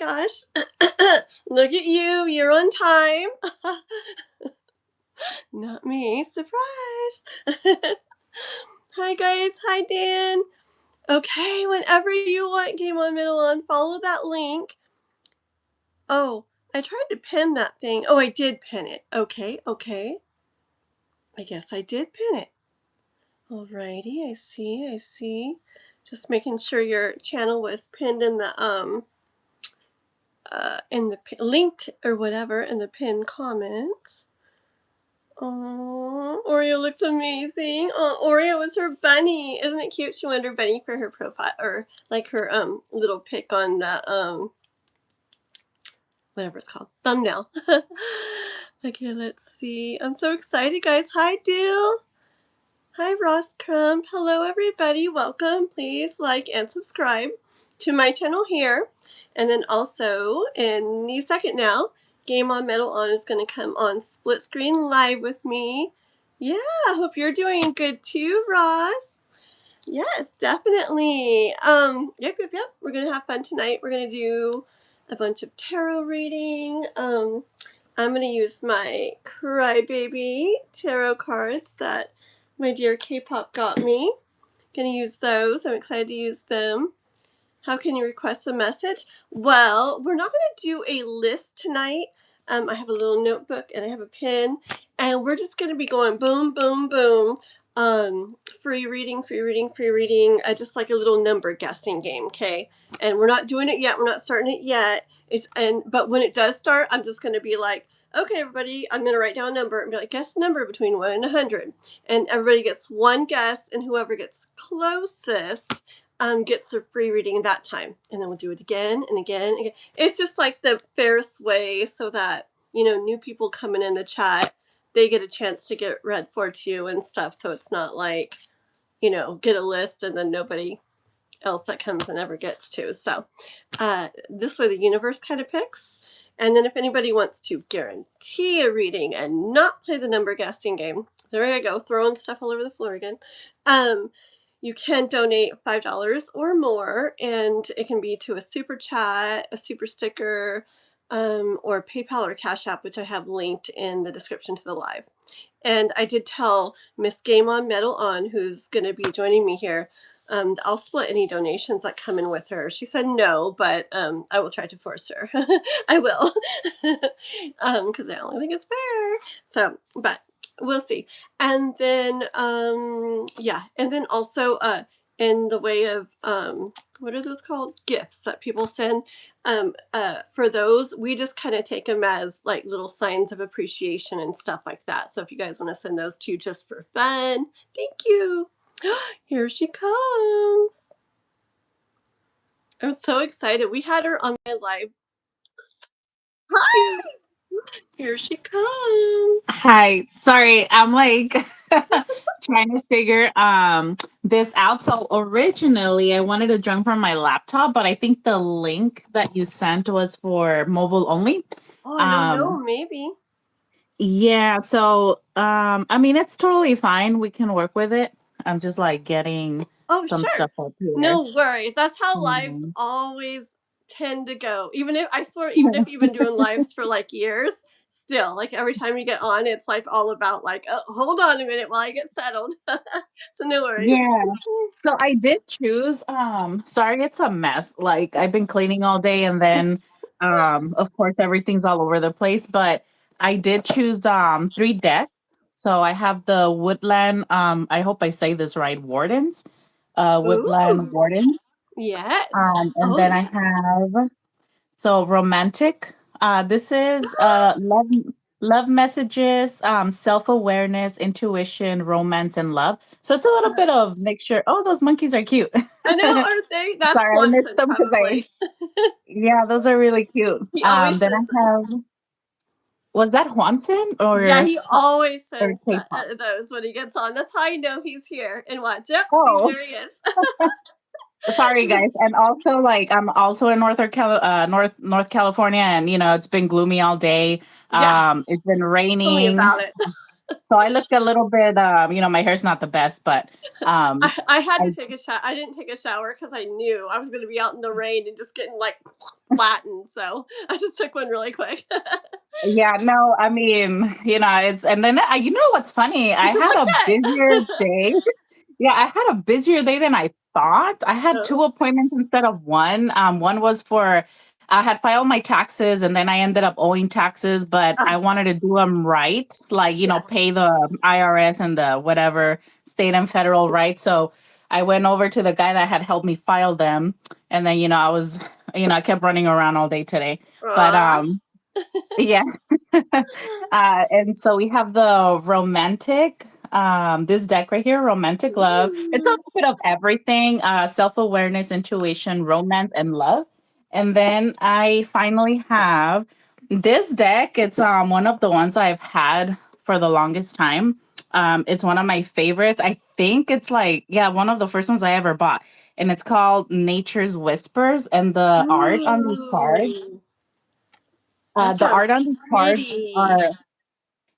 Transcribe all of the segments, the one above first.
gosh. Look at you. You're on time. Not me. Surprise. Hi, guys. Hi, Dan. Okay, whenever you want GameOn MetalOn, follow that link. Oh, I tried to pin that thing. Oh, I did pin it. Okay. I guess I did pin it. Alrighty, I see. Just making sure your channel was pinned in the linked or whatever in the pinned comments. Oh, Oreo looks amazing. Oh, Oreo is her bunny. Isn't it cute? She wanted her bunny for her profile, or like her little pic on the whatever it's called, thumbnail. Okay, let's see. I'm so excited, guys. Hi, Dill. Hi, Ross Crump. Hello, everybody. Welcome. Please like and subscribe to my channel here. And then also, in a second now, GameOn MetalOn is going to come on split screen live with me. Yeah, hope you're doing good too, Ross. Yes, definitely. Yep. We're going to have fun tonight. We're going to do a bunch of tarot reading. I'm going to use my Crybaby tarot cards that my dear K-pop got me. Gonna use those. I'm excited to use them. How can you request a message? Well, we're not gonna do a list tonight. I have a little notebook and I have a pen, and we're just gonna be going boom, boom, boom. Free reading. Just like a little number guessing game, okay? And we're not doing it yet. We're not starting it yet. But when it does start, I'm just gonna be like, okay, everybody, I'm gonna write down a number and be like, guess the number between 1 and 100, and everybody gets one guess, and whoever gets closest gets a free reading that time. And then we'll do it again and again. It's just like the fairest way so that, new people coming in the chat, they get a chance to get read for too and stuff. So it's not like, get a list and then nobody else that comes in ever gets to. So this way the universe kind of picks. And then if anybody wants to guarantee a reading and not play the number guessing game, there I go, throwing stuff all over the floor again. You can donate $5 or more, and it can be to a super chat, a super sticker, or PayPal or Cash App, which I have linked in the description to the live. And I did tell Miss GameOn MetalOn, who's going to be joining me here, I'll split any donations that come in with her. She said no, but I will try to force her. I will, because I only think it's fair. So, but we'll see. And then, and then also in the way of, what are those called? Gifts that people send. For those, we just kind of take them as like little signs of appreciation and stuff like that. So if you guys want to send those too, just for fun, thank you. Here she comes. I'm so excited. We had her on my live. Hi. Here she comes. Hi. Sorry, I'm like trying to figure this out. So originally I wanted to join from my laptop, but I think the link that you sent was for mobile only. Oh, I don't know, maybe. Yeah, so I mean it's totally fine. We can work with it. I'm just like getting some sure. stuff up here. No worries. That's how lives always tend to go. Even if you've been doing lives for like years, still, like every time you get on, it's like all about like, oh, hold on a minute while I get settled. So no worries. Yeah. So I did choose sorry it's a mess. Like I've been cleaning all day and then of course everything's all over the place, but I did choose 3 decks. So I have the Woodland I hope I say this right, Wardens. Woodland Wardens. Yes. And then I have romantic. This is love messages, self-awareness, intuition, romance, and love. So it's a little bit of mixture. Oh, those monkeys are cute. I know, aren't they? That's Sorry, I missed them probably. Yeah, those are really cute. He always Then I have. Was that Juanson or? Yeah, he always sends K-pop? those when he gets on. That's how I know he's here. And watch, yep, Oh. see, there he is. Sorry, guys, and also like I'm also in North California, and it's been gloomy all day. Yeah. It's been raining. Tell me about it. So I look a little bit, my hair's not the best, but I had to take a shower. I didn't take a shower because I knew I was going to be out in the rain and just getting like flattened, so I just took one really quick. Yeah, no, I mean, it's and then you know what's funny? I Look had a busier at day. Yeah, I had a busier day than I thought. I had Oh, two appointments instead of one. One was for I had filed my taxes and then I ended up owing taxes, but I oh, wanted to do them right, like, yes. pay the IRS and the whatever state and federal right. So I went over to the guy that had helped me file them. And then, I kept running around all day today. But Aw. yeah. And so we have the romantic, this deck right here, romantic love. It's a Ooh. little bit of everything, self-awareness, intuition, romance, and love. And then I finally have this deck. It's one of the ones I've had for the longest time. It's one of my favorites. I think it's like, yeah, one of the first ones I ever bought. And it's called Nature's Whispers. And Ooh. That the art sounds on these cards pretty. are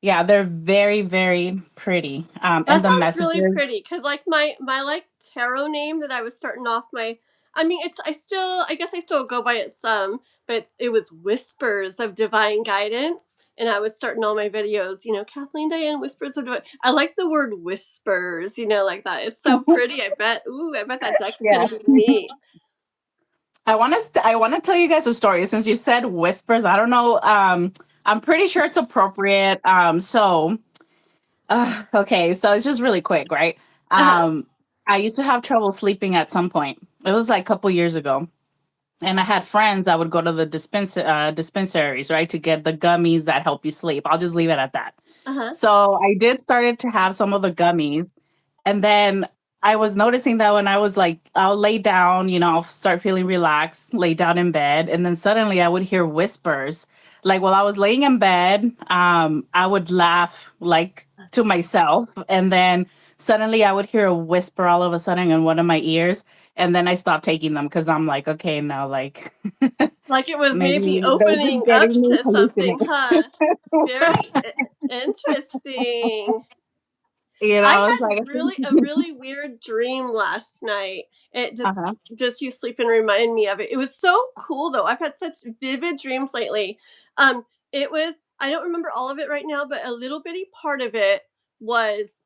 yeah, they're very, very pretty. That And the sounds really messages. pretty because like my like tarot name that I was starting off my I mean it's I guess I still go by it some, but it was whispers of divine guidance. And I was starting all my videos, Kathleen Diane whispers of divine. I like the word whispers, like that. It's so pretty. I bet that deck's Yeah, gonna be neat. I want to tell you guys a story. Since you said whispers, I don't know. I'm pretty sure it's appropriate. Okay, so it's just really quick, right? Uh-huh. I used to have trouble sleeping at some point. It was like a couple years ago, and I had friends that would go to the dispensaries, right, to get the gummies that help you sleep. I'll just leave it at that. Uh-huh. So I did started to have some of the gummies. And then I was noticing that when I was like, I'll lay down, I'll start feeling relaxed, lay down in bed. And then suddenly I would hear whispers. Like while I was laying in bed, I would laugh like to myself. And then suddenly I would hear a whisper all of a sudden in one of my ears. And then I stopped taking them because I'm like, okay, now like Like it was maybe maybe they're opening just up getting me to something, hallucinating. huh? Very interesting. I I was had like, really a really weird dream last night. It uh-huh. just you sleep and remind me of it. It was so cool though. I've had such vivid dreams lately. It was I don't remember all of it right now, but a little bitty part of it was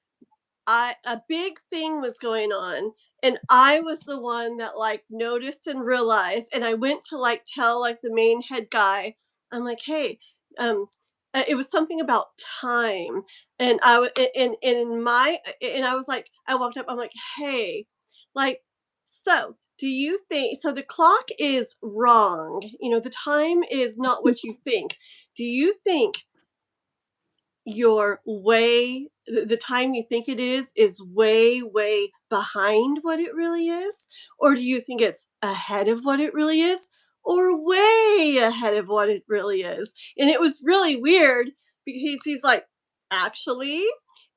I a big thing was going on and I was the one that like noticed and realized and I went to like tell like the main head guy. I'm like, "Hey, um it was something about time." And and in my and I was like I walked up I'm like, "Hey, like so do you think so the clock is wrong. The time is not what you think. Do you think you're the time you think it is way behind what it really is, or do you think it's ahead of what it really is, or way ahead of what it really is?" And it was really weird because he's like, "Actually,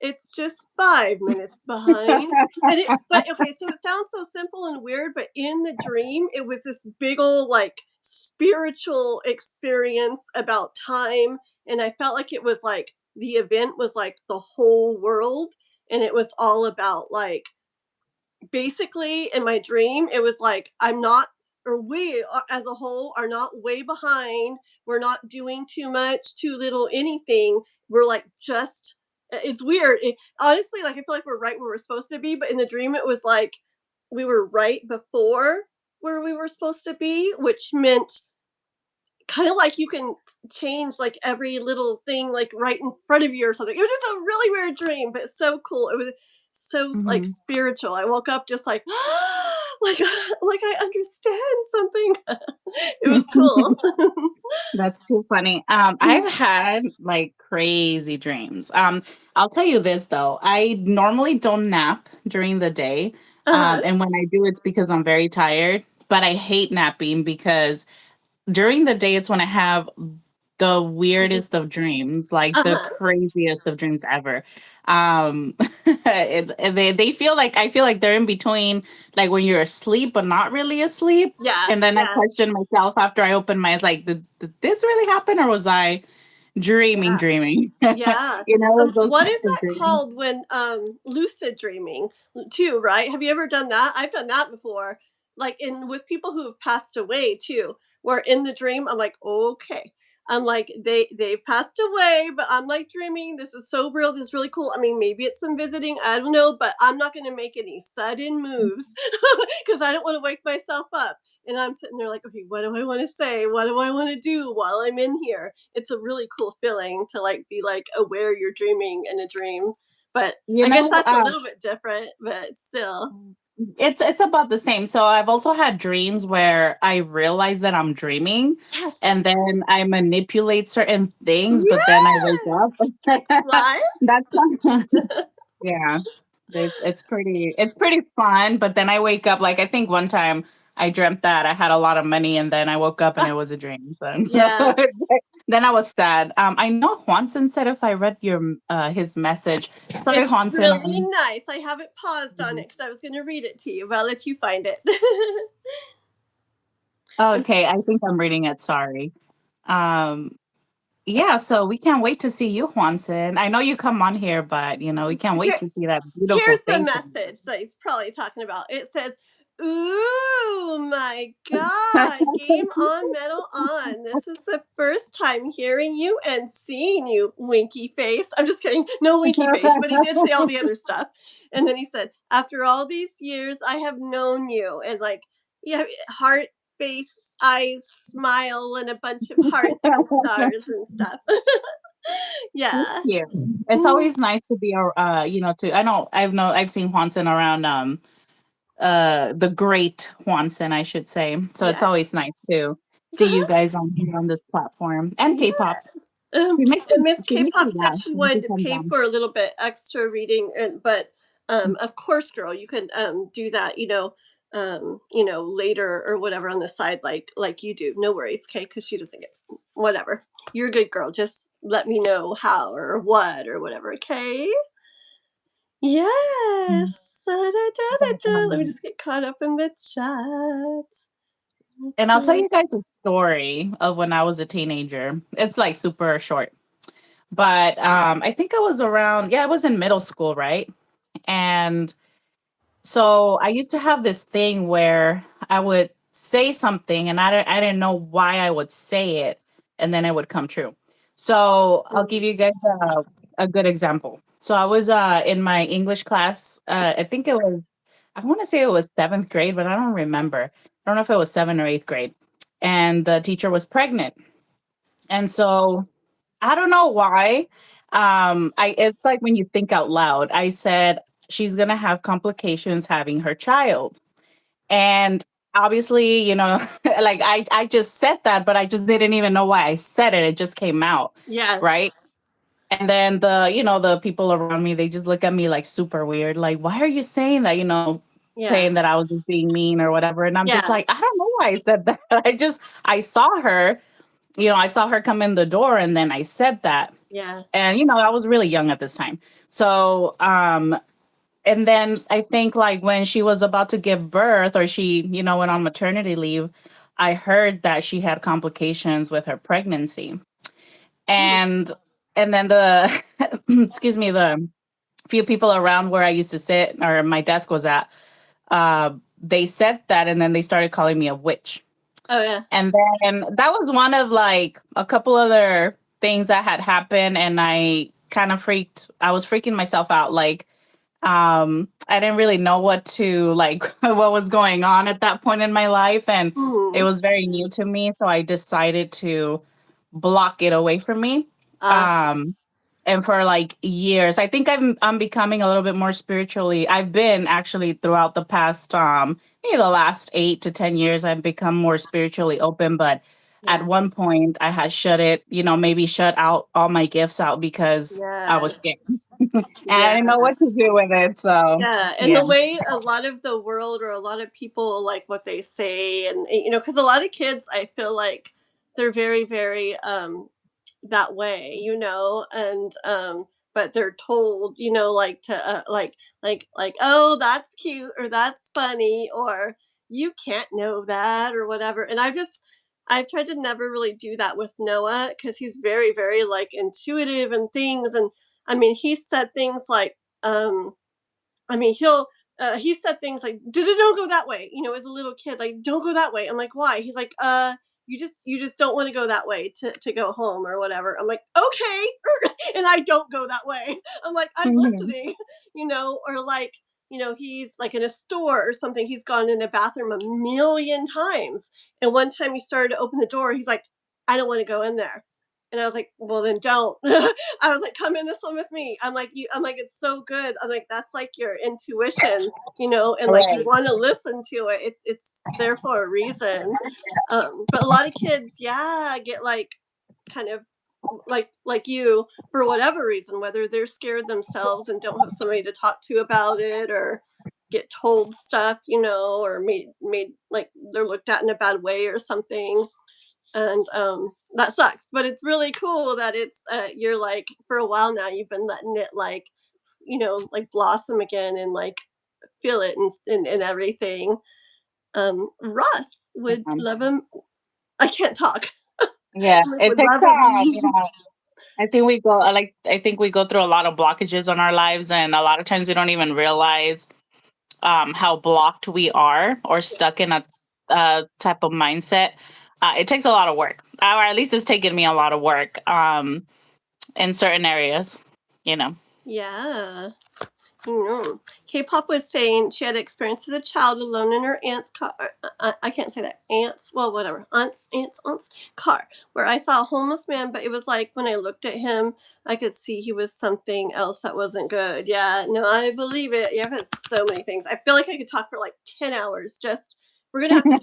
it's just 5 minutes behind." And it but okay, so it sounds so simple and weird, but in the dream it was this big old like spiritual experience about time. And I felt like it was like the event was like the whole world, and it was all about like basically in my dream it was like I'm not or we as a whole are not way behind. We're not doing too much, too little, anything. We're like just it's weird. Honestly, like I feel like we're right where we're supposed to be, but in the dream it was like we were right before where we were supposed to be, which meant kind of like you can change like every little thing like right in front of you or something. It was just a really weird dream, but so cool. It was so like Mhm. spiritual. I woke up just like like like I understand something. It was cool. That's too funny. I've had like crazy dreams. I'll tell you this though. I normally don't nap during the day. Uh-huh. And when I do, it's because I'm very tired. But I hate napping because during the day, it's when I have the weirdest of dreams, like the Uh-huh. craziest of dreams ever. Um, they feel like I feel like they're in between, like when you're asleep but not really asleep. Yeah, And then I yeah, question myself after I open my eyes, like, did this really happen or was I dreaming, yeah. dreaming? Yeah. Those What types is of that dreams. called when lucid dreaming too, right? Have you ever done that? I've done that before. Like in with people who have passed away too, where in the dream I'm like, okay. I'm like, they passed away, but I'm like dreaming. This is so real. This is really cool. I mean, maybe it's some visiting. I don't know, but I'm not going to make any sudden moves because I don't want to wake myself up. And I'm sitting there like, okay, what do I want to say? What do I want to do while I'm in here? It's a really cool feeling to like be like aware you're dreaming in a dream. But You I guess know, that's a little bit different, but still. it's about the same. So I've also had dreams where I realize that I'm dreaming Yes. and then I manipulate certain things, but then I wake Yes. up. Like fly. That's yeah. It's pretty fun, but then I wake up like I think one time I dreamt that I had a lot of money and then I woke up and it was a dream. So Yeah. then I was sad. I know Juanson said if I read his message. Sorry, It's Juanson. really nice. I have it paused on it because I was going to read it to you, but I'll let you find it. Okay, I think I'm reading it. Sorry. Um, yeah, so we can't wait to see you, Juanson. I know you come on here, but we can't wait Here, to see that beautiful here's the face. message that he's probably talking about. It says, "Ooh, my God, game on, metal on. This is the first time hearing you and seeing you, winky face." I'm just kidding. No winky face, but he did say all the other stuff. And then he said, "After all these years, I have known you." And like, yeah, heart, face, eyes, smile, and a bunch of hearts and stars and stuff. Thank Yeah. you. It's Mm, always nice to be to I've seen Juanson around the great Juanson, I should say. So it's yeah. always nice to see you guys on here on this platform and K-pop. Yes. She And Miss makes me K-pop said laugh she when she wanted to comes pay on. for a little bit extra reading, but of course, girl, you can do that, later or whatever on the side, like you do. No worries, okay? Because she doesn't get whatever. You're a good girl. Just let me know how or what or whatever, okay? Yes. Da-da-da-da-da. Let me just get caught up in the chat. And I'll tell Okay. you guys a story of when I was a teenager. It's like super short. But I think I was around, yeah, I was in middle school, right? And so I used to have this thing where I would say something and I didn't know why I would say it and then it would come true. So I'll give you guys a good example. So I was in my English class. I think I want to say it was seventh grade, but I don't remember. I don't know if it was seventh or eighth grade. And the teacher was pregnant. And so I don't know why. I It's like when you think out loud. I said she's gonna have complications having her child, and obviously, like I just said that, but I just didn't even know why I said it. It just came out, right? Yes. And then the people around me, they just look at me like super weird, like, why are you saying that? Yeah. Saying that I was just being mean or whatever. And I'm just Yeah. like, I don't know why I said that. I saw her, I saw her come in the door and then I said that. Yeah. And I was really young at this time. So and then I think like when she was about to give birth or she went on maternity leave, I heard that she had complications with her pregnancy. And then the excuse me, the few people around where I used to sit or my desk was at, they said that and then they started calling me a witch. Oh yeah. And then that was one of like a couple other things that had happened and I was freaking myself out. Like, I didn't really know what to like what was going on at that point in my life. And it Hmm. was very new to me. So I decided to block it away from me. Okay. Um, and for like years, I think I'm becoming a little bit more spiritually. I've been actually throughout the past maybe the last 8 to 10 years, I've become more spiritually open. But at Yeah. one point I had shut it, maybe shut out all my gifts out because I was Yes. scared. And I Yeah. didn't know what to do with it. So Yeah. And yeah. the way a lot of the world or a lot of people like what they say, and because a lot of kids, I feel like they're very, very that way, and but they're told, like to like, oh, that's cute or that's funny or you can't know that or whatever. And I've tried to never really do that with Noah because he's very, very like intuitive and things. And I mean, he said things like, I mean, he said things like, Don't go that way," as a little kid, like, "Don't go that way." I'm like, "Why?" He's like, you just don't want to go that way to go home or whatever. I'm like, okay. And I don't go that way. I'm like, I'm listening, or like, he's like in a store or something. He's gone in a bathroom a million times. And one time he started to open the door. He's like, I don't want to go in there. And I was like, well, then don't. I was like, come in this one with me. I'm like, it's so good. I'm like, that's like your intuition, and like you Right. want to listen to it. It's there for a reason. But a lot of kids, yeah, get like kind of like you for whatever reason, whether they're scared themselves and don't have somebody to talk to about it, or get told stuff, or made like they're looked at in a bad way or something. And that sucks, but it's really cool that it's you're like, for a while now you've been letting it like, like blossom again and like feel it and everything. Ross would Mhm. love him. I can't talk. Yeah, it Would takes love him. I think we go through a lot of blockages on our lives, and a lot of times we don't even realize how blocked we are or stuck in a type of mindset. It takes a lot of work, or at least it's taken me a lot of work in certain areas, you know. Yeah. K-pop was saying she had experience as a child alone in her aunt's car. I can't say that. Aunt's, well, whatever. Aunt's car, where I saw a homeless man, but it was like when I looked at him, I could see he was something else that wasn't good. Yeah, no, I believe it. Yeah, I've had so many things. I feel like I could talk for like 10 hours. Just, we're going to have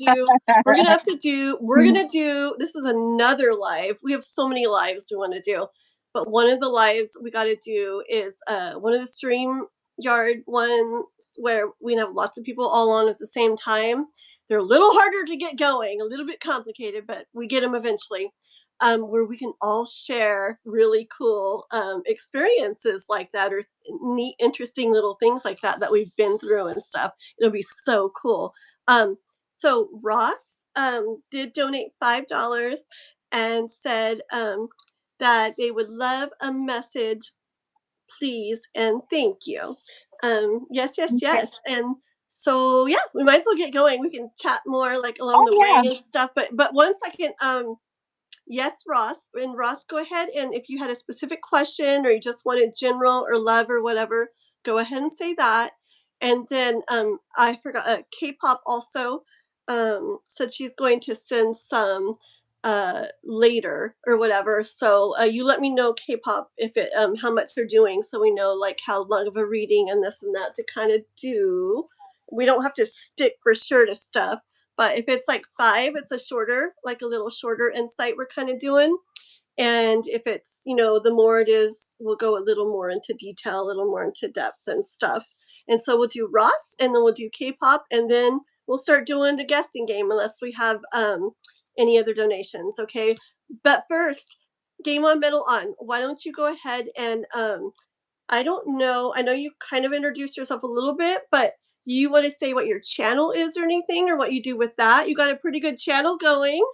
to do, this is another live. We have so many lives we want to do. But one of the lives we got to do is one of the stream yard ones where we have lots of people all on at the same time. They're a little harder to get going, a little bit complicated, but we get them eventually. Where we can all share really cool experiences like that, or neat, interesting little things like that we've been through and stuff. It'll be so cool. So Ross did donate $5 and said that they would love a message, please, and thank you. Yes, yes, Okay. yes. And so yeah, we might as well get going. We can chat more like along Oh the way yeah. and stuff. But 1 second, yes, Ross. And Ross, go ahead, and if you had a specific question or you just wanted general or love or whatever, go ahead and say that. And then I forgot. K-pop also said she's going to send some later or whatever. So you let me know, K-pop, if it how much they're doing, so we know like how long of a reading and this and that to kind of do. We don't have to stick for sure to stuff, but if it's like 5, it's a shorter, like a little shorter insight we're kind of doing. And if it's, the more it is, we'll go a little more into detail, a little more into depth and stuff. And so we'll do Ross, and then we'll do K-pop, and then we'll start doing the guessing game unless we have any other donations. Okay. But first, GameOn MetalOn, why don't you go ahead and I don't know. I know you kind of introduced yourself a little bit, but you want to say what your channel is or anything, or what you do with that? You got a pretty good channel going.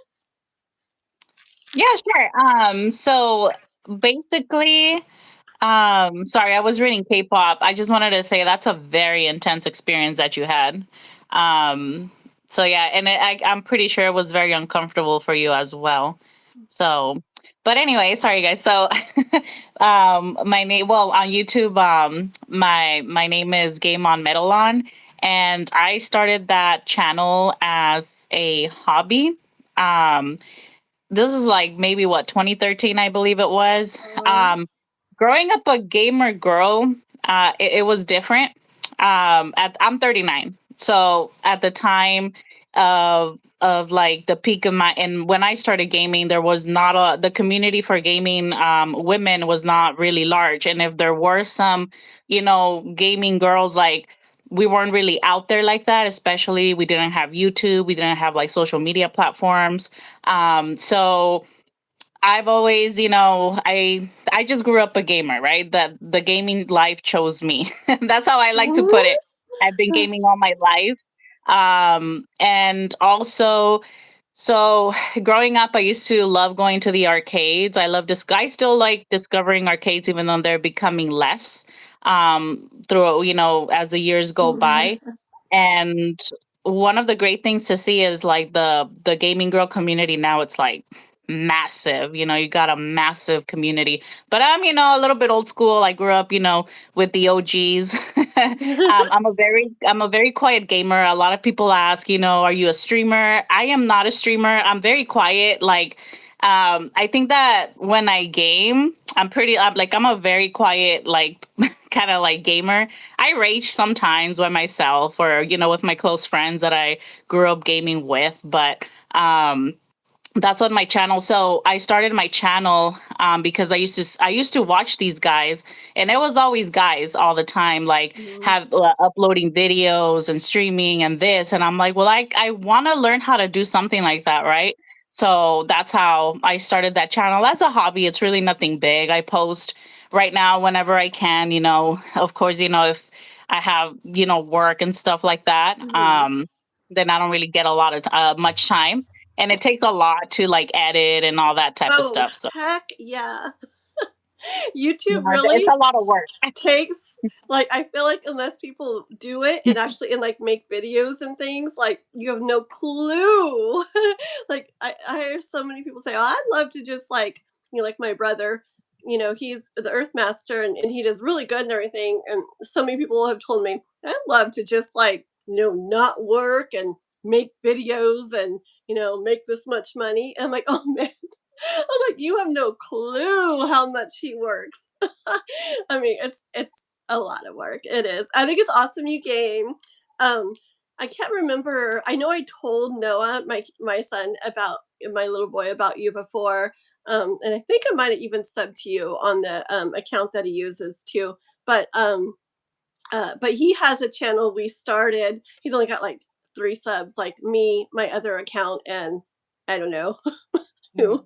Yeah, sure. So basically, sorry, I was reading K-pop. I just wanted to say that's a very intense experience that you had. Um, so yeah, and I'm pretty sure it was very uncomfortable for you as well. So, but anyway, sorry guys. So, my name, well, on YouTube, my name is GameOn MetalOn, and I started that channel as a hobby. Um, this was like maybe what 2013, I believe it was. Uh, Growing up a gamer girl, it was different. I'm 39, so at the time of like the peak of my, and when I started gaming, there was not the community for gaming women was not really large, and if there were some, gaming girls, like we weren't really out there like that. Especially we didn't have YouTube, we didn't have like social media platforms. So I've always, I just grew up a gamer, right? That the gaming life chose me. That's how I like to put it. I've been gaming all my life. And also, so growing up, I used to love going to the arcades. I still like discovering arcades, even though they're becoming less through, as the years go by. And one of the great things to see is like the gaming girl community now. It's like massive. You know, you got a massive community. But I'm, a little bit old school. I grew up, with the OGs. I'm a very quiet gamer. A lot of people ask, are you a streamer? I am not a streamer. I'm very quiet. Like, I think that when I game, I'm a very quiet, like kind of like gamer. I rage sometimes by myself or, with my close friends that I grew up gaming with. But that's what my channel. So I started my channel because I used to watch these guys, and it was always guys all the time, like Mhm. have uploading videos and streaming and this, and I'm like, well, I want to learn how to do something like that, right? So that's how I started that channel as a hobby. It's really nothing big. I post right now whenever I can. Of course, if I have work and stuff like that. Mhm. Then I don't really get a lot of much time, and it takes a lot to like edit and all that type of Oh, stuff. So heck yeah. yeah, YouTube it's really a lot of work. takes, like, I feel like unless people do it and actually and like make videos and things, like you have no clue. Like I hear so many people say, "Oh, I'd love to just like," like my brother, he's the Earth Master and he does really good and everything. And so many people have told me, I'd love to just like, not work and make videos and, make this much money. And I'm like, oh man, I'm like, you have no clue how much he works. I mean, it's a lot of work. It is. I think it's awesome you game. Um, I can't remember. I know I told Noah, my son, about my little boy about you before. And I think I might have even subbed to you on the account that he uses too. But he has a channel we started. He's only got like 3 subs, like me, my other account, and I don't know who,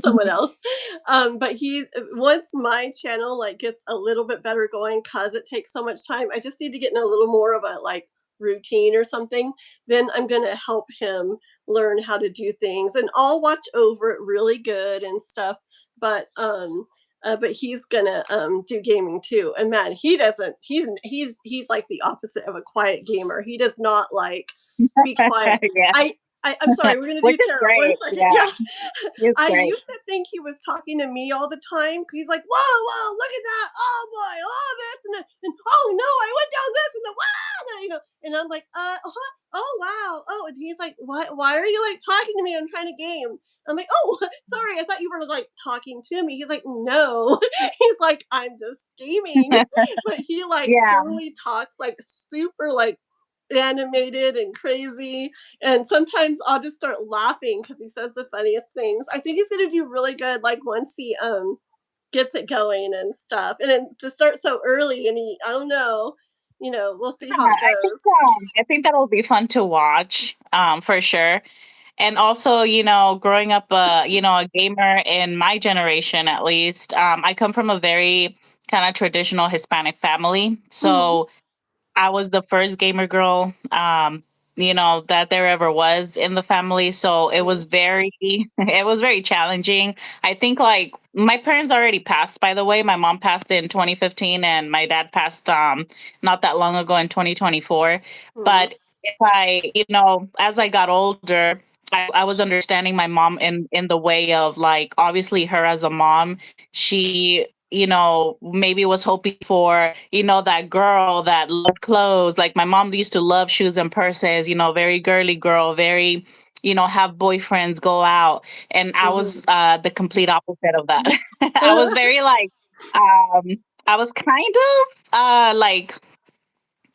someone else. But he's once my channel like gets a little bit better going, cause it takes so much time. I just need to get in a little more of a like routine or something. Then I'm gonna help him learn how to do things, and I'll watch over it really good and stuff. But but he's gonna do gaming too. And man, he doesn't. He's like the opposite of a quiet gamer. He does not like be quiet. Yeah, I I'm sorry, we're gonna which do is tarot. One great. second. Yeah, Yeah. it's I great. used to think he was talking to me all the time. He's like, whoa, whoa, look at that. Oh boy, oh this and oh no, I went down this and the wow, and I'm like, oh wow, oh, and he's like, why are you like talking to me? I'm trying to game. I'm like, oh, sorry, I thought you were like talking to me. He's like, no. He's like, I'm just gaming. But he like Yeah. totally talks like super like animated and crazy. And sometimes I'll just start laughing because he says the funniest things. I think he's gonna do really good, like once he gets it going and stuff. And then to start so early and I don't know, we'll see how Yeah, it I think goes. I think that'll be fun to watch, for sure. And also, growing up, a gamer in my generation, at least, I come from a very kind of traditional Hispanic family. Hmm. So I was the first gamer girl, that there ever was in the family. So it was very, it was very challenging. I think like my parents already passed, by the way. My mom passed in 2015 and my dad passed not that long ago in 2024. Hmm. But if as I got older, I was understanding my mom in the way of like obviously her as a mom, she maybe was hoping for, that girl that loved clothes. Like my mom used to love shoes and purses, very girly girl, very, have boyfriends, go out. And I Hmm. was the complete opposite of that. I was very like, um, I was kind of like,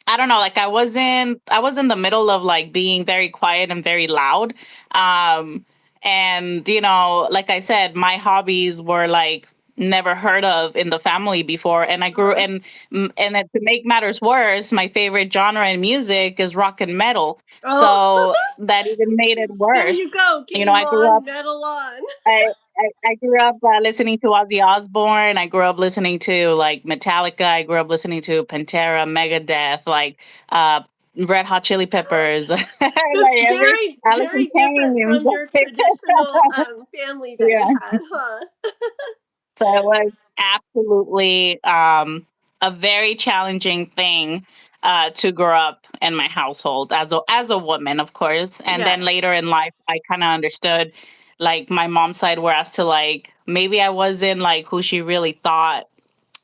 I don't know, like I was in the middle of like being very quiet and very loud. Um and like I said, my hobbies were like never heard of in the family before, and I grew and then to make matters worse, my favorite genre in music is rock and metal. Oh, So that even made it there worse. you go. I grew up GameOn MetalOn. I grew up listening to Ozzy Osbourne. I grew up listening to like Metallica. I grew up listening to Pantera, Megadeth, like uh, Red Hot Chili Peppers, like Just every very, Alice in very different Chains. from your traditional family that you Yeah. had, huh? So it was absolutely a very challenging thing. to grow up in my household as a woman, of course. And Yeah. then later in life, I kind of understood, like my mom's side, were as to like maybe I wasn't like who she really thought.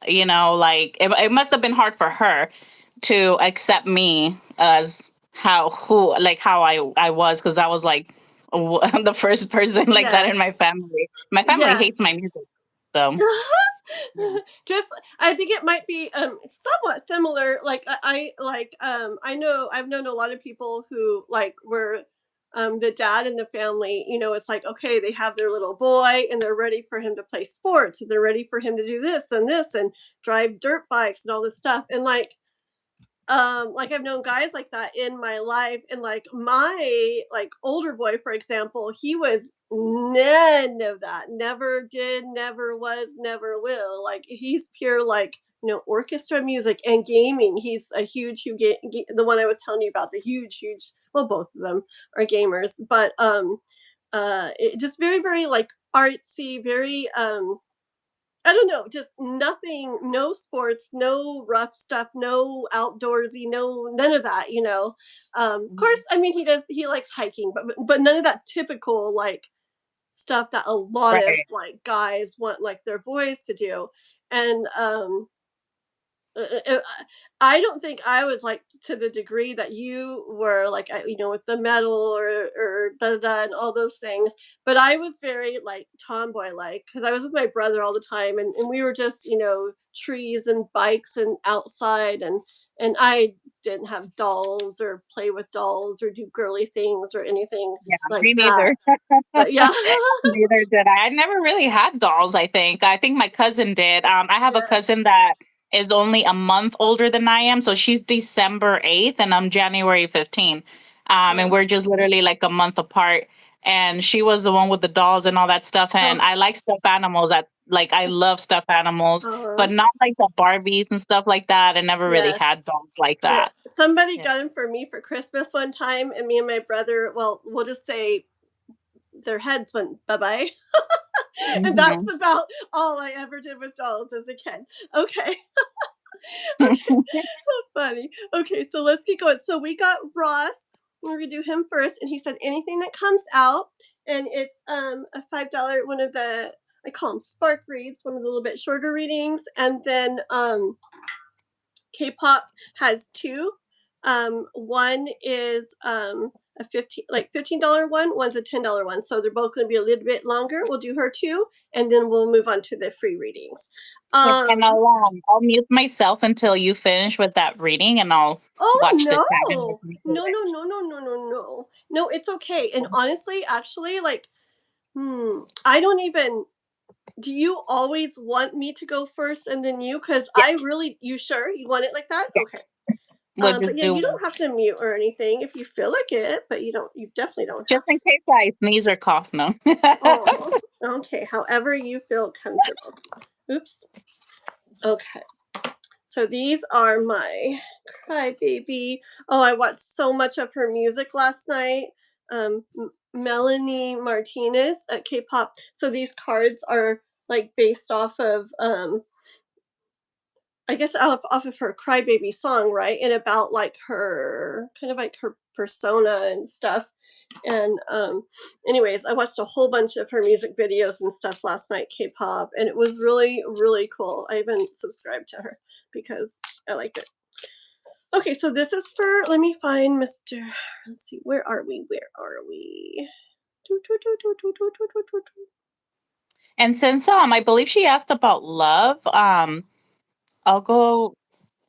Like it must have been hard for her to accept me as how I was, because I was like the first person like that Yeah. in my family. My family Yeah. hates my music, so yeah. Just I think it might be somewhat similar. Like I know I've known a lot of people who like were the dad in the family, it's like, okay, they have their little boy and they're ready for him to play sports and they're ready for him to do this and drive dirt bikes and all this stuff. And like I've known guys like that in my life, and like my like older boy, for example, he was none of that. Never did, never was, never will. Like he's pure like orchestra music and gaming. He's a the one I was telling you about, the huge, well, both of them are gamers, but just very very like artsy, very I don't know, just nothing, no sports, no rough stuff, no outdoorsy, no none of that. Of course, Mhm. I mean he likes hiking, but none of that typical like stuff that a lot of Right. like guys want like their boys to do. And uh, uh, uh, I don't think I was like to the degree that you were, like, with the metal or da da da and all those things. But I was very like tomboy like, because I was with my brother all the time, and we were just trees and bikes and outside, and I didn't have dolls or play with dolls or do girly things or anything Yeah, like me that. neither. But yeah, Neither did I. I never really had dolls, I think. I think my cousin did. I have a yeah. cousin that is only a month older than I am. So she's December 8th and I'm January 15th. And Uh, we're just literally like a month apart. And she was the one with the dolls and all that stuff. And oh, I like stuffed animals. I love stuffed animals, uh, but not like the Barbies and stuff like that. I never really yeah. had dolls like Yeah, that. somebody Yeah. got them for me for Christmas one time, and me and my brother, well, we'll just say their heads went bye bye. And that's Mhm. about all I ever did with dolls as a kid. Okay. Okay. Funny. Okay, so let's get going. So we got Ross. We're gonna do him first, and he said anything that comes out, and it's a $5 one of the, I call them spark reads, one of the little bit shorter readings, and then K-pop has two. One is a $15 one. One's a $10 one. So they're both going to be a little bit longer. We'll do her two, and then we'll move on to the free readings. Yeah, and Um, I'll mute myself until you finish with that reading, and I'll oh watch the chat and no, listen to no, no, no, no, no, no, no, no. It's okay. And it. honestly, actually, like, I don't even. Do you always want me to go first and then you? Because Yeah, I really. You sure you want it like that? yeah. Okay. We'll But just yeah, do you one. don't have to mute or anything if you feel like it, but you don't. You definitely don't Just have in case I sneeze or cough, no. to. Oh, okay. However you feel comfortable. Oops. Okay. So these are my crybaby. Oh, I watched so much of her music last night. Melanie Martinez at K-pop. So these cards are like based off of I guess off of her crybaby song, right? And about like her kind of like her persona and stuff. And anyways, I watched a whole bunch of her music videos and stuff last night, K-pop, and it was really really cool. I even subscribed to her because I liked it. Okay, so this is for, let me find Mr. Let's see, where are we? Where are we? Doo, doo, doo, doo, doo, doo, doo, doo, doo, doo. And since I believe she asked about love, I'll go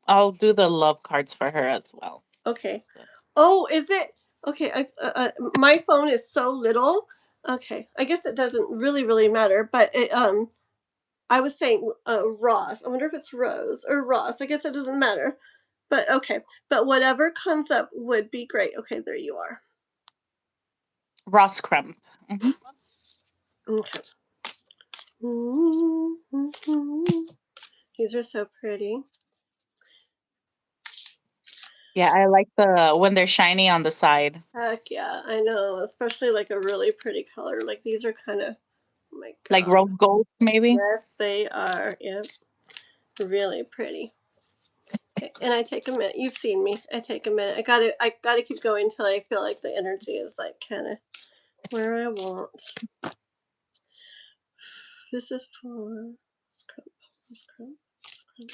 I'll do the love cards for her as well. Okay. Oh, is it? Okay, my phone is so little. Okay, I guess it doesn't really really matter, but I was saying Ross. I wonder if it's Rose or Ross. I guess it doesn't matter. But okay, but whatever comes up would be great. Okay, there you are. Ross Crump. Hmm. Okay. Mm-hmm. These are so pretty. Yeah, I like the when they're shiny on the side. Heck yeah, I know. Especially like a really pretty color. Like these are kind of, oh my Like god. rose gold, maybe. Yes, they are. Yep. Really pretty. Okay, and I take a minute. You've seen me. I take a minute. I gotta keep going until I feel like the energy is like kind of where I want. This is for scrub, scrub, scrub.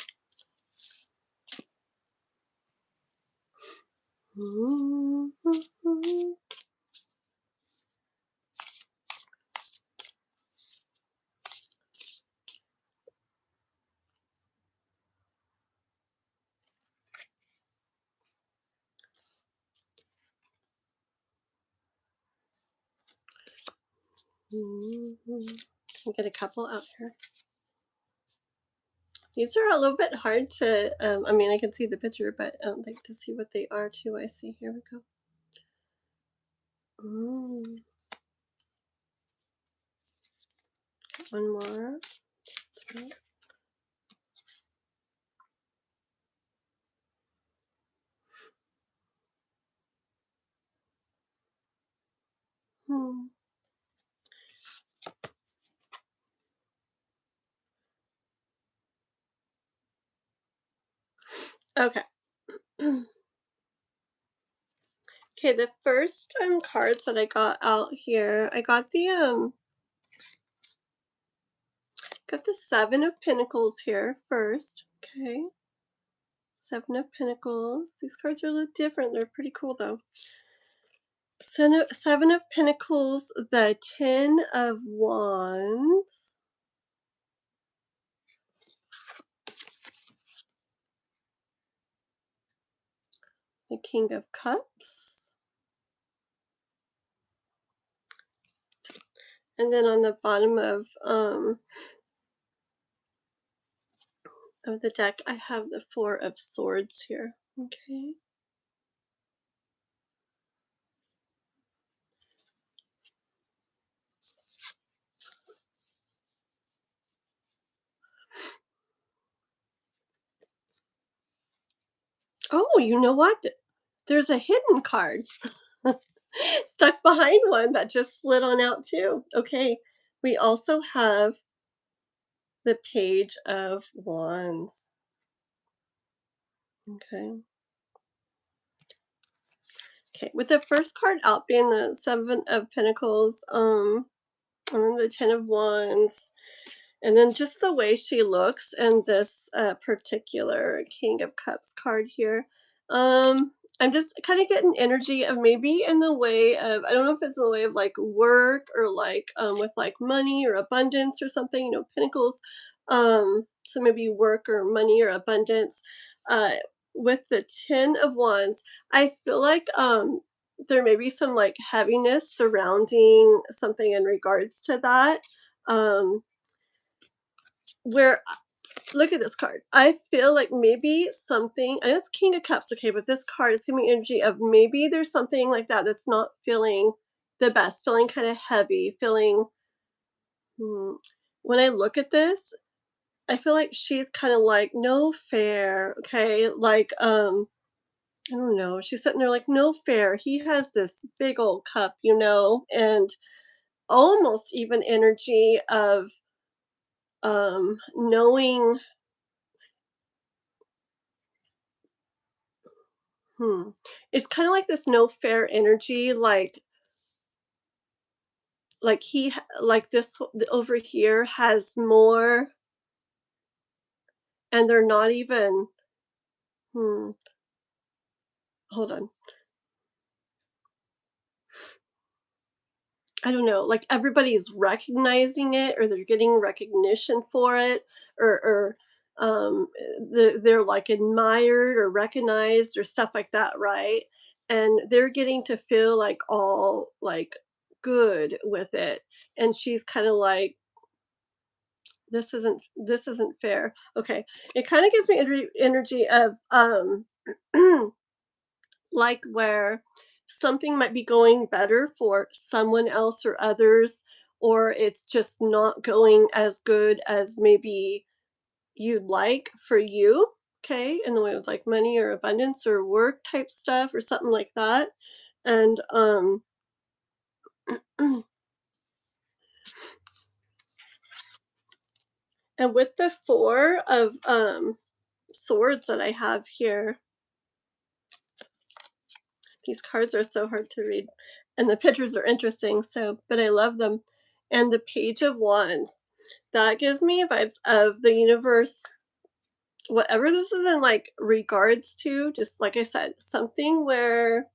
I'll get a couple out here. These are a little bit hard to, I mean, I can see the picture, but I don't think to see what they are too. I see. Here we go. One more. Okay. Okay, the first cards that I got out here, I got the Seven of Pentacles here first. Okay. Seven of Pentacles. These cards are a little different. They're pretty cool though. Seven of Pentacles, the Ten of Wands, the King of Cups, and then on the bottom of the deck, I have the Four of Swords here. Okay. Oh, you know what? There's a hidden card stuck behind one that just slid on out too. Okay. We also have the Page of Wands. Okay. Okay, with the first card out being the Seven of Pentacles, and then the Ten of Wands, and then just the way she looks and this particular King of Cups card here. I'm just kind of getting energy of maybe in the way of, I don't know if it's in the way of like work or like with like money or abundance or something, you know, Pentacles. So maybe work or money or abundance. With the Ten of Wands, I feel like there may be some like heaviness surrounding something in regards to that. Where look at this card. I feel like maybe something, I know it's King of Cups, okay, but this card is giving me energy of maybe there's something like that that's not feeling the best, feeling kind of heavy, feeling, when I look at this, I feel like she's kind of like, no fair, okay? Like, I don't know. She's sitting there like, no fair. He has this big old cup, you know, and almost even energy of knowing. It's kind of like this no fair energy, like like this over here has more, and they're not even. Hmm, hold on. I don't know. Like everybody's recognizing it, or they're getting recognition for it, or they're like admired or recognized or stuff like that, right? And they're getting to feel like all like good with it, and she's kind of like, this isn't fair. Okay, it kind of gives me energy of like where something might be going better for someone else or others, or it's just not going as good as maybe you'd like for you. Okay, in the way of like money or abundance or work type stuff or something like that. And and with the Four of swords that I have here. These cards are so hard to read, and the pictures are interesting, so but I love them. And the Page of Wands. That gives me vibes of the universe, whatever this is in like regards to, just like I said, something where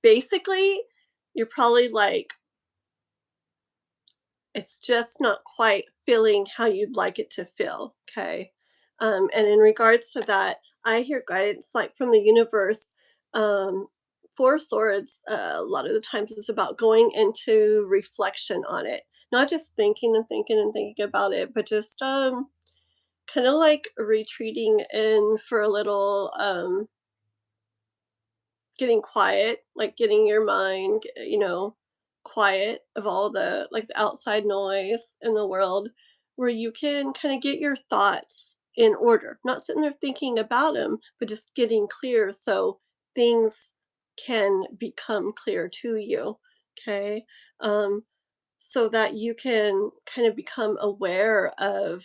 basically you're probably like, it's just not quite feeling how you'd like it to feel. Okay. And in regards to that, I hear guidance like from the universe. Um, Four Swords, a lot of the times it's about going into reflection on it, not just thinking and thinking and thinking about it, but just kind of like retreating in for a little, getting quiet, like getting your mind, quiet of all the like the outside noise in the world, where you can kind of get your thoughts in order, not sitting there thinking about them, but just getting clear so things can become clear to you. Okay. Um, so that you can kind of become aware of,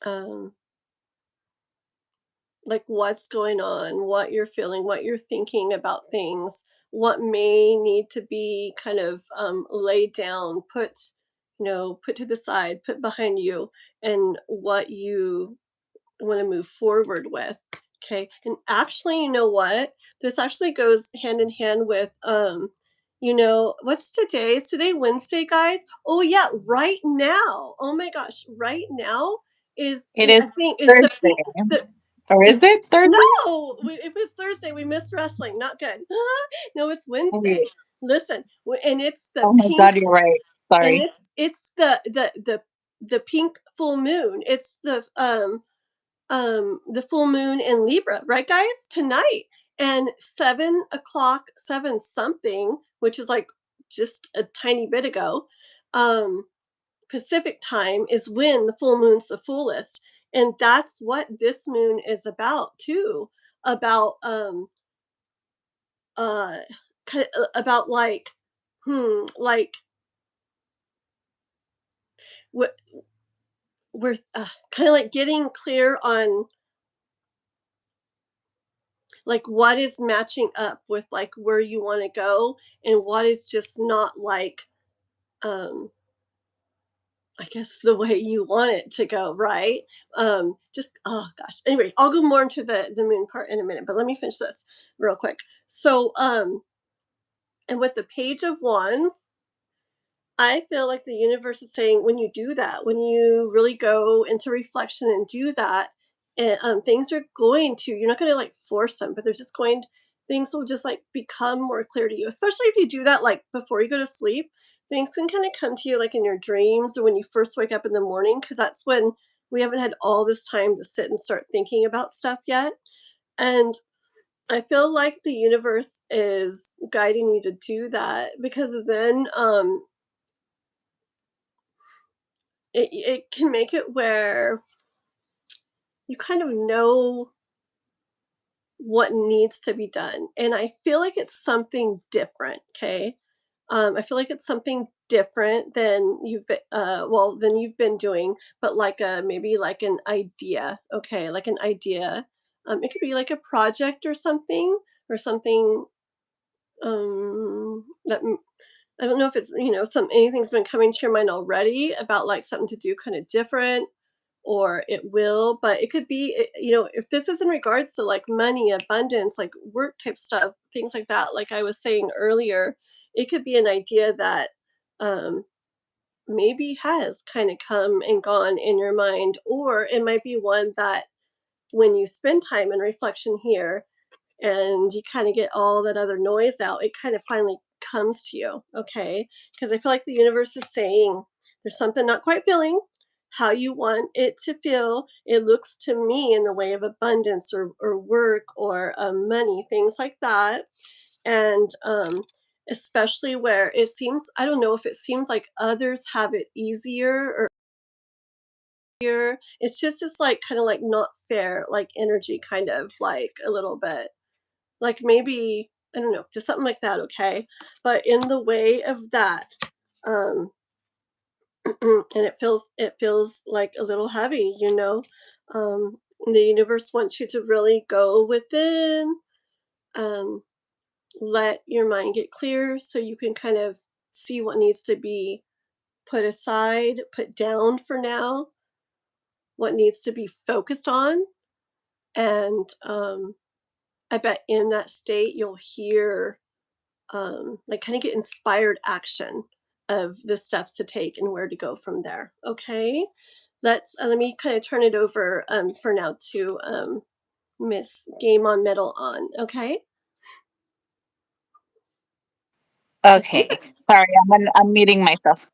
um, like what's going on, what you're feeling, what you're thinking about things, what may need to be kind of laid down, put to the side, put behind you, and what you want to move forward with. Okay. And actually, you know what? This actually goes hand in hand with what's today? Is today Wednesday, guys? Oh yeah, right now. Oh my gosh, right now It is I think is the Thursday. pink the Or is it's it Thursday? no, it was Thursday. We missed wrestling. Not good. No, it's Wednesday. Wait. Listen, and it's the Oh my pink, God, you're right. and Sorry. it's the pink full moon. It's the full moon in Libra, right, guys? Tonight, and 7 o'clock, seven something, which is like just a tiny bit ago. Pacific time is when the full moon's the fullest. And that's what this moon is about too. About uh about like like what we're kind of like getting clear on like what is matching up with like where you want to go and what is just not like um I guess the way you want it to go, right? Just oh gosh. Anyway, I'll go more into the moon part in a minute, but let me finish this real quick. So, and with the Page of Wands, I feel like the universe is saying when you do that, when you really go into reflection and do that, things are going to, you're not going to like force them, but they're just going, things will just like become more clear to you, especially if you do that like before you go to sleep. Things can kind of come to you like in your dreams or when you first wake up in the morning, because that's when we haven't had all this time to sit and start thinking about stuff yet. And I feel like the universe is guiding you to do that because then it can make it where you kind of know what needs to be done. And I feel like it's something different. Okay. I feel like it's something different than than you've been doing, but like maybe like an idea. Okay. Like an idea. It could be like a project or something, that I don't know if it's, anything's been coming to your mind already about like something to do kind of different or it will, but it could be, if this is in regards to like money, abundance, like work type stuff, things like that, like I was saying earlier, it could be an idea that um, maybe has kind of come and gone in your mind, or it might be one that when you spend time in reflection here and you kind of get all that other noise out, it kind of finally comes to you, okay? Because I feel like the universe is saying there's something not quite feeling how you want it to feel. It looks to me in the way of abundance or work or money, things like that. And especially where it seems, I don't know if it seems like others have it easier or easier. It's just this like kind of like not fair, like energy, kind of like a little bit like maybe I don't know, just something like that, okay? But in the way of that, um, and it feels like a little heavy, The universe wants you to really go within, um, let your mind get clear so you can kind of see what needs to be put aside, put down for now, what needs to be focused on. And I bet in that state you'll hear, like, kind of get inspired action of the steps to take and where to go from there. Okay, let me kind of turn it over for now to Miss GameOn MetalOn. Okay. Okay. Sorry, I'm unmuting myself.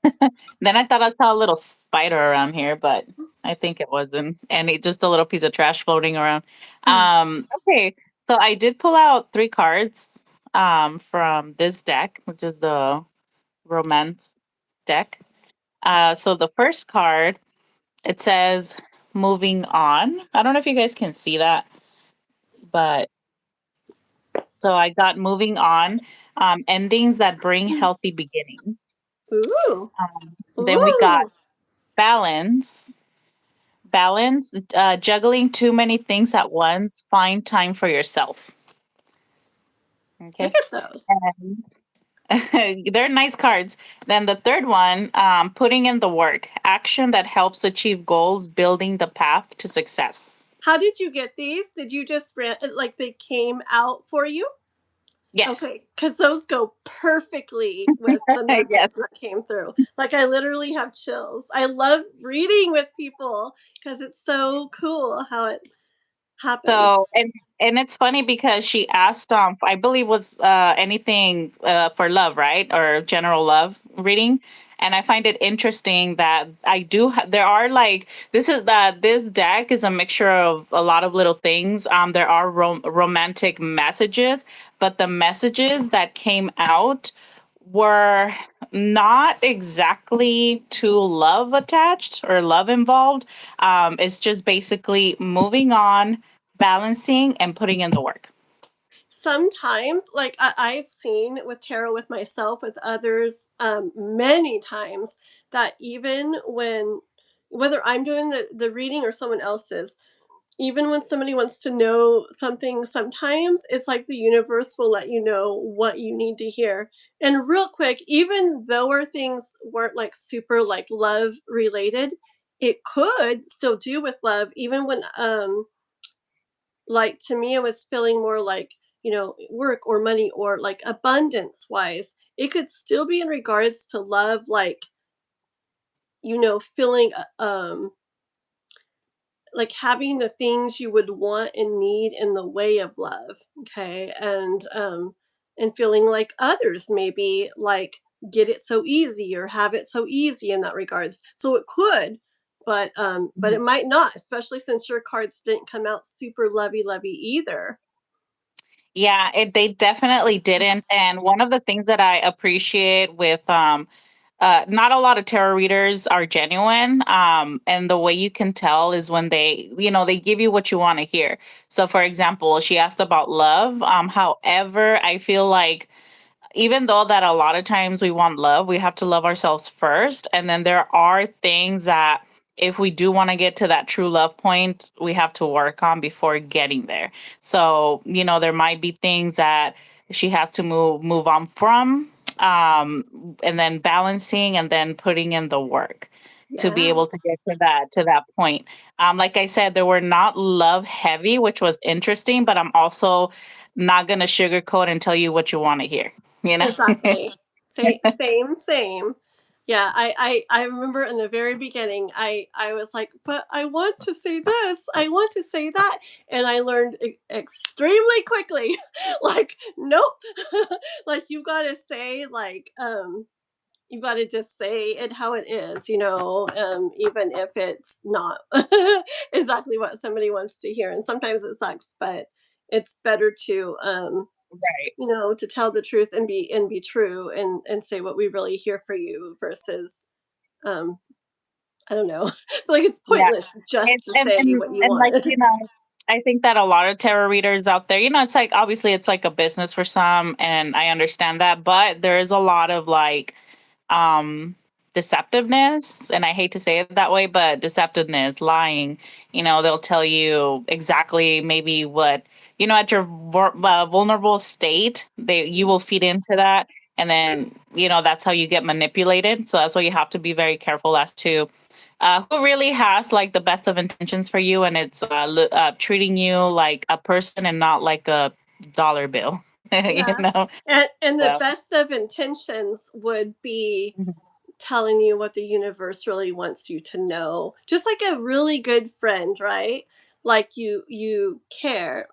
Then I thought I saw a little spider around here, but I think it wasn't. And it just a little piece of trash floating around. Okay. So I did pull out 3 cards from this deck, which is the romance deck. So the first card, it says moving on. I don't know if you guys can see that, but so I got moving on, endings that bring healthy beginnings. Ooh. Then we got Ooh. balance. Balance, juggling too many things at once. Find time for yourself. Look Okay. at those. And they're nice cards. Then the third one, putting in the work. Action that helps achieve goals, building the path to success. How did you get these? Did you just like they came out for you? Yes. Okay, because those go perfectly with the message Yes. that came through. Like, I literally have chills. I love reading with people because it's so cool how it happens. So and it's funny because she asked I believe was anything for love, right? Or general love reading. And I find it interesting that there are like this deck is a mixture of a lot of little things. There are romantic messages, but the messages that came out were not exactly to love attached or love involved. It's just basically moving on, balancing, and putting in the work. Sometimes, like I've seen with tarot with myself, with others, many times, that even when, whether I'm doing the reading or someone else's, even when somebody wants to know something, sometimes it's like the universe will let you know what you need to hear. And real quick, even though our things weren't like super like love related, it could still do with love, even when like to me it was feeling more like, work or money or like abundance wise. It could still be in regards to love, like, feeling like having the things you would want and need in the way of love. Okay. And feeling like others maybe like get it so easy or have it so easy in that regards, so it could, but Mhm. it might not, especially since your cards didn't come out super lovey either. Yeah, they definitely didn't. And one of the things that I appreciate with not a lot of tarot readers are genuine. And the way you can tell is when they give you what you want to hear. So, for example, she asked about love. However, I feel like even though that a lot of times we want love, we have to love ourselves first. And then there are things that if we do want to get to that true love point, we have to work on before getting there. So, there might be things that she has to move on from, and then balancing and then putting in the work to be Yeah. able to get to that point. Like I said, they were not love heavy, which was interesting, but I'm also not gonna sugarcoat and tell you what you want to hear you know Exactly. Same. Yeah, I remember in the very beginning, I was like, but I want to say this, I want to say that, and I learned extremely quickly, like, nope, like you gotta say, like, you gotta just say it how it is, even if it's not exactly what somebody wants to hear, and sometimes it sucks, but it's better to Right. to tell the truth and be true and say what we really hear for you versus um I don't know. Like it's Yeah. pointless just It's to and say and what you and like, want. I think that a lot of tarot readers out there, it's like obviously it's like a business for some, and I understand that, but there is a lot of like um deceptiveness, and I hate to say it that way, but deceptiveness, lying. They'll tell you exactly maybe what at your vulnerable state. You will feed into that, and then that's how you get manipulated. So that's why you have to be very careful as to who really has like the best of intentions for you, and it's treating you like a person and not like a dollar bill. you Yeah. know. And the So. best of intentions would be telling you what the universe really wants you to know. Just like a really good friend, right? Like you care.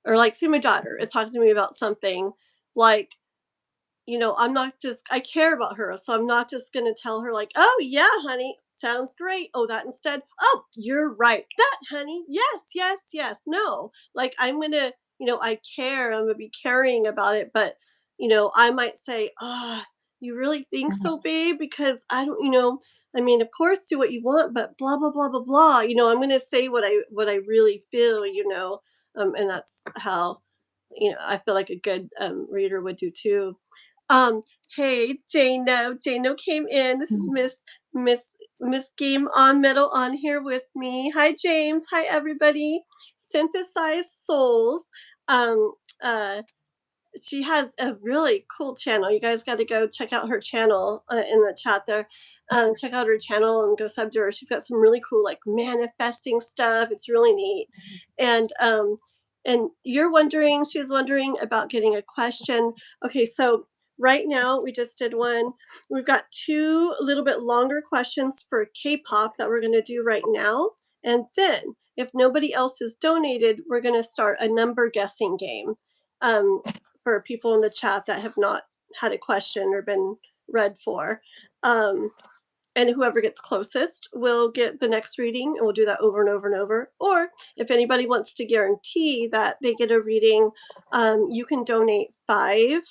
Or like say my daughter is talking to me about something, like, I'm not just, I care about her. So I'm not just going to tell her, like, oh, yeah, honey, sounds great. Oh, that instead. Oh, you're right. That, honey. Yes, yes, yes. No, like, I'm going to, I care. I'm going to be caring about it. But, I might say, ah, you really think Mhm. so, babe? Because I don't, I mean, of course, do what you want, but blah, blah, blah, blah, blah. I'm going to say what I really feel, and that's how, I feel like a good reader would do too. Um, hey, Jano. Jano came in. This is Miss GameOn MetalOn here with me. Hi, James. Hi, everybody. Synthesized Souls. Um, uh, she has a really cool channel. You guys got to go check out her channel in the chat there. Check out her channel and go sub to her. She's got some really cool like manifesting stuff. It's really neat. And you're wondering, she was wondering about getting a question. Okay, so right now we just did one. We've got two a little bit longer questions for K-pop that we're going to do right now. And then if nobody else has donated, we're going to start a number guessing game. For people in the chat that have not had a question or been read for. And whoever gets closest will get the next reading, and we'll do that over and over and over. Or if anybody wants to guarantee that they get a reading, you can donate 5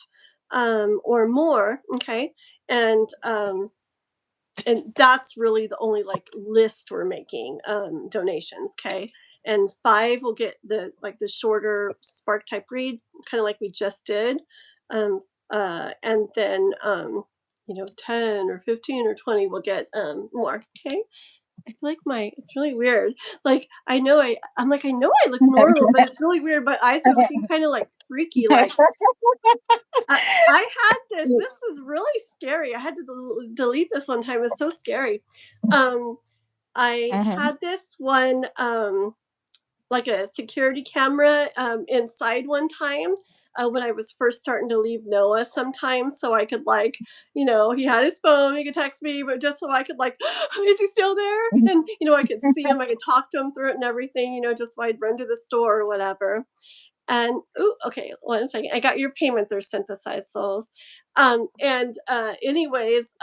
or more. Okay. And that's really the only like list we're making donations. Okay. And 5 will get the shorter spark type read, kind of like we just did. And then 10 or 15 or 20 will get more. Okay. I feel like it's really weird. Like I'm like, I know I look normal, but it's really weird. My eyes are looking kind of like freaky. Like I had this. This is really scary. I had to delete this one time. It's so scary. I Mhm. had this one, like a security camera inside one time. When I was first starting to leave Noah sometimes, so I could he had his phone, he could text me, but just so I could is he still there? And I could see him, I could talk to him through it and everything, just so I'd run to the store or whatever. And okay, 1 second. I got your payment. They're synthesized souls. And anyways,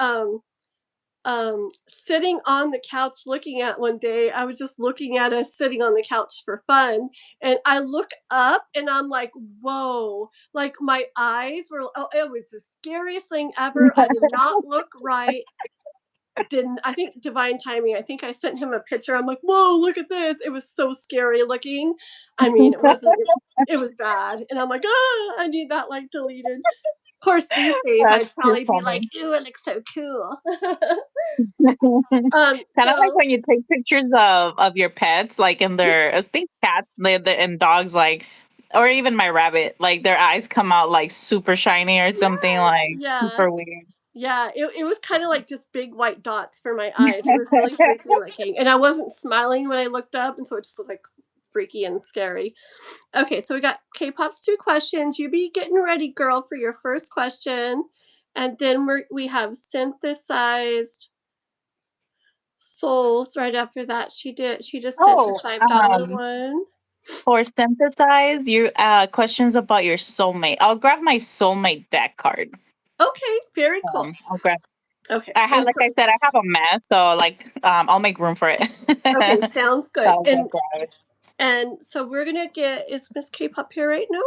sitting on the couch looking at one day, I was just looking at us sitting on the couch for fun, and I look up and I'm like, whoa! Like my eyes were. Oh, it was the scariest thing ever. I did not look right. Didn't I think divine timing? I think I sent him a picture. I'm like, whoa, look at this. It was so scary looking. I mean, it wasn't. It was bad, and I'm like, I need that like deleted. Of course, these days That's I'd too probably be like, funny. ooh, it looks so cool. Kind of like So when you take pictures of your pets, like in their, I think cats and dogs, like, or even my rabbit, like their eyes come out like super shiny or something, yes, like yeah, super weird. yeah. It was kind of like just big white dots for my eyes. It was really freaky looking, and I wasn't smiling when I looked up, and so it just looked like freaky and scary. Okay, so we got K-pop's 2 questions. You be getting ready, girl, for your first question, and then we have synthesized souls right after that. She just sent the Oh, $5 one. for synthesize, your questions about your soulmate. I'll grab my soulmate deck card. Okay, very cool. I'll grab. Okay, I had, and like so I said, I have a mess, so like, I'll make room for it. okay, so sounds good. I'll go And grab it. so we're gonna get, is Miss K-pop here right now?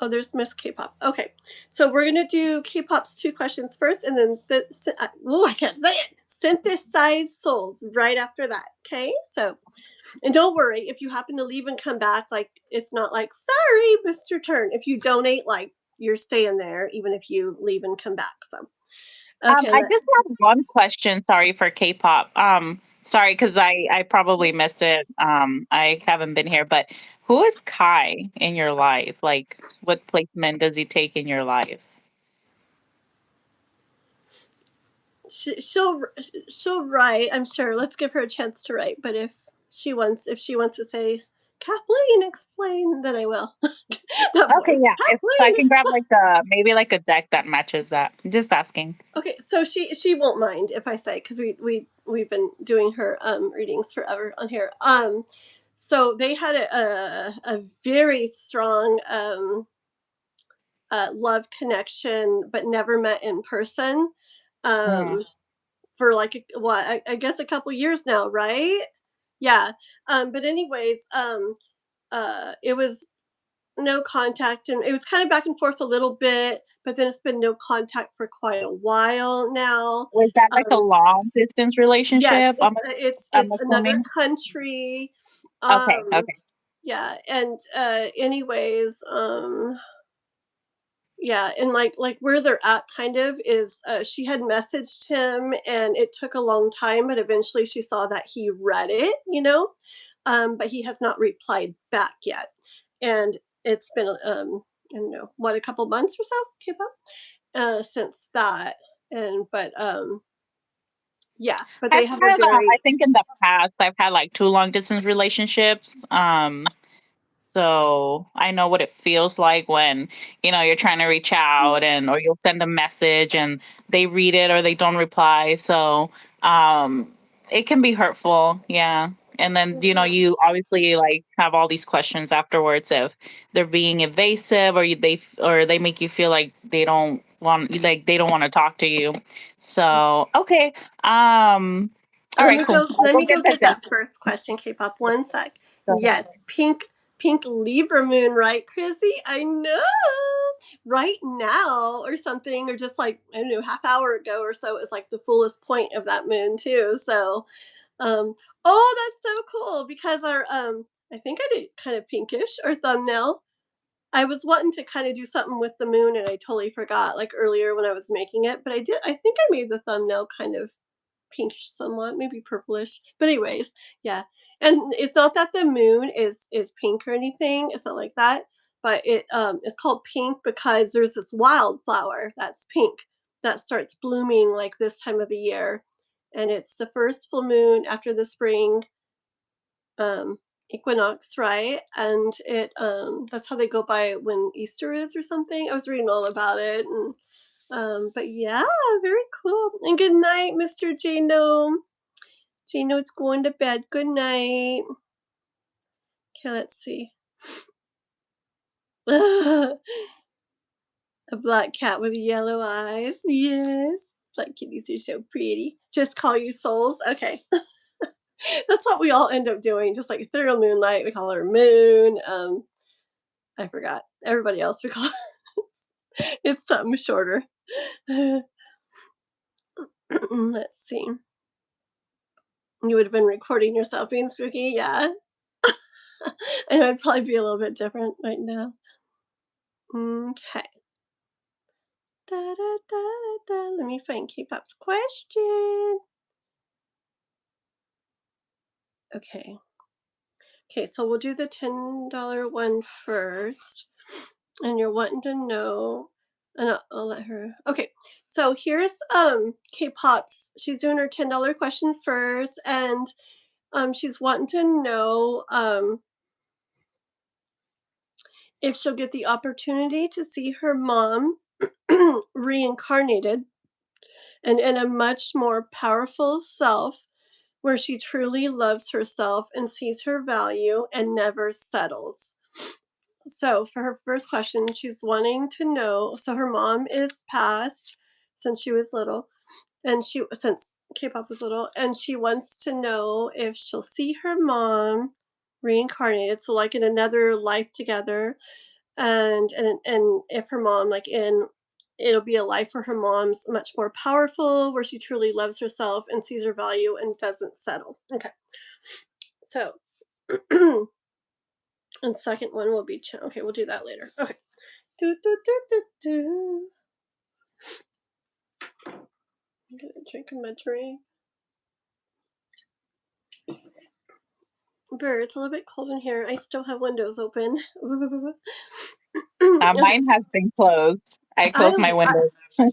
Oh, there's Miss K-pop. Okay, so we're gonna do K-pop's 2 questions first, and then I can't say it. Synthesized souls right after that. Okay, so and don't worry if you happen to leave and come back. Like it's not like sorry, missed your turn. If you donate, like you're staying there even if you leave and come back. So Okay, I let's just have one question. Sorry for K-pop. Sorry because I probably missed it. I haven't been here, but who is Kai in your life? Like, what placement does he take in your life? she'll write. I'm sure. Let's give her a chance to write. But if she wants to say, Kathleen, explain, then I will. That Okay, voice, yeah. If I Kathleen, can grab explain. like a maybe like a deck that matches that. Just asking. Okay, so she won't mind if I say, because we've been doing her readings forever on here. So they had a very strong love connection, but never met in person. Mm. Um, for like what I guess a couple years now, right? Yeah. But anyways, it was no contact, and it was kind of back and forth a little bit, but then it's been no contact for quite a while now. Was that like a Um, long distance yes, relationship? it's I'm another assuming. country. Okay, Um, okay. yeah, and anyways, yeah, and like where they're at kind of is she had messaged him, and it took a long time, but eventually she saw that he read it, but he has not replied back yet. And it's been I don't know, what, a couple months or so, K-pop, since that. And but yeah, but I've they have a had, I very think in the past, I've had like two long distance relationships. So I know what it feels like when, you're trying to reach out or you'll send a message and they read it or they don't reply. So um it can be hurtful, yeah. And then, you obviously like have all these questions afterwards if they're being evasive or they make you feel like they don't want to talk to you. So, okay. All right, cool. I'll Let go me get go that get done. that first question, K-pop. One sec. Go ahead. Yes, pink Libra moon, right, Chrissy? I know. Right now, or something, or just like, I don't know, half hour ago or so, it was like the fullest point of that moon too. So, um, oh, that's so cool, because our I think I did kind of pinkish, our thumbnail. I was wanting to kind of do something with the moon, and I totally forgot, like earlier when I was making it. But I did. I think I made the thumbnail kind of pinkish somewhat, maybe purplish. But anyways, yeah. And it's not that the moon is pink or anything. It's not like that. But it's called pink because there's this wildflower that's pink that starts blooming like this time of the year. And it's the first full moon after the spring um equinox, right? And it that's how they go by when Easter is or something. I was reading all about it. And but yeah, very cool. And good night, Mr. Jano. Gino's going to bed. Good night. Okay, let's see. A black cat with yellow eyes. Yes. Black kitties are so pretty. Just call you souls. Okay. That's what we all end up doing. Just like ethereal moonlight, we call her moon. I forgot. Everybody else we call it's something shorter. Let's see. You would have been recording yourself being spooky, yeah. And I'd probably be a little bit different right now. Okay. Da, da, da, da, da. Let me find K-pop's question. Okay. Okay, so we'll do the $10 one first. And you're wanting to know, and I'll let her. Okay, so here's K-pop's. She's doing her $10 question first, and she's wanting to know if she'll get the opportunity to see her mom reincarnated and in a much more powerful self where she truly loves herself and sees her value and never settles. So, for her first question, she's wanting to know, so her mom is passed since she was little, and since K-pop was little, and she wants to know if she'll see her mom reincarnated, so like in another life together, and if her mom, like, in it'll be a life where her mom's much more powerful, where she truly loves herself and sees her value and doesn't settle. Okay. So, and second one will be okay, we'll do that later. Okay. Do, do, do, do, do. drinking my drink. Brr, it's a little bit cold in here. I still have windows open. Mine has been closed. I closed my windows.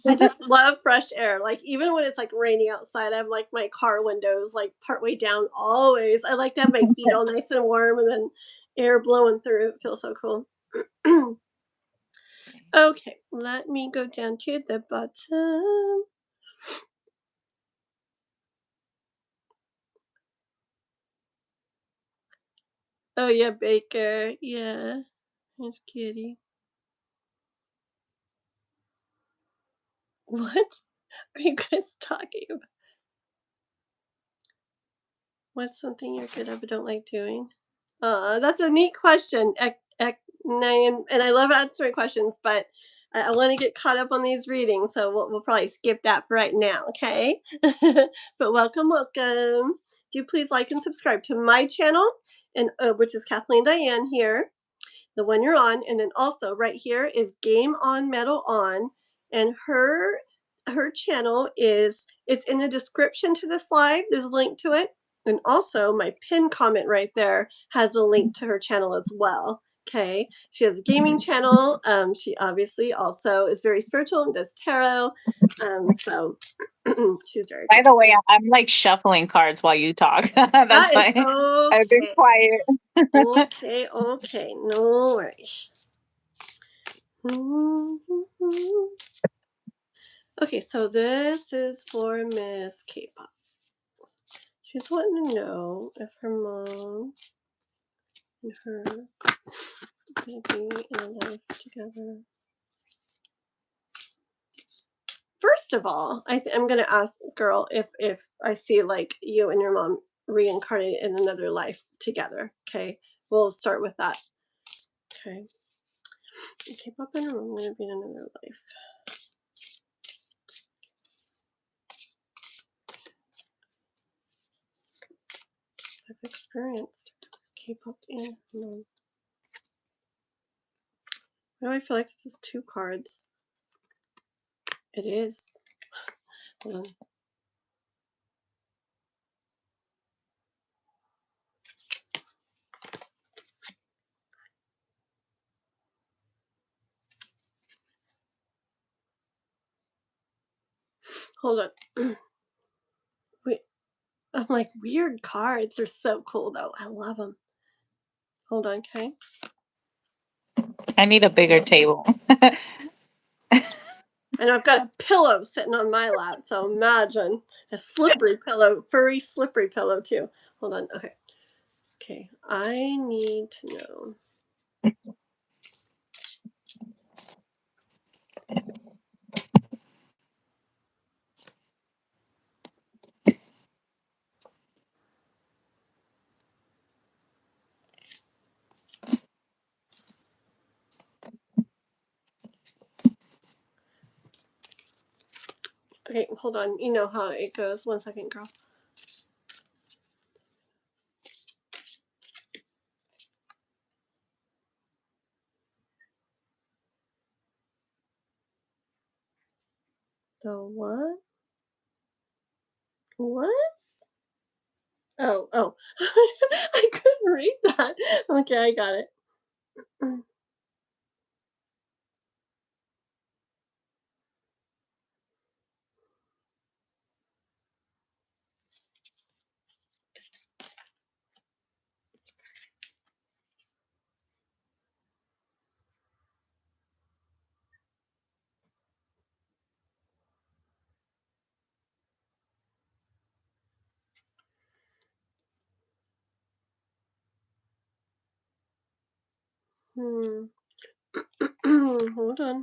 I just love fresh air. Like even when it's like raining outside, I have like my car windows like partway down always. I like to have my feet all nice and warm and then air blowing through. It feels so cool. Okay, let me go down to the bottom. Oh yeah, Baker. Yeah. Here's Kitty. What are you guys talking about? What's something you're good at but don't like doing? That's a neat question, Nayan, and I love answering questions, but I want to get caught up on these readings, so we'll probably skip that for right now, okay? But welcome. Do please like and subscribe to my channel, and which is Kathleen Diane here, the one you're on, and then also right here is GameOn MetalOn, and her channel it's in the description to this live. There's a link to it, and also my pinned comment right there has a link to her channel as well. Okay, she has a gaming channel. She obviously also is very spiritual and does tarot. So she's very By cool. the way, I'm like shuffling cards while you talk. That's That is why I've been okay. quiet. Okay, no worries. Okay, so this is for Miss K-pop. She's wanting to know if her mom and her may be in a life together. First of all, I'm going to ask, girl, if I see like you and your mom reincarnated in another life together. Okay, we'll start with that. Okay, K-pop and her mom are going to be in another life. I've experienced K-pop and her mom. Why do I feel like this is two cards? It is. Hold on. Hold on. Wait. I'm like, weird cards. They're so cool, though. I love them. Hold on, okay? I need a bigger table. And I've got a pillow sitting on my lap, so imagine a slippery pillow, furry, slippery pillow, too. Hold on. Okay. Okay. I need to know. Okay, hold on. You know how it goes. 1 second, girl. The what? What? Oh. I couldn't read that. Okay, I got it. Hold on.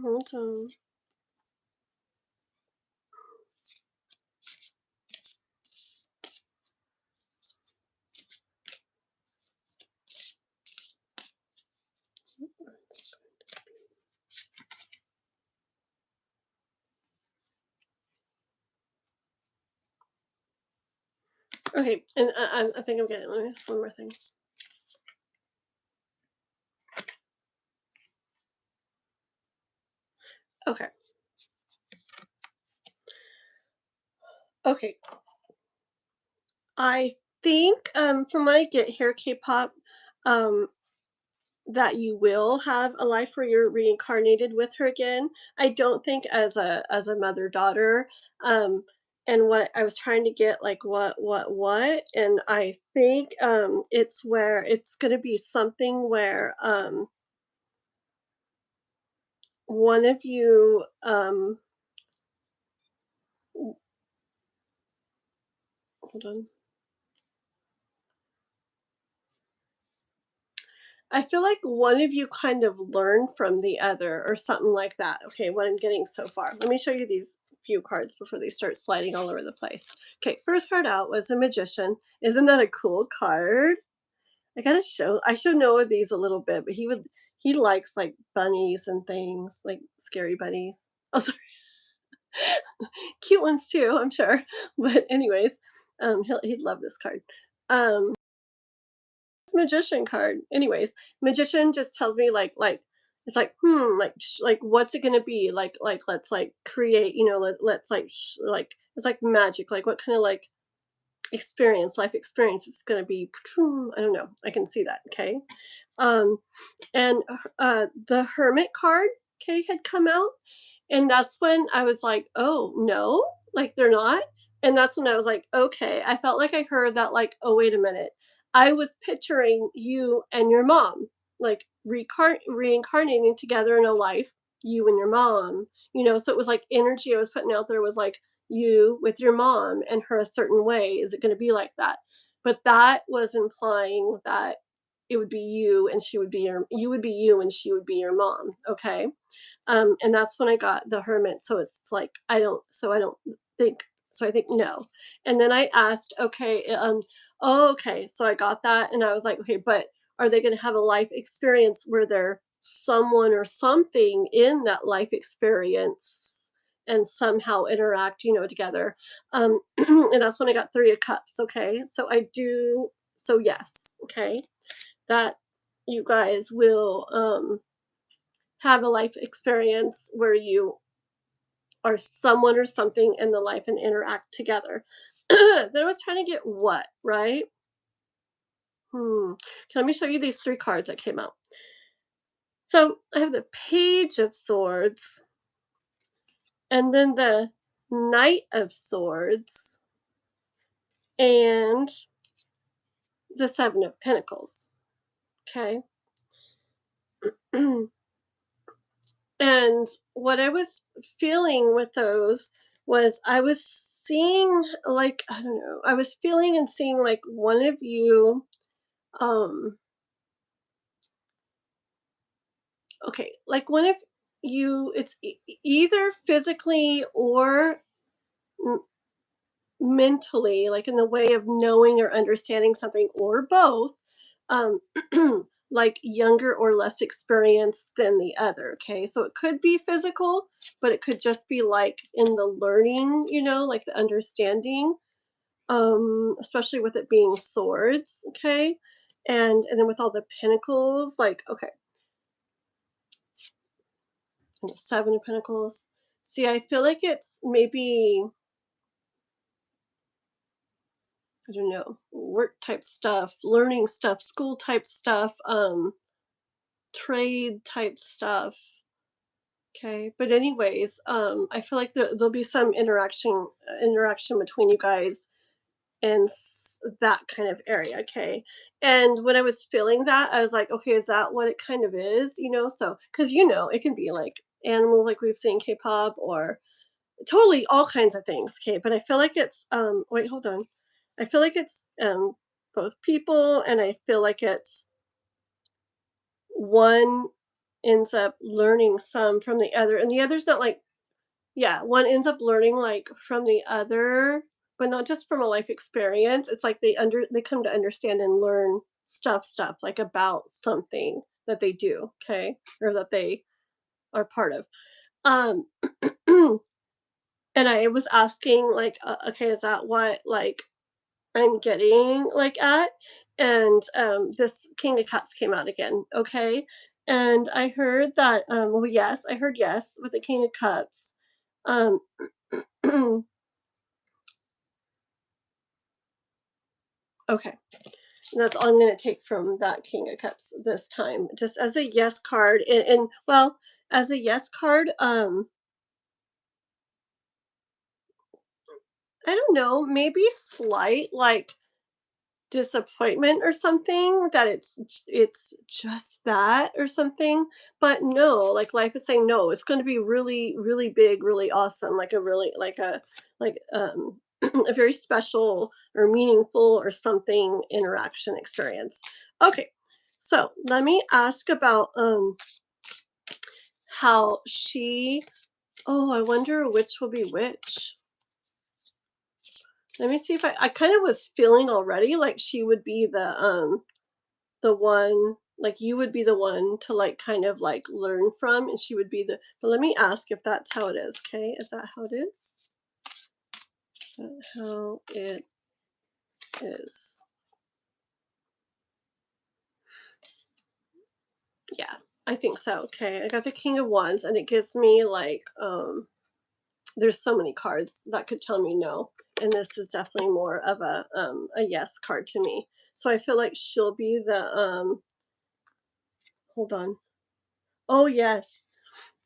Okay, and I think I'm getting. Let me just one more thing. Okay. Okay. I think from what I get here, K-pop, um, that you will have a life where you're reincarnated with her again. I don't think as a mother daughter. Um, and what I was trying to get, like, what, and I think it's where it's gonna be something where one of you hold on. I feel like one of you kind of learned from the other or something like that. Okay, what I'm getting so far. Let me show you these few cards before they start sliding all over the place. Okay, first card out was a magician. Isn't that a cool card? I should know of these a little bit, but he likes like bunnies and things, like scary bunnies. Oh, sorry, cute ones too, I'm sure. But anyways, he'd love this card. Um, magician card. Anyways, magician just tells me like it's like like what's it gonna be like let's like create let's like like it's like magic like what kind of like life experience it's gonna be. I don't know. I can see that. Okay. Um, and the hermit card, okay, had come out, and that's when I was like, oh no, like they're not. And that's when I was like, okay, I felt like I heard that, like, oh, wait a minute. I was picturing you and your mom, like reincarnating together in a life, you and your mom, so it was like energy I was putting out there was like you with your mom and her a certain way. Is it going to be like that? But that was implying that it would be you and she would be you would be you and she would be your mom. Okay. And that's when I got the hermit. So it's like I don't think so. I think no. And then I asked, okay, oh, okay. So I got that, and I was like, okay, but are they going to have a life experience where they're someone or something in that life experience and somehow interact, together? And that's when I got Three of Cups. Okay, so I do. So yes, okay, that you guys will have a life experience where you are someone or something in the life and interact together. Then I was trying to get what, right? Okay, let me show you these three cards that came out. So I have the Page of Swords, and then the Knight of Swords, and the Seven of Pentacles. Okay. And what I was feeling with those was I was seeing, like, I don't know, I was feeling and seeing like one of you, um, okay, like one of you, it's either physically or m- mentally, like in the way of knowing or understanding something, or both, um, like younger or less experienced than the other. Okay, so it could be physical, but it could just be like in the learning, like the understanding, especially with it being swords. Okay, and then with all the pentacles, like, okay, and the Seven of Pentacles. See, I feel like it's maybe, I don't know, work type stuff, learning stuff, school type stuff, trade type stuff. Okay, but anyways, I feel like there'll be some interaction between you guys and that kind of area. Okay, and when I was feeling that, I was like, okay, is that what it kind of is? So because it can be like animals, like we've seen K-pop, or totally all kinds of things. Okay, but I feel like it's wait, hold on. I feel like it's both people, and I feel like it's one ends up learning some from the other, and the other's not like, yeah, one ends up learning like from the other, but not just from a life experience. It's like they come to understand and learn stuff like about something that they do, okay, or that they are part of. Um, and I was asking like, okay, is that what like I'm getting like at? And this King of Cups came out again, okay? And I heard that, well, yes, I heard yes with the King of Cups. Um, Okay. And that's all I'm going to take from that King of Cups this time, just as a yes card. And well, as a yes card, I don't know, maybe slight like disappointment or something that it's just that or something, but no, like life is saying no, it's going to be really really big, really awesome, like a really like a very special or meaningful or something interaction experience. Okay, so let me ask about how she, oh, I wonder which will be which. Let me see if I kind of was feeling already like she would be the one, like you would be the one to like kind of like learn from, and she would be the, but let me ask if that's how it is. Okay, is that how it is? Is that how it is? Yeah, I think so. Okay, I got the King of Wands, and it gives me like there's so many cards that could tell me no, and this is definitely more of a yes card to me. So I feel like she'll be the hold on. Oh yes,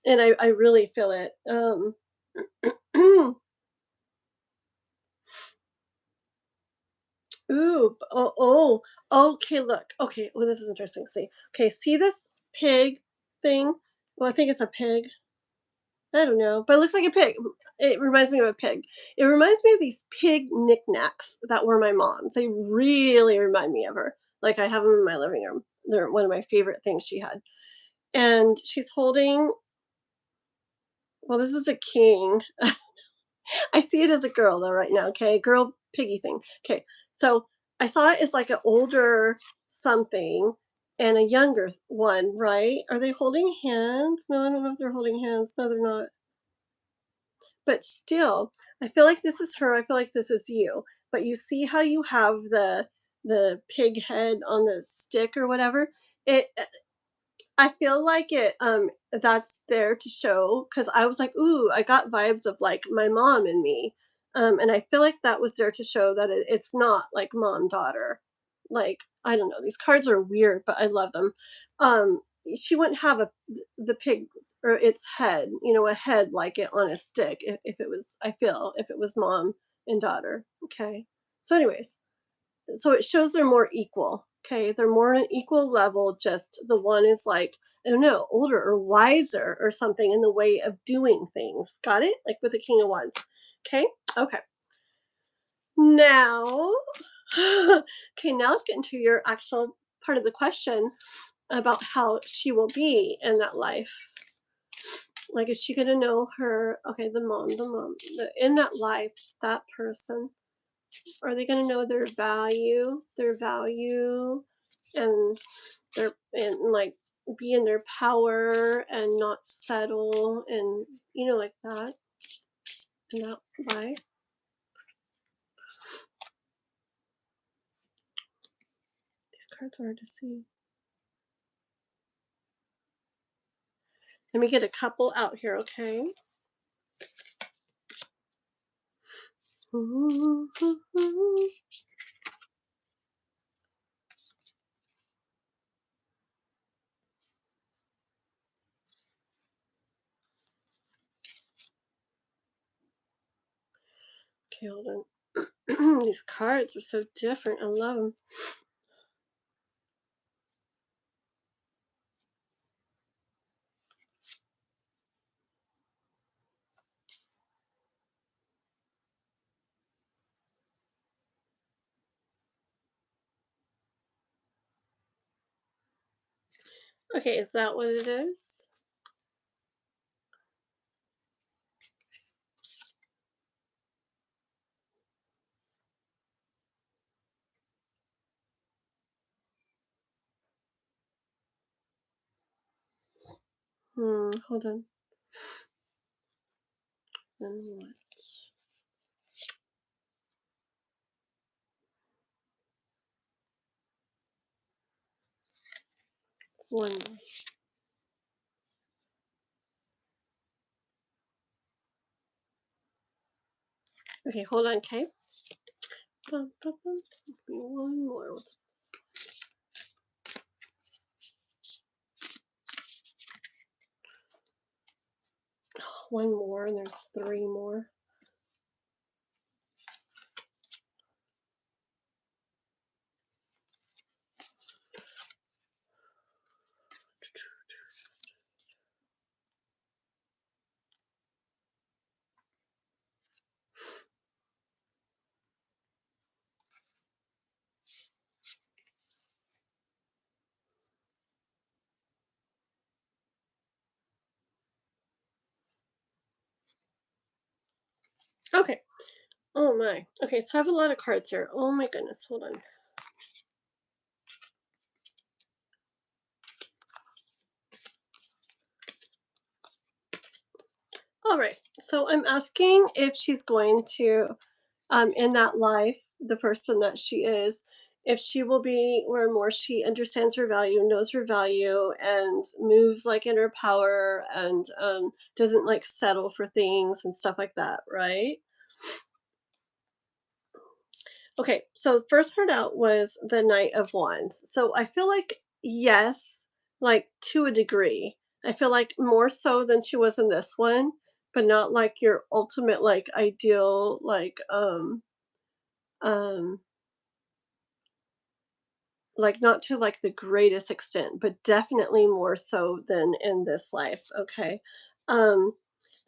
and I really feel it. Ooh, okay, look. Okay, well, this is interesting. See, okay, see this pig thing? Well, I think it's a pig. I don't know, but it looks like a pig. It reminds me of a pig. It reminds me of these pig knickknacks that were my mom's. They really remind me of her. Like I have them in my living room. They're one of my favorite things she had. And she's holding, well, this is a king. I see it as a girl though right now, okay? Girl piggy thing. Okay. So I saw it as like an older something and a younger one, right? Are they holding hands? No, I don't know if they're holding hands. No, they're not. But still, I feel like this is her. I feel like this is you. But you see how you have the pig head on the stick or whatever? It I feel like it that's there to show, because I was like, ooh, I got vibes of like my mom and me. And I feel like that was there to show that it's not like mom daughter. Like, I don't know, these cards are weird, but I love them. Um she wouldn't have the pig or its head, a head like it on a stick if it was, I feel, if it was mom and daughter. Okay. So anyways, so it shows they're more equal. Okay, they're more on an equal level. Just the one is like, I don't know, older or wiser or something in the way of doing things. Got it? Like with the King of Wands. Okay. Okay. Now, okay. Now let's get into your actual part of the question about how she will be in that life. Like, is she gonna know her? Okay, the mom, in that life, that person. Are they going to know their value, and and like be in their power and not settle, and like that, and that life? These cards are hard to see. Let me get a couple out here, okay? Okay, hold on. These cards are so different. I love them. Okay, is that what it is? Hold on. Then what? One more. Okay, hold on, okay? One more. One more, and there's 3 more. Okay. Oh my. Okay, so I have a lot of cards here. Oh my goodness. Hold on. All right. So I'm asking if she's going to, in that life, the person that she is, if she will be where more she understands her value, knows her value, and moves like in her power, and doesn't like settle for things and stuff like that, right? Okay, so the first card out was the Knight of Wands. So I feel like, yes, like to a degree. I feel like more so than she was in this one, but not like your ultimate like ideal um like not to like the greatest extent, but definitely more so than in this life, okay? Um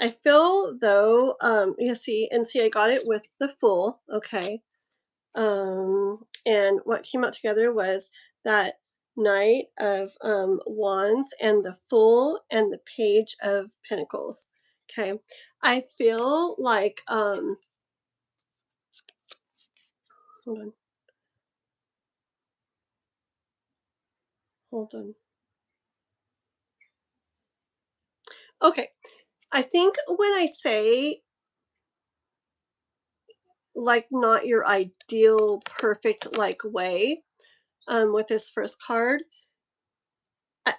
I feel though you see and see I got it with the Fool, okay? And what came out together was that Knight of Wands and the Fool and the Page of Pentacles. Okay, I feel like hold on, hold on. Okay, I think when I say like not your ideal perfect like way with this first card, I,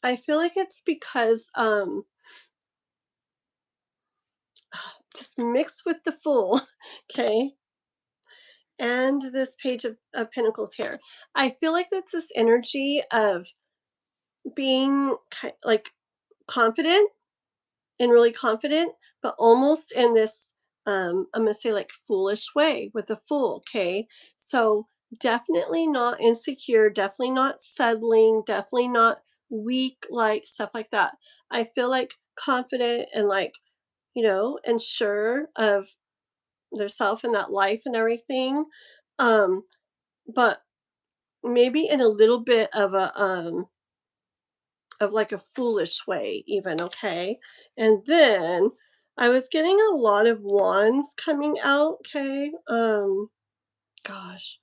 I feel like it's because just mixed with the Fool, okay, and this Page of Pentacles here. I feel like that's this energy of being like confident and really confident, but almost in this, I'm going to say like foolish way with the Fool. Okay. So definitely not insecure, definitely not settling, definitely not weak, like stuff like that. I feel like confident and like, and sure of their self and that life and everything. Um, but maybe in a little bit of like a foolish way even, okay? And then I was getting a lot of wands coming out, okay? Gosh.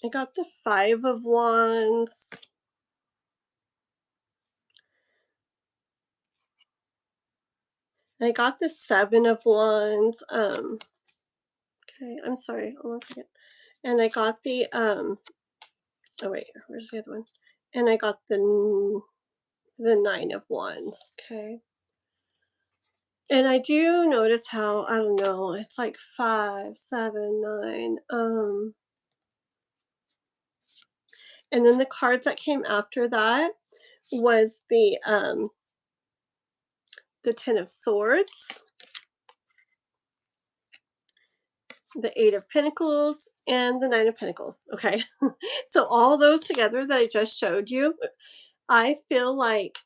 I got the 5 of wands. I got the 7 of wands. Okay, I'm sorry. Hold on a second. And I got the oh wait, where's the other one? And I got the 9 of wands, okay? And I do notice how, I don't know, it's like 5, 7, 9. And then the cards that came after that was the 10 of Swords, the 8 of Pentacles, and the 9 of Pentacles. Okay. So all those together that I just showed you, I feel like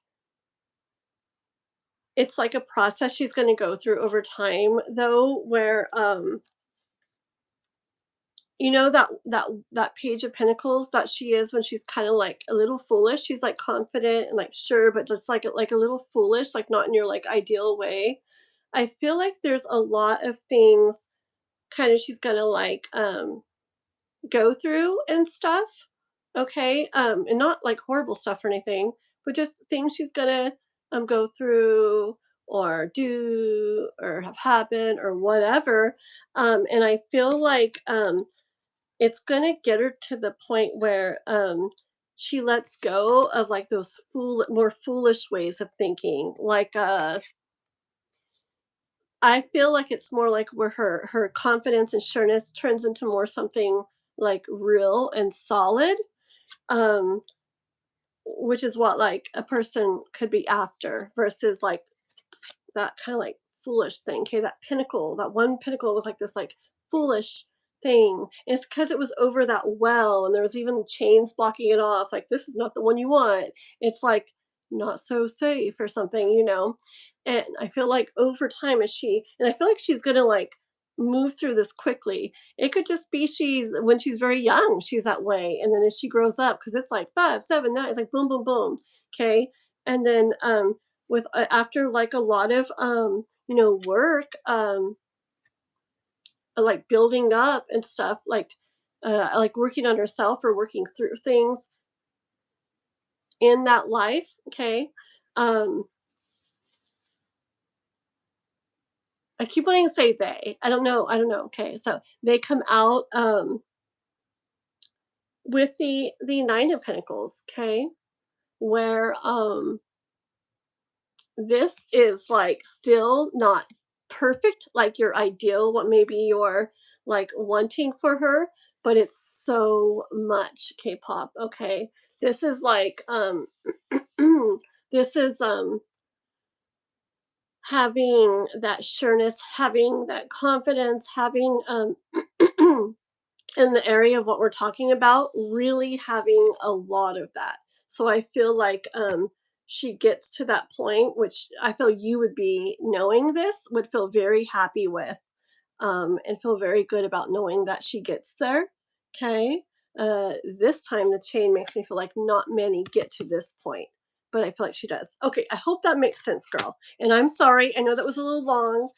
it's like a process she's going to go through over time though, where that Page of Pentacles that she is when she's kind of like a little foolish. She's like confident and like sure, but just like a little foolish, like not in your like ideal way. I feel like there's a lot of things kind of she's gonna like go through and stuff. Okay. And not like horrible stuff or anything, but just things she's gonna go through or do or have happen or whatever. And I feel like it's gonna get her to the point where she lets go of like those more foolish ways of thinking. Like I feel like it's more like where her confidence and sureness turns into more something like real and solid. Um, which is what like a person could be after versus like that kind of like foolish thing. Okay, that pinnacle, that one pinnacle was like this like foolish thing. And it's because it was over that well and there was even chains blocking it off. Like this is not the one you want. It's like not so safe or something, you know. And I feel like over time as I feel like she's gonna like move through this quickly. It could just be she's when she's very young, she's that way. And then as she grows up, because it's like 5, 7, 9, it's like boom, boom, boom. Okay. And then with after like a lot of work like building up and stuff like working on herself or working through things in that life. Okay. um I keep wanting to say they, I don't know. Okay, so they come out with the Nine of Pentacles. Okay, where this is like still not perfect, like your ideal, what maybe you're like wanting for her, but it's so much K-pop. Okay, this is like this is having that sureness, having that confidence, having in the area of what we're talking about, really having a lot of that. So I feel like she gets to that point, which I feel you would be knowing this, would feel very happy with, and feel very good about knowing that she gets there. Okay. This time the chain makes me feel like not many get to this point, but I feel like she does. Okay, I hope that makes sense, girl. And I'm sorry, I know that was a little long,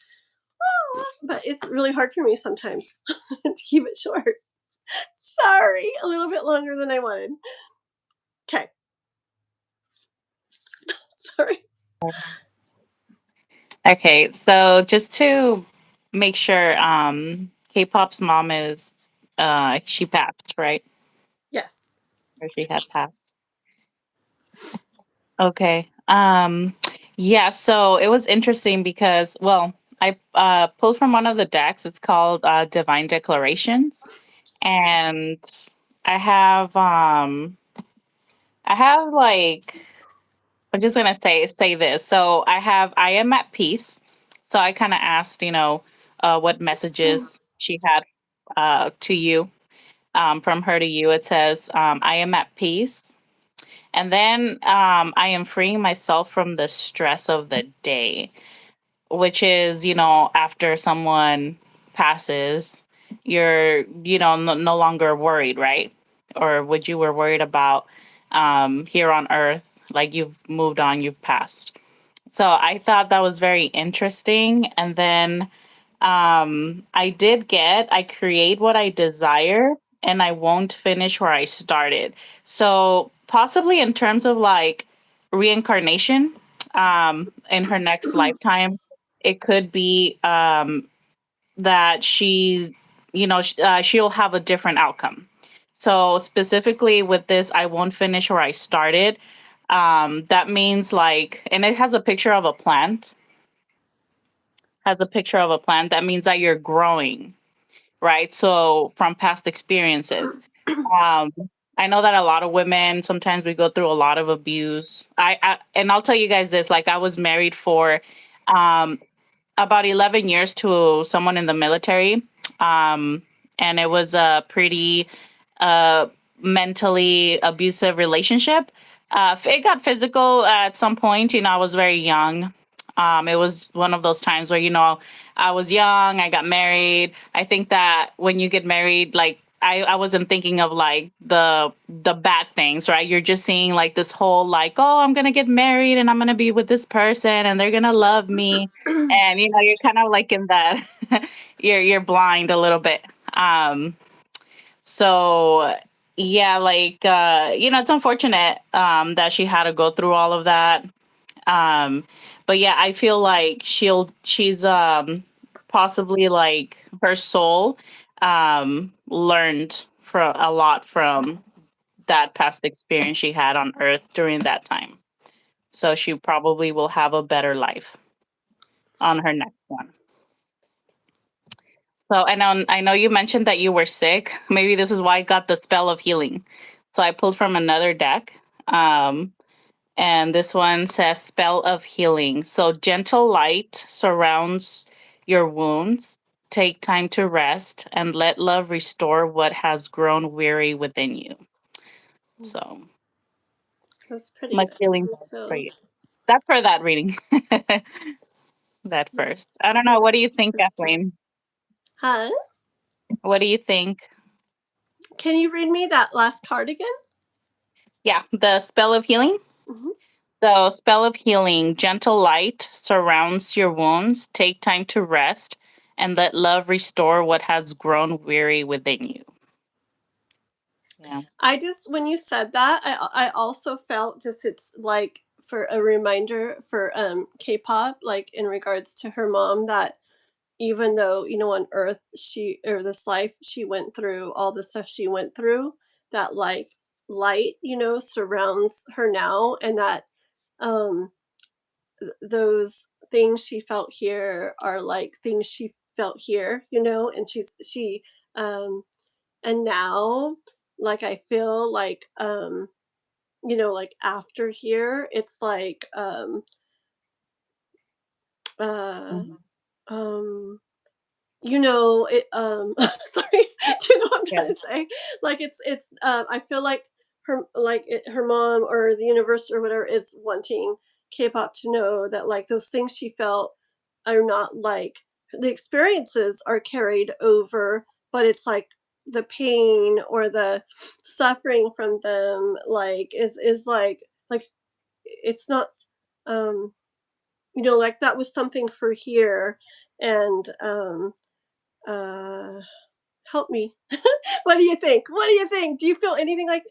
but it's really hard for me sometimes to keep it short. Sorry, a little bit longer than I wanted. Okay. Sorry. Okay, so just to make sure, K-pop's mom is, she passed, right? Yes. Or she had passed. Okay. Yeah, so it was interesting because, well, I pulled from one of the decks. It's called Divine Declarations. And I have I have like I'm just gonna say this. So I am at peace. So I kind of asked, what messages she had to you, from her to you. It says, I am at peace. And then I am freeing myself from the stress of the day, which is, after someone passes, you're, no longer worried, right? Or would you were worried about here on earth, like you've moved on, you've passed. So I thought that was very interesting. And then I create what I desire and I won't finish where I started. So possibly in terms of like reincarnation, in her next lifetime, it could be that she'll have a different outcome. So specifically with this, I won't finish where I started. That means like, and it has a picture of a plant, that means that you're growing, right? So from past experiences. Um, I know that a lot of women sometimes we go through a lot of abuse. And I'll tell you guys this, like I was married for um about 11 years to someone in the military. Um, and it was a pretty uh, mentally abusive relationship. It got physical at some point. I was very young. It was one of those times where, I was young, I got married. I think that when you get married, like, I wasn't thinking of like the bad things, right? You're just seeing like this whole like, oh, I'm gonna get married and I'm gonna be with this person and they're gonna love me, and you're kind of like in that you're blind a little bit. So yeah, like it's unfortunate that she had to go through all of that. But yeah, I feel like she's possibly like her soul learned from a lot from that past experience she had on Earth during that time. So she probably will have a better life on her next one. So, and I know you mentioned that you were sick. Maybe this is why I got the spell of healing. So I pulled from another deck. Um, and this one says spell of healing. So gentle light surrounds your wounds. Take time to rest and let love restore what has grown weary within you. So That's pretty. much healing for you. Chills. That's for that reading. That first. I don't know. What do you think, Kathleen? Huh? What do you think? Can you read me that last card again? Yeah, the spell of healing. Mm-hmm. The spell of healing, gentle light surrounds your wounds. Take time to rest and let love restore what has grown weary within you. Yeah. I just, when you said that, I also felt just, it's like for a reminder for K-pop, like in regards to her mom, that even though, you know, on Earth she, or this life, she went through all the stuff she went through, that like light, you know, surrounds her now, and that um those things she felt here are like things she felt here, you know, and she and now, like, I feel like you know, like after here it's like uh Mhm. um you know it sorry, do you know what I'm Yeah. trying to say? Like it's I feel like her, like her mom or the universe or whatever is wanting K-pop to know that like those things she felt are not like, the experiences are carried over, but it's like the pain or the suffering from them like is like it's not um you know, like that was something for here. And uh help me. What do you think? What do you think? Do you feel anything like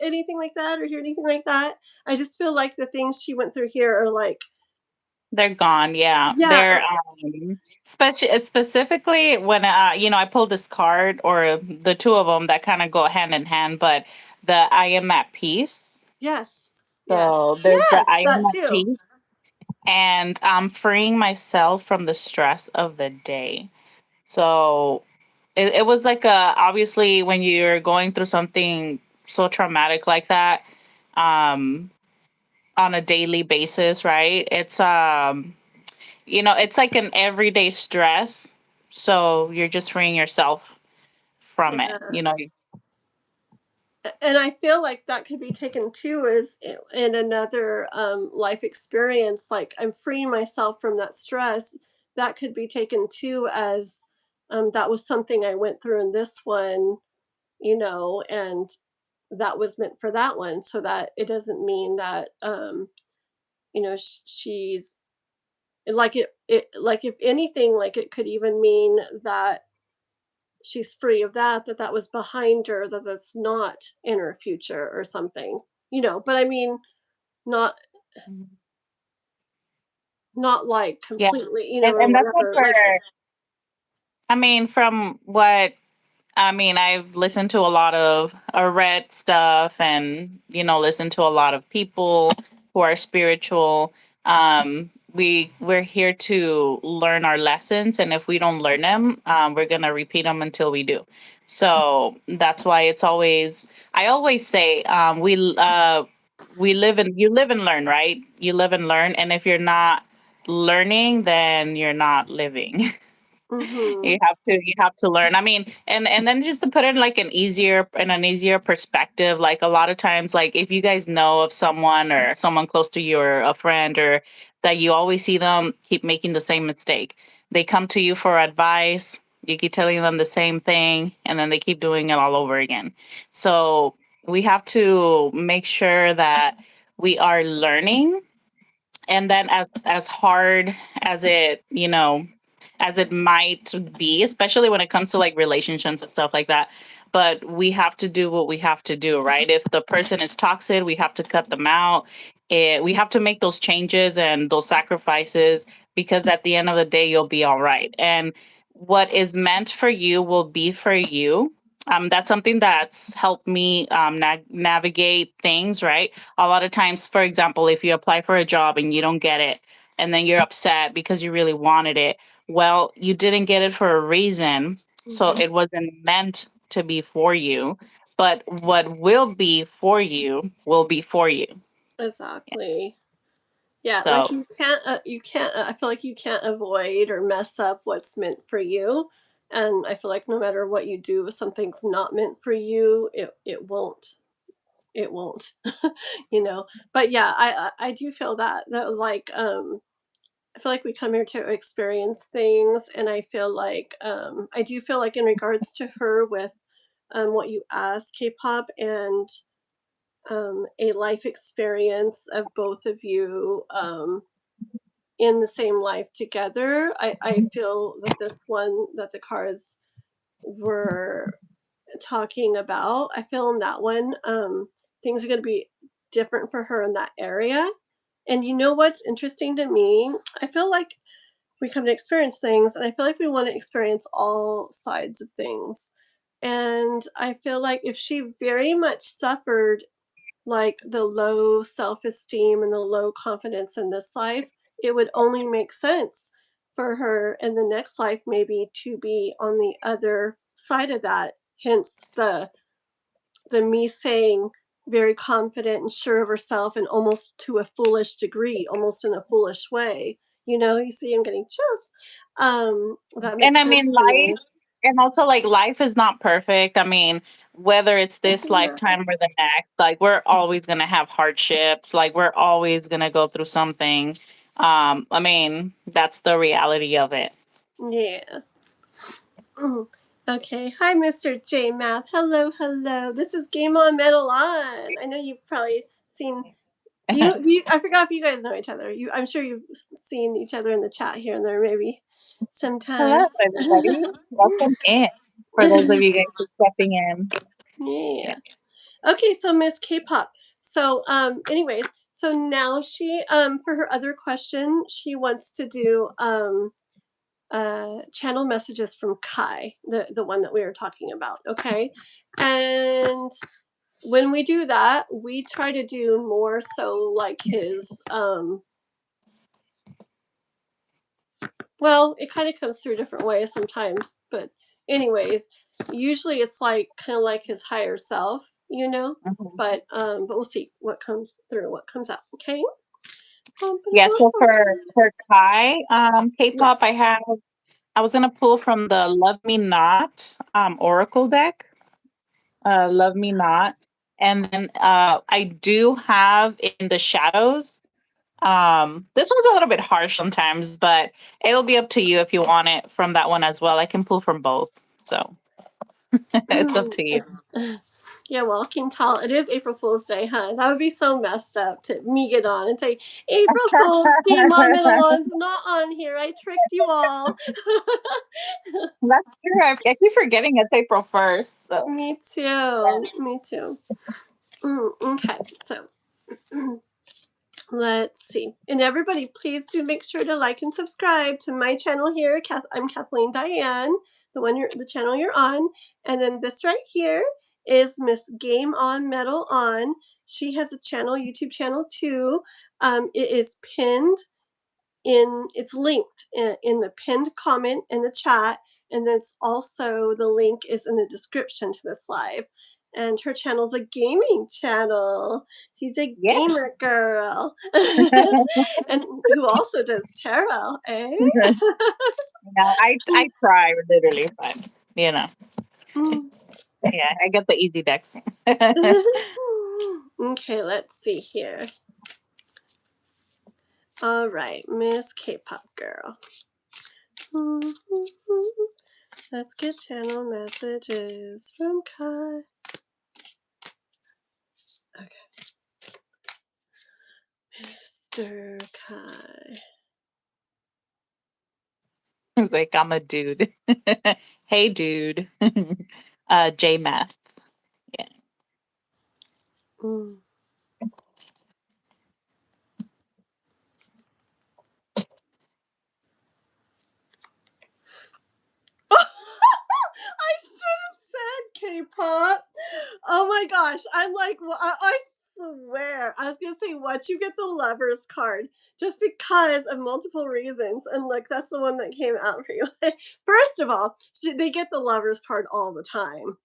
that or hear anything like that? I just feel like the things she went through here are like, They're gone. Yeah. yeah, They're specifically when I pulled this card or the two of them that kind of go hand in hand, but the I am at peace. yes, yes, So there's the yes, I am that at too. peace and I'm freeing myself from the stress of the day. So it was like obviously when you're going through something so traumatic like that, um, on a daily basis, right? It's like an everyday stress. So you're just freeing yourself from it. Yeah. You- And I feel like that could be taken too as in another life experience. Like I'm freeing myself from that stress. That could be taken too as that was something I went through in this one, you know, and that was meant for that one. So that it doesn't mean that you know, she's like it like, if anything, like it could even mean that she's free of that, that was behind her, that that's not in her future or something, you know. But I mean, not Mhm. not like Yeah. completely, you know, And or that's what whatever. Like, I mean, from what I've listened to a lot of read stuff and, listened to a lot of people who are spiritual. We're here to learn our lessons, and if we don't learn them, we're gonna repeat them until we do. So that's why I always say, we live and you live and learn, right? You live and learn, and if you're not learning, then you're not living. mm-hmm, You have to learn. I mean, and then just to put it like an easier perspective, like a lot of times, like if you guys know of someone or someone close to you or a friend or that you always see them keep making the same mistake. They come to you for advice, you keep telling them the same thing, and then they keep doing it all over again. So we have to make sure that we are learning, and then as hard as it might be, especially when it comes to like relationships and stuff like that, but we have to do what we have to do, right? If the person is toxic, we have to cut them out. We have to make those changes and those sacrifices, because at the end of the day you'll be all right, and what is meant for you will be for you. That's something that's helped me navigate things, right? A lot of times, for example, if you apply for a job and you don't get it, and then you're upset because you really wanted it, well, you didn't get it for a reason. So Mhm. it wasn't meant to be for you. But what will be for you will be for you. Yeah. Exactly. Yeah, like So, you can't. I feel like you can't avoid or mess up what's meant for you, and I feel like no matter what you do, if something's not meant for you, it won't. You know. But yeah, I do feel that like I feel like we come here to experience things, and I feel like I do feel like in regards to her with what you asked, K-pop, and a life experience of both of you in the same life together. I feel that this one that the cards were talking about, I feel in that one, things are going to be different for her in that area. And you know what's interesting to me? I feel like we come to experience things, and I feel like we want to experience all sides of things. And I feel like if she very much suffered like the low self esteem and the low confidence in this life, it would only make sense for her in the next life maybe to be on the other side of that. Hence the me saying very confident and sure of herself and almost to a foolish degree, almost in a foolish way. You know, you see I'm getting chills. That and makes I mean, sense to me. and also like life is not perfect. I mean, whether it's this lifetime or the next, like we're always gonna have hardships. Like we're always gonna go through something. I mean, that's the reality of it. Yeah. Mm. Okay. Hi, Mr. J Math. Hello, hello. This is GameOn MetalOn. I know you've probably seen. Do you? I forgot if you guys know each other. I'm sure you've seen each other in the chat here and there, maybe Hello, sometime. everybody. Welcome in. For those of you guys who's stepping in, yeah. Yeah. Okay, so Miss K-pop. So, anyways, so now she, for her other question, she wants to do channel messages from Kai, the one that we were talking about. Okay, and when we do that, we try to do more so like his well, it kind of comes through different ways sometimes, but anyways, usually it's like kind of like his higher self, you know. Mhm. But we'll see what comes through, what comes out. Okay. Yeah, so for Kai, K-pop, Yes. I was gonna pull from the Love Me Not Oracle deck. Love Me Not. And then I do have in the shadows. This one's a little bit harsh sometimes, but it'll be up to you if you want it from that one as well. I can pull from both. So it's up to you. Yeah, well, King Tall, it is April Fool's Day, huh? That would be so messed up to me get on and say, April Fool's Game on Middleon's not on here. I tricked you all. That's true. I keep forgetting it's April 1st. So Me too. Me too. Okay, so let's see. And everybody, please do make sure to like and subscribe to my channel here. I'm Kathleen Diane, the channel you're on. And then this right here is Miss Game On Metal On. She has a channel, YouTube channel too. It is pinned it's linked in the pinned comment in the chat, and then it's also the link is in the description to this live. And her channel's a gaming channel. She's a yeah. gamer girl. And who also does tarot, eh? No, I try literally, but you know, Mm. yeah, I get the easy decks. Okay, let's see here. All right, Miss K-pop girl. Let's get channel messages from Kai. Okay. Mr. Kai. Like I'm a dude. Hey, dude. J Math. Yeah. Mm. I should have said gosh. I'm like, well, I swear. I was going to say, what? You get the lover's card just because of multiple reasons. And look, that's the one that came out for you. First of all, they get the lover's card all the time.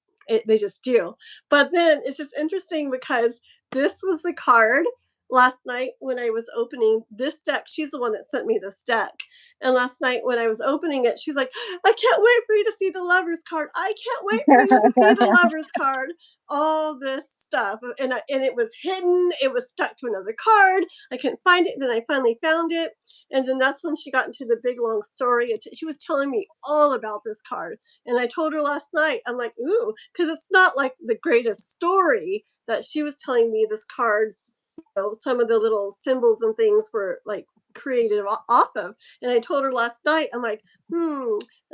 They just do. But then it's just interesting because this was the card last night when I was opening this deck. She's the one that sent me this deck. And last night when I was opening it, she's like, I can't wait for you to see the lover's card. I can't wait for you to see the lover's card. All this stuff. And it was hidden. It was stuck to another card. I couldn't find it. And then I finally found it. And then that's when she got into the big long story. She was telling me all about this card. And I told her last night, I'm like, ooh, because it's not like the greatest story that she was telling me this card, some of the little symbols and things were like created off of. And I told her last night, I'm like,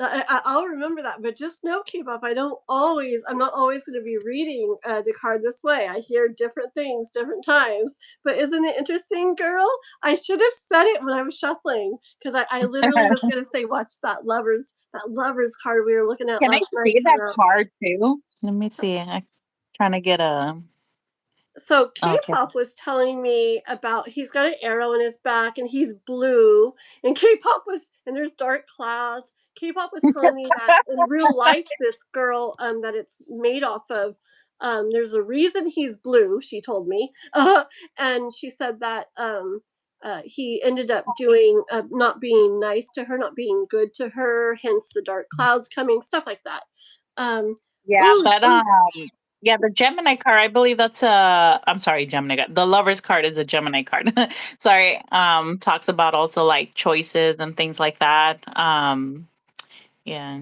I'll remember that. But just know, K-pop, I'm not always going to be reading the card this way. I hear different things different times. But isn't it interesting, girl? I should have said it when I was shuffling because I literally was going to say, watch that lovers card we were looking at Can I last night. see that card too? Let me see. I'm trying to get a. So Okay. K-pop was telling me about he's got an arrow in his back and he's blue. And K-pop was and there's dark clouds. K-pop was telling me that in real life, this girl that it's made off of, there's a reason he's blue. She told me, and she said that he ended up doing not being nice to her, not being good to her. Hence the dark clouds coming, stuff like that. Um, Yeah, ooh, but yeah, the Gemini card, I believe that's a. I'm sorry, Gemini card. The Lovers card is a Gemini card. Sorry. Talks about also like choices and things like that. Yeah.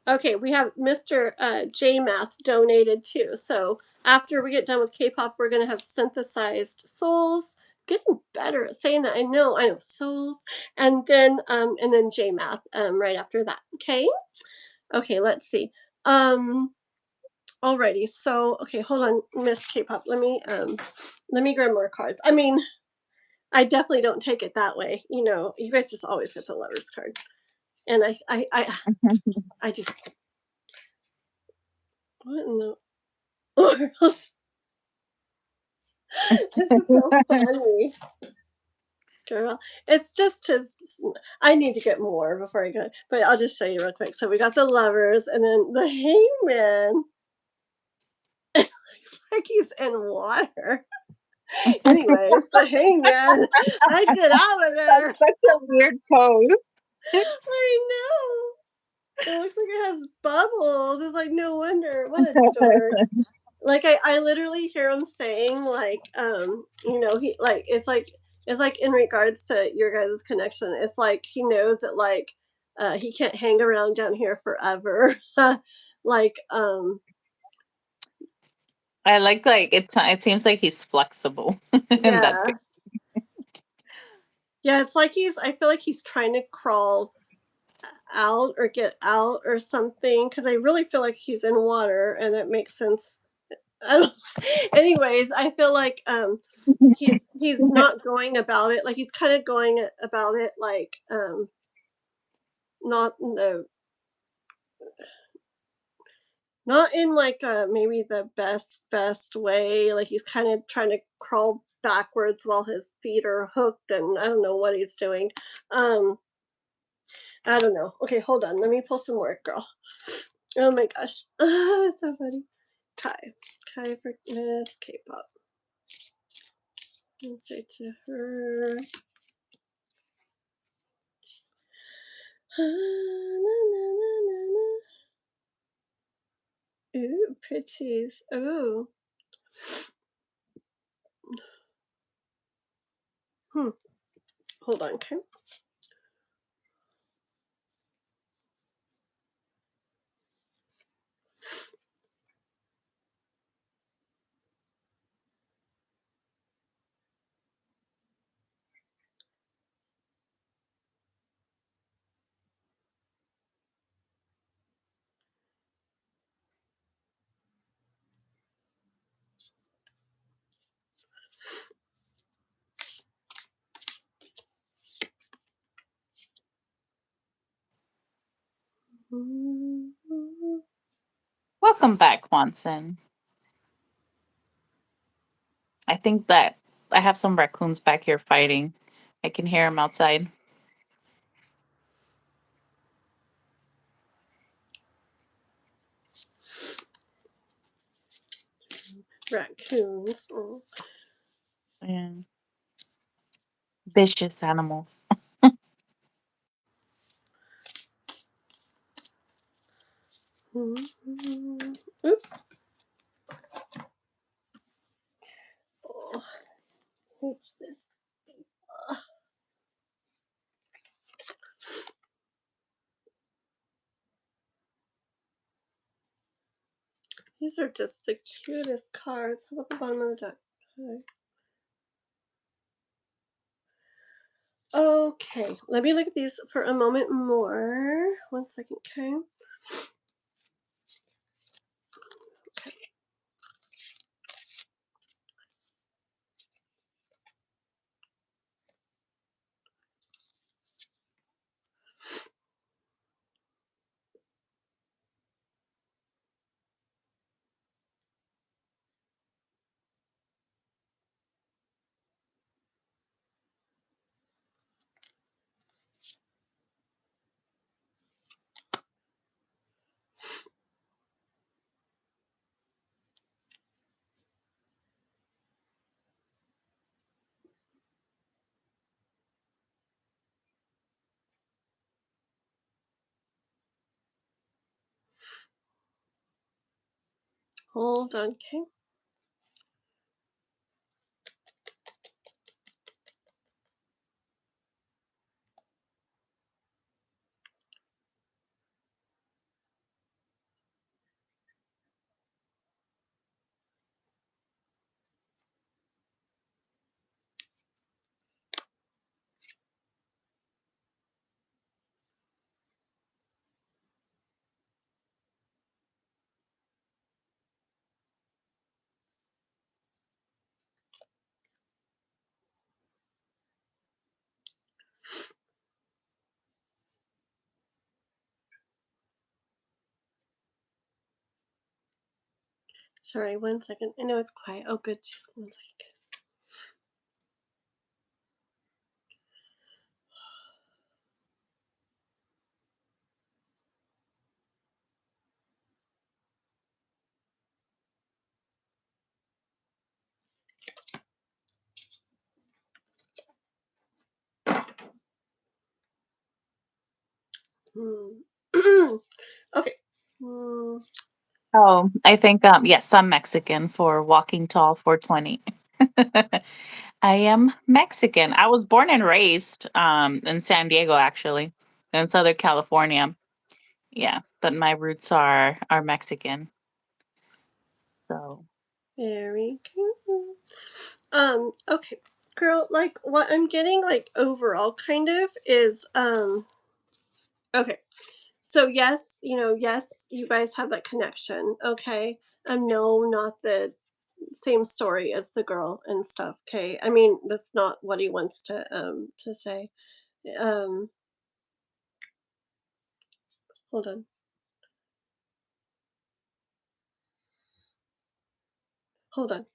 Okay, we have Mr. J Math donated too. So after we get done with K-pop, we're gonna have synthesized souls. Getting better at saying that. I know souls, and then J Math right after that. Okay. Okay. Let's see. Alrighty. So okay, hold on, Miss K-pop. Let me grab more cards. I mean, I definitely don't take it that way. You guys just always get the lovers card, and I just what in the world? This is so funny, girl. It's just his. I need to get more before I go, but I'll just show you real quick. So we got the lovers, and then the hangman. Looks like he's in water. Anyways, the hangman. I'd get out of That's there. such a weird pose. I know. It looks like it has bubbles. It's like no wonder. What a dork. Like I literally hear him saying like he like it's like in regards to your guys' connection, it's like he knows that like he can't hang around down here forever. like I like it seems like he's flexible in that yeah. Yeah, it's like I feel like he's trying to crawl out or get out or something because I really feel like he's in water and it makes sense. I don't, anyways, I feel like he's not going about it like he's kind of going about it like not in the not in like maybe the best way like he's kind of trying to crawl backwards while his feet are hooked and I don't know what he's doing. um I don't know. Okay, hold on, let me pull some more, girl. Oh my gosh. So funny. Kai for Miss K-pop. And say to her, ooh, pretties. Ooh. Hold on, okay. What Welcome back, Watson. I think that I have some raccoons back here fighting. I can hear them outside. Raccoons. Oh. Yeah. Vicious animals. Oops. Oh, reach this. These are just the cutest cards. How about the bottom of the deck? Okay, let me look at these for a moment more. 1 second, okay? Hold on, okay? Sorry, 1 second. I know it's quiet. Oh, good. Just 1 second, guys. Okay. Oh, I think yes, I'm Mexican for walking tall 420. I am Mexican. I was born and raised in San Diego, actually, in Southern California. Yeah, but my roots are Mexican. So Very cool. Okay. Girl, like what I'm getting like overall kind of is okay. So yes, yes, you guys have that connection, okay? No, not the same story as the girl and stuff, okay? I mean, that's not what he wants to say. Um Hold on. Hold on.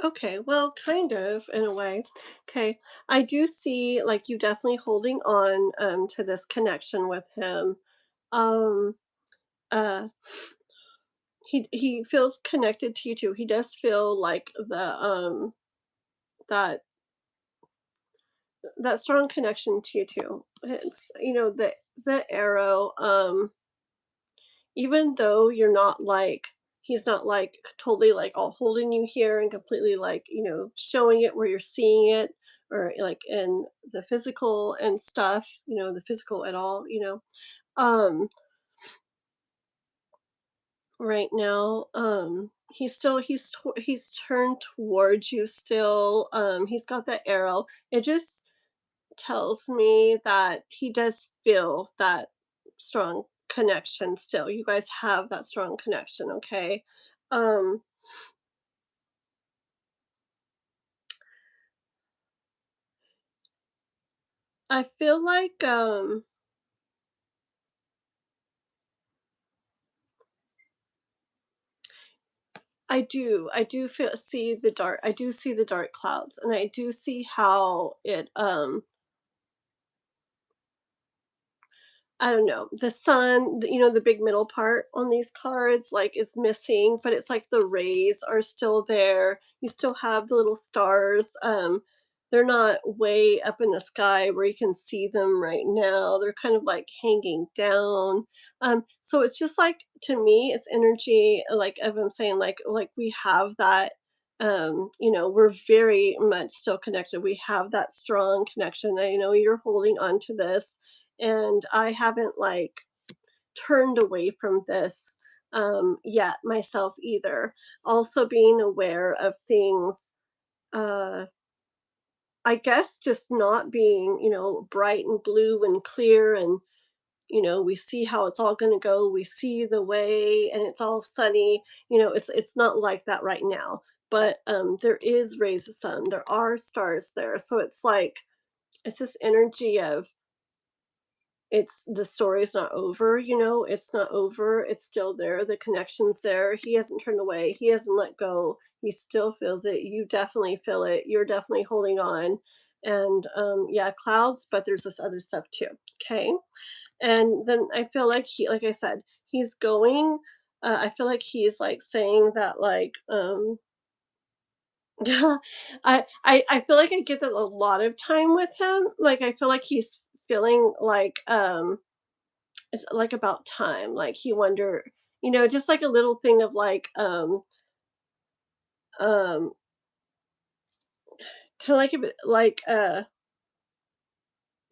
Okay, well, kind of in a way. Okay, I do see like you definitely holding on to this connection with him. Um, uh, he feels connected to you too. He does feel like that that strong connection to you too. It's the arrow. Even though you're not like he's not like totally like all holding you here and completely like showing it where you're seeing it or like in the physical and stuff, the physical at all, um right now he's turned towards you still. He's got that arrow. It just tells me that he does feel that strong connection still. You guys have that strong connection, okay? Um, I feel like, I do I do see the dark clouds, and I do see how it, I don't know, the sun, the big middle part on these cards, like, is missing, but it's like the rays are still there. You still have the little stars. They're not way up in the sky where you can see them right now. They're kind of like hanging down. So it's just like, to me, it's energy, like, of I'm saying, like we have that, we're very much still connected. We have that strong connection. I know you're holding on to this, and I haven't, like, turned away from this yet myself either. Also being aware of things, uh I guess just not being, bright and blue and clear, and we see how it's all going to go. We see the way and it's all sunny. It's not like that right now. But there is rays of sun. There are stars there. So it's like, it's this energy of, it's the story's not over, it's not over. It's still there. The connection's there. He hasn't turned away. He hasn't let go. He still feels it. You definitely feel it. You're definitely holding on. And yeah, clouds, but there's this other stuff too. Okay. And then I feel like like I said, he's going, I feel like he's like saying that, like, yeah, I feel like I get that a lot of time with him. Like, I feel like he's feeling like, it's like about time. Like, he wonder, just like a little thing of like, um, kind of like a bit like,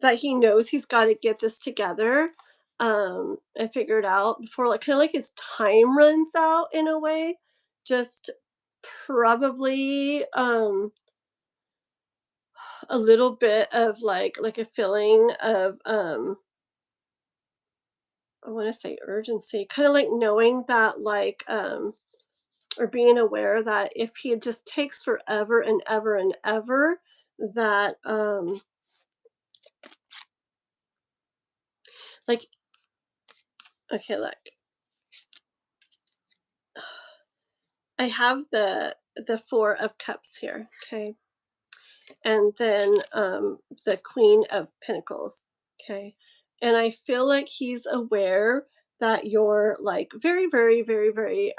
that he knows he's got to get this together, and figure it out before, like, kind of like his time runs out in a way. Just probably, a little bit of like a feeling of, I want to say urgency, kind of like knowing that, like, or being aware that if he just takes forever and ever and ever, that, like, okay, look, I have the 4 of Cups here, okay, and then the Queen of Pentacles, okay, and I feel like he's aware that you're, like, very, very, very, very,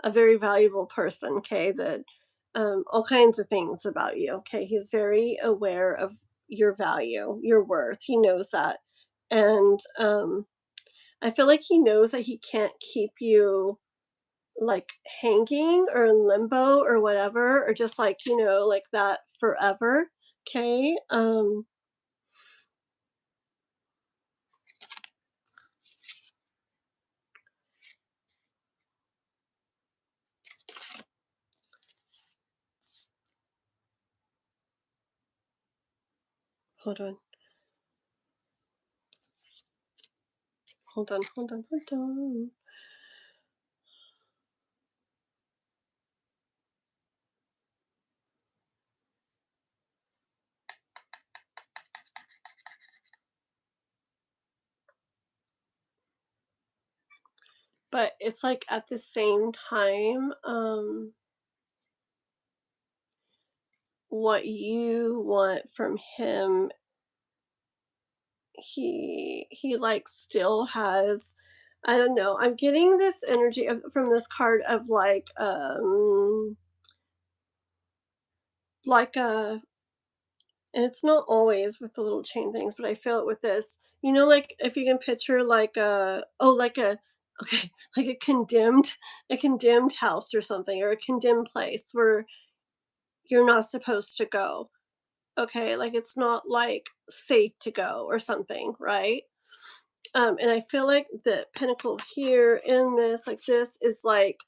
a very valuable person, okay, that, all kinds of things about you, okay, he's very aware of your value, your worth. He knows that, and I feel like he knows that he can't keep you, like, hanging or in limbo or whatever, or just like, like that forever. Okay. Hold on. Hold on. Hold on. Hold on. But it's like at the same time, what you want from him, he like still has, I don't know. I'm getting this energy from this card of like a, and it's not always with the little chain things, but I feel it with this. Like, if you can picture like a, oh, like a, okay, like a condemned house or something, or a condemned place where you're not supposed to go. Okay, like, it's not like safe to go or something, right? And I feel like the pinnacle here in this, like, this is like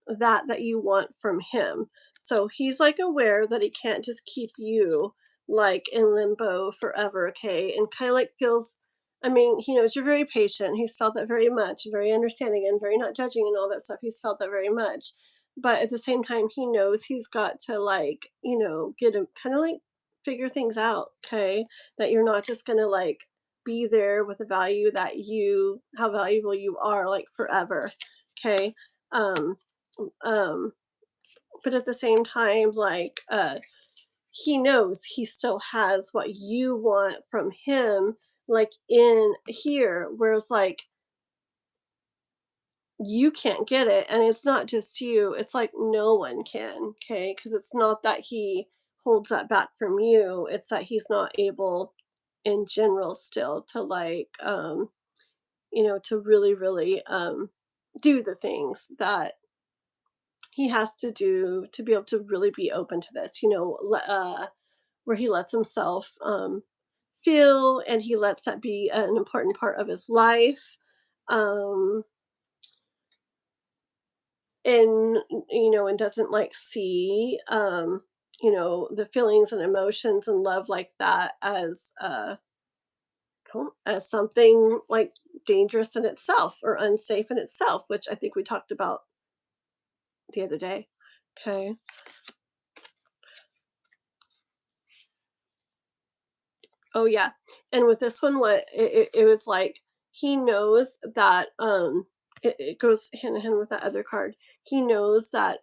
that you want from him. So he's like aware that he can't just keep you like in limbo forever, okay? And kind of like feels, I mean, he knows you're very patient. He's felt that very much, very understanding and very not judging and all that stuff. He's felt that very much. But at the same time, he knows he's got to, like, get him kind of like figure things out, okay? That you're not just gonna like be there with the value that how valuable you are, like forever, okay? Um, um, but at the same time, like, he knows he still has what you want from him, like in here, whereas like you can't get it, and it's not just you, it's like no one can, okay? Because it's not that he holds that back from you, it's that he's not able in general still to like to really really do the things that he has to do to be able to really be open to this, where he lets himself feel, and he lets that be an important part of his life. um and and doesn't like see the feelings and emotions and love like that as something like dangerous in itself or unsafe in itself, which I think we talked about the other day. Okay. Oh yeah. And with this one, what it was like, he knows that it goes hand in hand with that other card. He knows that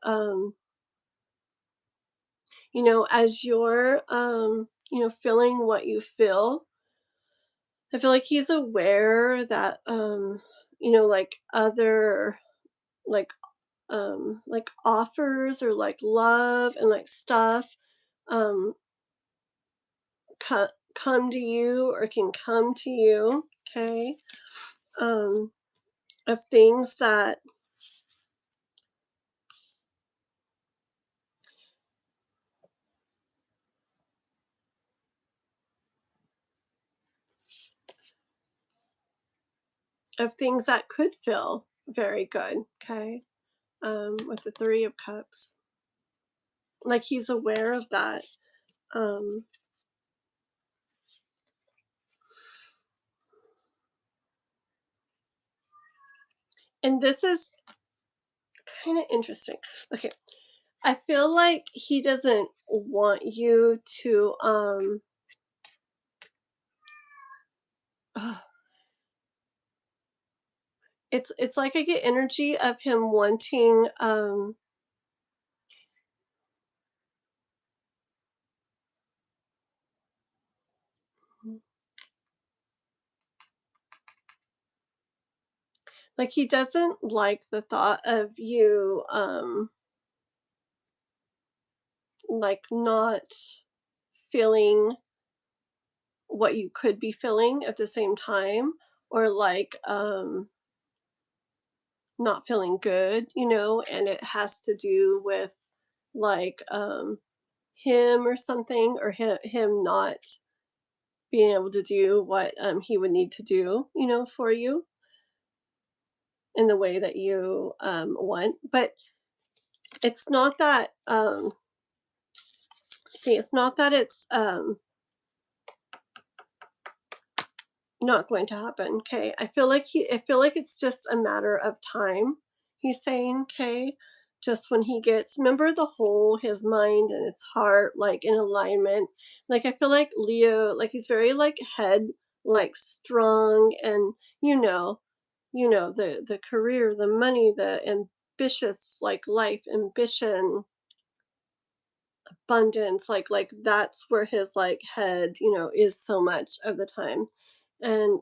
as you're feeling what you feel, I feel like he's aware that like other like offers or like love and like stuff um come to you or can come to you, okay? um of things that could feel very good, okay? With the 3 of Cups, like he's aware of that. um and this is kind of interesting. Okay, I feel like he doesn't want you to ugh, it's like I get energy of him wanting like he doesn't like the thought of you like not feeling what you could be feeling at the same time, or like not feeling good, and it has to do with like him or something, or him not being able to do what he would need to do, for you in the way that you want. But it's not that it's not that it's not going to happen, okay? I feel like it's just a matter of time, he's saying, okay? Just when he gets, remember, the whole his mind and his heart like in alignment. Like I feel like Leo, like he's very like head like strong, and the career, the money, the ambitious like life ambition, abundance, like that's where his like head is so much of the time. And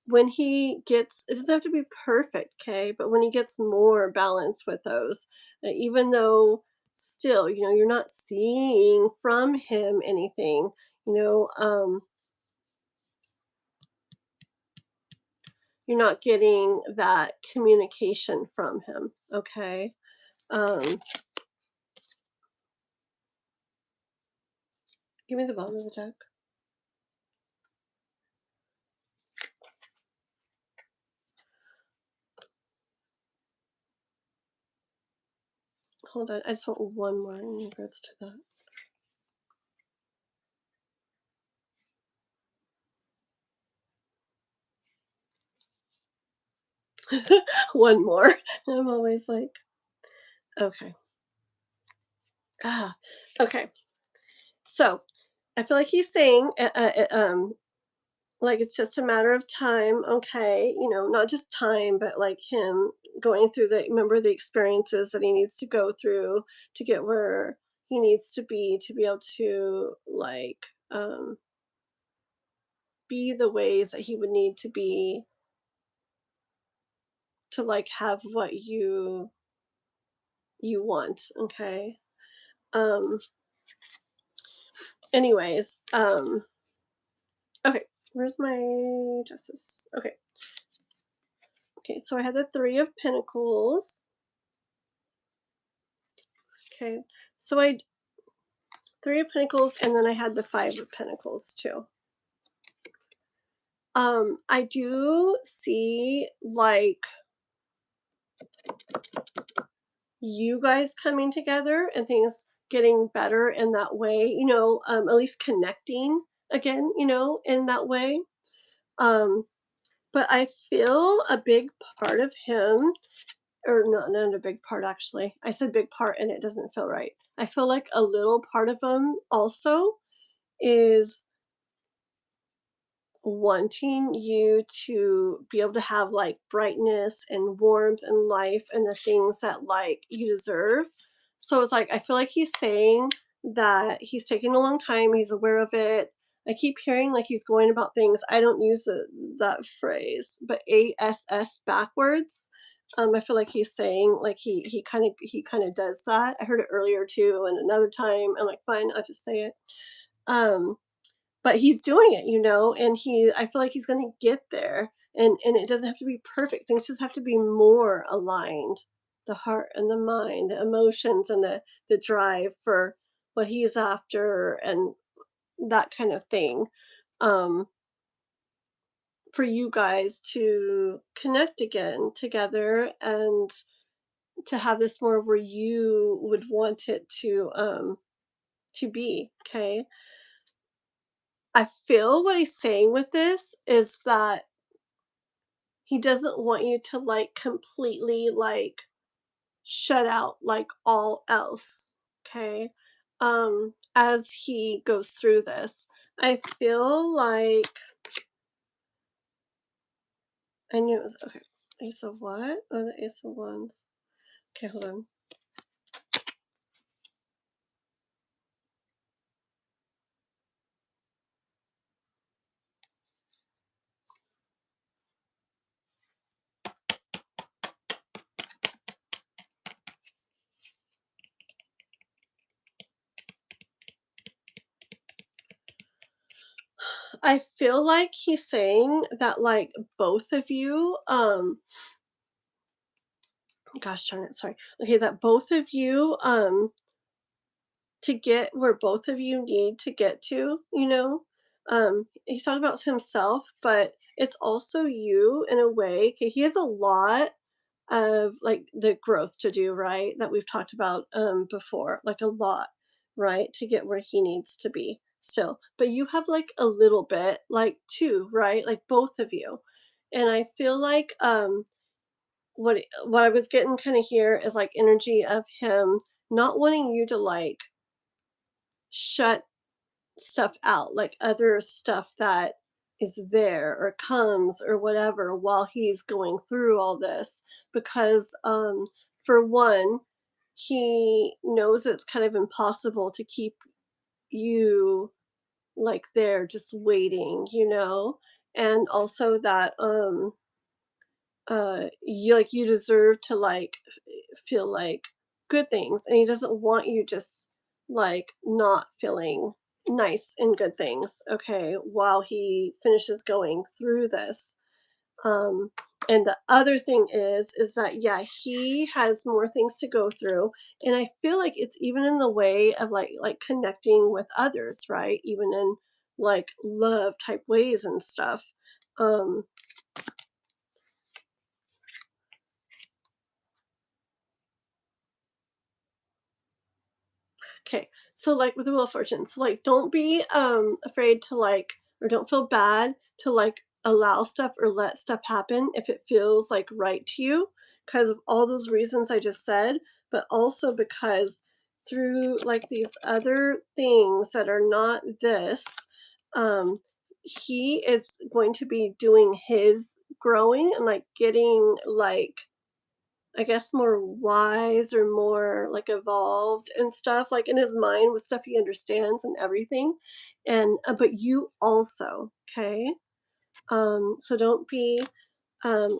when he gets, it doesn't have to be perfect, okay? But when he gets more balance with those, even though still, you're not seeing from him anything, you know, um, you're not getting that communication from him, okay? Um, Give me the bottom of the deck. Hold on, I just want one more in regards to that. One more. I'm always like, okay. Ah, okay. So I feel like he's saying, like it's just a matter of time, okay? You know, not just time, but like him going through remember the experiences that he needs to go through to get where he needs to be able to like be the ways that he would need to be to like have what you want, okay? Um anyways, okay, where's my justice? Okay. Okay, so I had the 3 of Pentacles. Okay. So I 3 of Pentacles and then I had the 5 of Pentacles too. I do see like you guys coming together and things getting better in that way, you know, at least connecting again, you know, in that way. Um, but I feel a big part of him, or not a big part actually. I said big part and it doesn't feel right. I feel like a little part of him also is wanting you to be able to have like brightness and warmth and life and the things that like you deserve. So it's like I feel like he's saying that he's taking a long time, he's aware of it. I keep hearing like he's going about things. I don't use that phrase, but ASS backwards. I feel like he's saying like he kind of does that. I heard it earlier too, and another time. I'm like, fine, I'll just say it. Um, but he's doing it, you know, and I feel like he's going to get there, and it doesn't have to be perfect. Things just have to be more aligned. The heart and the mind, the emotions and the drive for what he's after and that kind of thing. Um for you guys to connect again together and to have this more where you would want it to be, okay? I feel what he's saying with this is that he doesn't want you to like completely like shut out like all else, okay? As he goes through this. I feel like I knew it was okay. Ace of what? Oh, the Ace of Wands. Okay, hold on. I feel like he's saying that like both of you, gosh darn it, sorry. Okay, that both of you, to get where both of you need to get to, you know? He's talking about himself, but it's also you in a way. Okay, he has a lot of like the growth to do, right? That we've talked about before, like a lot, right? To get where he needs to be still. But you have like a little bit, like two, right? Like both of you. And I feel like what I was getting kind of here is like energy of him not wanting you to like shut stuff out, like other stuff that is there or comes or whatever while he's going through all this because for one, he knows it's kind of impossible to keep you like there just waiting, you know? And also that you deserve to like feel like good things, and he doesn't want you just like not feeling nice and good things, okay, while he finishes going through this. um and the other thing is that yeah, he has more things to go through, and I feel like it's even in the way of like connecting with others, right? Even in like love type ways and stuff. um Okay, so like with the Wheel of Fortune, so like don't be afraid to like, or don't feel bad to like allow stuff or let stuff happen if it feels like right to you because of all those reasons I just said, but also because through like these other things that are not this, he is going to be doing his growing and like getting like, I guess, more wise or more like evolved and stuff, like in his mind with stuff he understands and everything. And but you also, okay? So don't be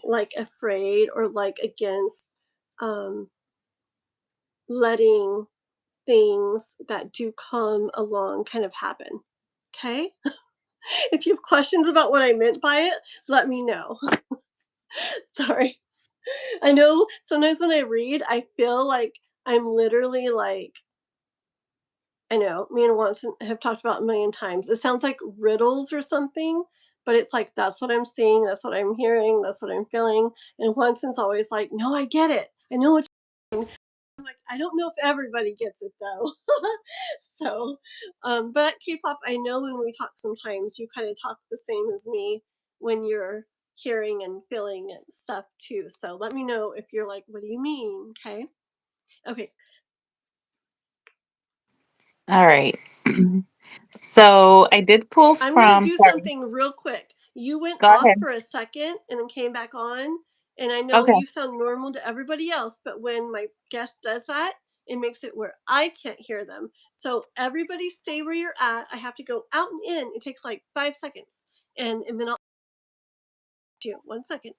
like afraid or like against um letting things that do come along kind of happen. Okay? If you have questions about what I meant by it, let me know. Sorry. I know sometimes when I read, I feel like I'm literally like, I know, me and Watson have talked about a million times. It sounds like riddles or something, but it's like that's what I'm seeing, that's what I'm hearing, that's what I'm feeling. And Watson's always like, no, I get it. I know what I'm like, I don't know if everybody gets it though. So, but K-pop, I know when we talk sometimes you kind of talk the same as me when you're hearing and feeling and stuff too. So let me know if you're like, what do you mean? Okay. Okay. All right. So I did pull I'm gonna from. do Sorry. something real quick. You went Go off ahead. for a second and then came back on, and I know Okay. you sound normal to everybody else, but when my guest does that, it makes it where I can't hear them. So everybody stay where you're at. I have to go out and in. It takes like 5 seconds. And then I'll do 1 second.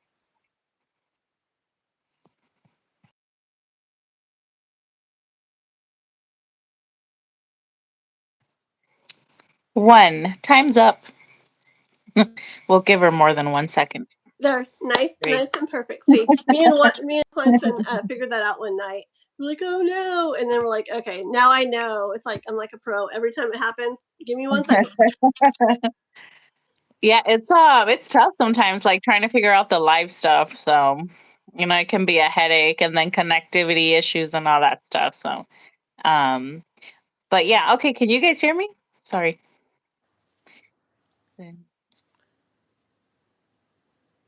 One. Time's up. We'll give her more than 1 second. There, nice, Great. nice and perfect. See, me and Clinton figured that out one night. We're like, oh no, and then we're like, okay, now I know. It's like I'm like a pro. Every time it happens, give me 1 second. Yeah, it's tough sometimes, like trying to figure out the live stuff. So, it can be a headache, and then connectivity issues and all that stuff. So, um, but yeah, okay. Can you guys hear me? Sorry.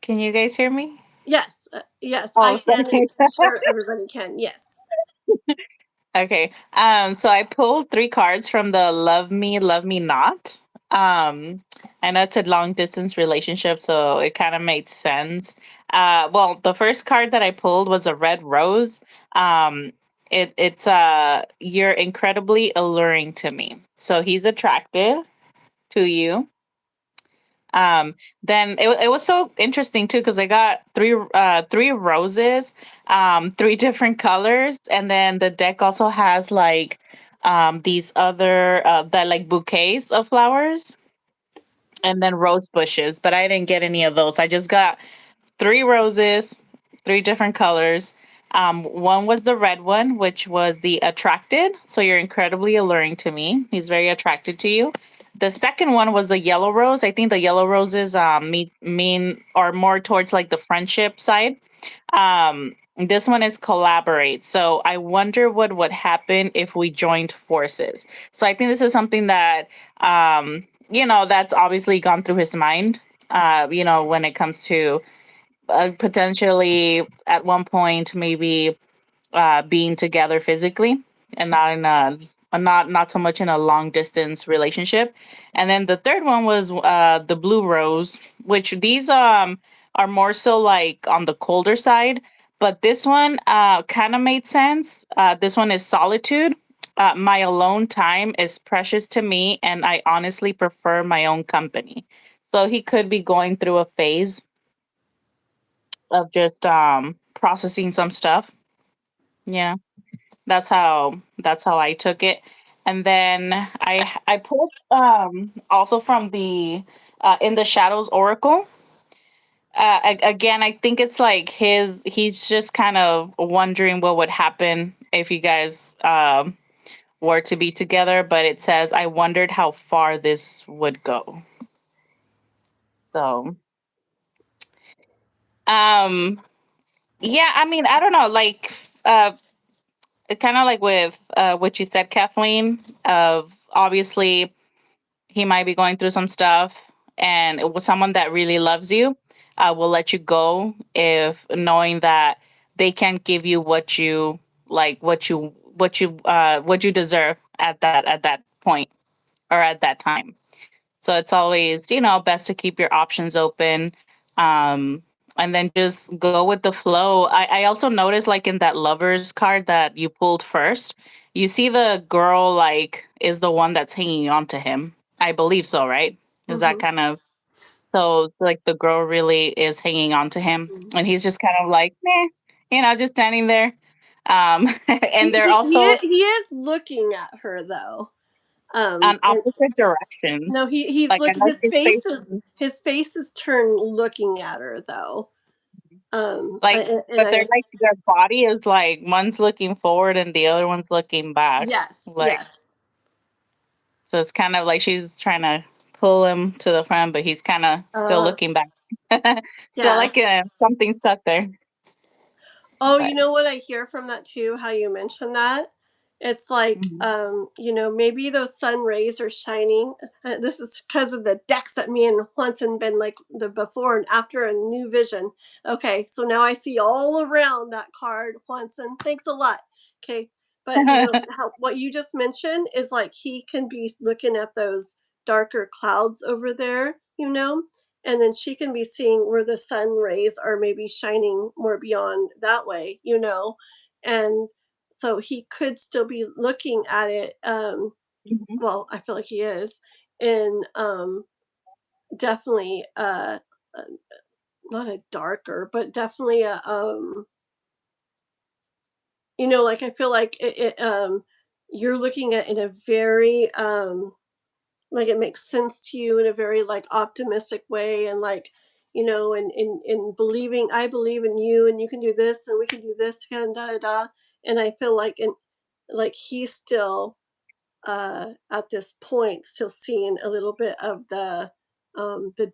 Can you guys hear me? Yes, yes, I Oh, can, and sorry. I'm sure everybody can. Yes. Okay. So I pulled three cards from the Love Me Not. Um, I know it's a long distance relationship, so it kind of made sense. Well, the first card that I pulled was a red rose. Um, it's you're incredibly alluring to me. So he's attracted to you. Um, then it was so interesting too because I got three roses, three different colors, and then the deck also has like these other that like bouquets of flowers and then rose bushes, but I didn't get any of those. I just got three roses, three different colors. One was the red one, which was the attracted. So you're incredibly alluring to me. He's very attracted to you. The second one was the yellow rose. I think the yellow roses mean are more towards like the friendship side. This one is collaborate. So I wonder what would happen if we joined forces. So I think this is something that that's obviously gone through his mind. When it comes to potentially at one point maybe being together physically and not in not so much in a long distance relationship. And then the third one was the blue rose, which these are more so like on the colder side, but this one kind of made sense. This one is solitude. My alone time is precious to me, and I honestly prefer my own company. So he could be going through a phase of just processing some stuff. Yeah, that's how I took it. And then I pulled also from the In the Shadows Oracle. Again, I think it's like he's just kind of wondering what would happen if you guys were to be together, but it says I wondered how far this would go. So, um yeah, I mean, I don't know, like kind of like with what you said, Kathleen, of obviously he might be going through some stuff, and it was someone that really loves you, will let you go if knowing that they can't give you what you like, what you what you deserve at that point or at that time. So it's always, best to keep your options open. Um, and then just go with the flow. I also noticed, like, in that lovers card that you pulled first, you see the girl, like, is the one that's hanging on to him. I believe so, right? Is that Mm-hmm. kind of so, like, the girl really is hanging on to him and he's just kind of like, meh, just standing there. And they're also He is looking at her though. on And opposite directions. no, he's Like, I looking. know she's facing His face is turned looking at her though. like, And but I they're like their body is like one's looking forward and the other one's looking back. yes, Like, yes. so it's kind of like she's trying to pull him to the front, but he's kind of still Uh, looking back. Still yeah. like something stuck there. Oh, you But know what I hear from that too, how you mentioned that? It's like, mhm. maybe those sun rays are shining. This is because of the decks that me and Hunson been like the before and after a new vision. Okay, so now I see all around that card, Hunson. Thanks a lot. Okay, but what you just mentioned is like he can be looking at those darker clouds over there, and then she can be seeing where the sun rays are maybe shining more beyond that way, and so he could still be looking at it. Mhm. Well, I feel like he is, and definitely uh not a darker, but definitely a like I feel like you're looking at in a very like it makes sense to you in a very like optimistic way, and like and believing, I believe in you and you can do this and we can do this and da da da. And I feel like like he's still at this point still seeing a little bit of the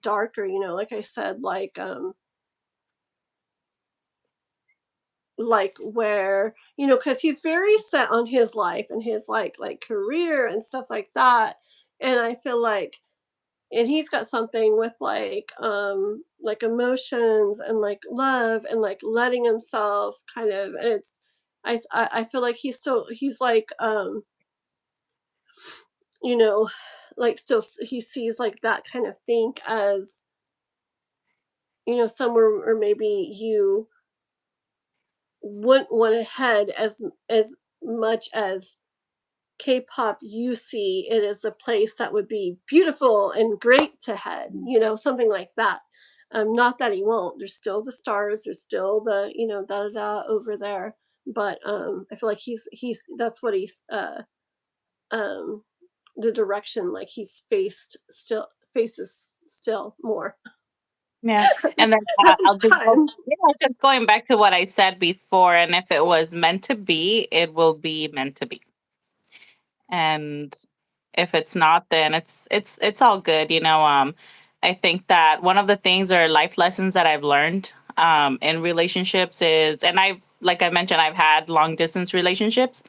darker, like I said, like where because he's very set on his life and his like career and stuff like that. And I feel and he's got something with like emotions and like love and like letting himself kind of, and it's I feel like he's like you know like still he sees like that kind of thing as somewhere or maybe you wouldn't want to head as much as K-pop, you see it as a place that would be beautiful and great to head, something like that. Not that he won't. There's still the stars. There's still the da da da over there. But I feel like he's that's what he's um the direction like he's faces still more Yeah, and then at this I'll just go. time. Just going back to what I said before, and if it was meant to be, it will be meant to be. And if it's not, then it's all good. I think that one of the things or life lessons that I've learned in relationships is, and like I mentioned, I've had long distance relationships.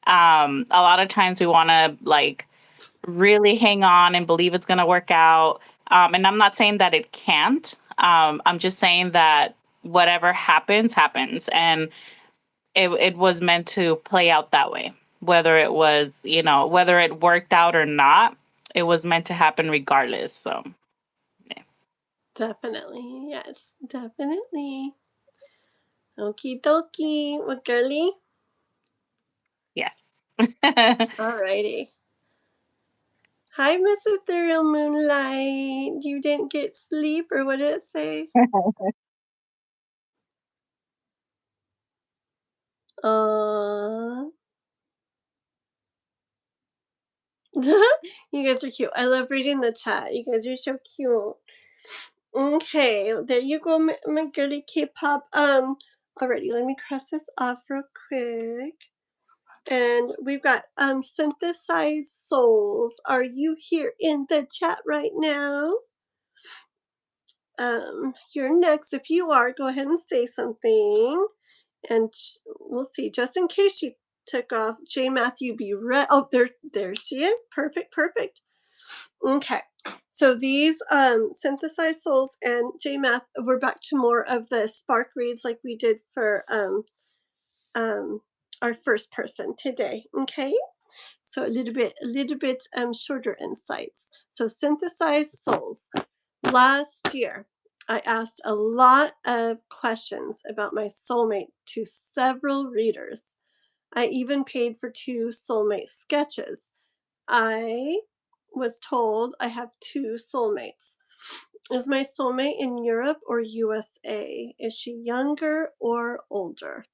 A lot of times we want to, like, really hang on and believe it's going to work out. And I'm not saying that it can't. I'm just saying that whatever happens, happens. And it was meant to play out that way. Whether it worked out or not, it was meant to happen regardless. So, yeah. Definitely, yes, definitely. Okie dokie, what girly? Yes. Alrighty. Hi, Miss Ethereal Moonlight. You didn't get sleep, or what did it say? Aww. You guys are cute. I love reading the chat. You guys are so cute. Okay, there you go, my girly K-pop. Alrighty, let me cross this off real quick. And we've got synthesized souls. Are you here in the chat right now? You're next. If you are, go ahead and say something. And we'll see. Just in case she took off, J Matthew, be right. Oh, there she is. Perfect, perfect. Okay. So these synthesized souls and J Math, we're back to more of the spark reads like we did for um our first person today, okay? So a little bit shorter insights. So synthesized souls. Last year, I asked a lot of questions about my soulmate to several readers. I even paid for 2 soulmate sketches. I was told I have 2 soulmates. Is my soulmate in Europe or USA? Is she younger or older?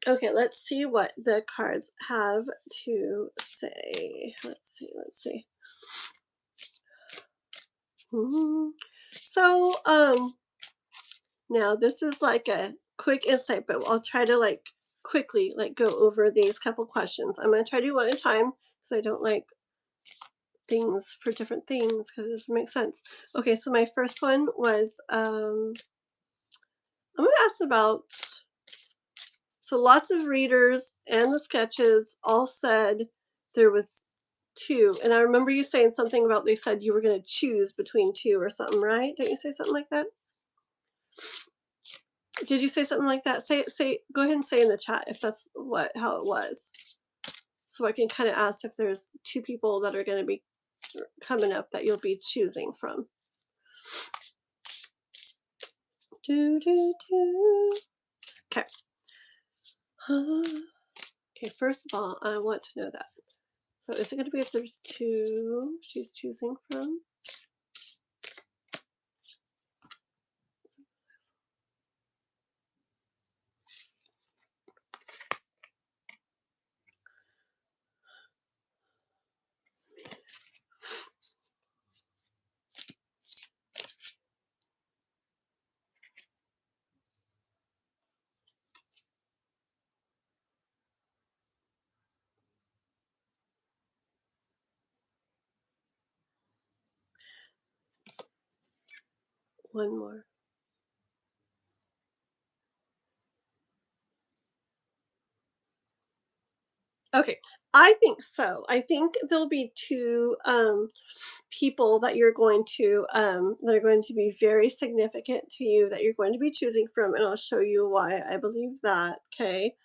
Okay, let's see what the cards have to say. Let's see. So, now this is like a quick insight, but I'll try to like quickly like go over these couple questions. I'm gonna try to do one at a time because I don't like things for different things because it doesn't make sense. Okay, so my first one was I'm gonna ask about, so lots of readers and the sketches all said there was 2, and I remember you saying something about they said you were gonna choose between 2 or something, right? Didn't you say something like that? Did you say something like that? Say go ahead and say in the chat if that's how it was. So I can kind of ask if there's 2 people that are going to be coming up that you'll be choosing from. Okay. Okay, first of all, I want to know that. So is it going to be if there's 2 she's choosing from? One more. Okay, I think so. I think there'll be 2 people that you're going to that are going to be very significant to you that you're going to be choosing from, and I'll show you why I believe that. Okay,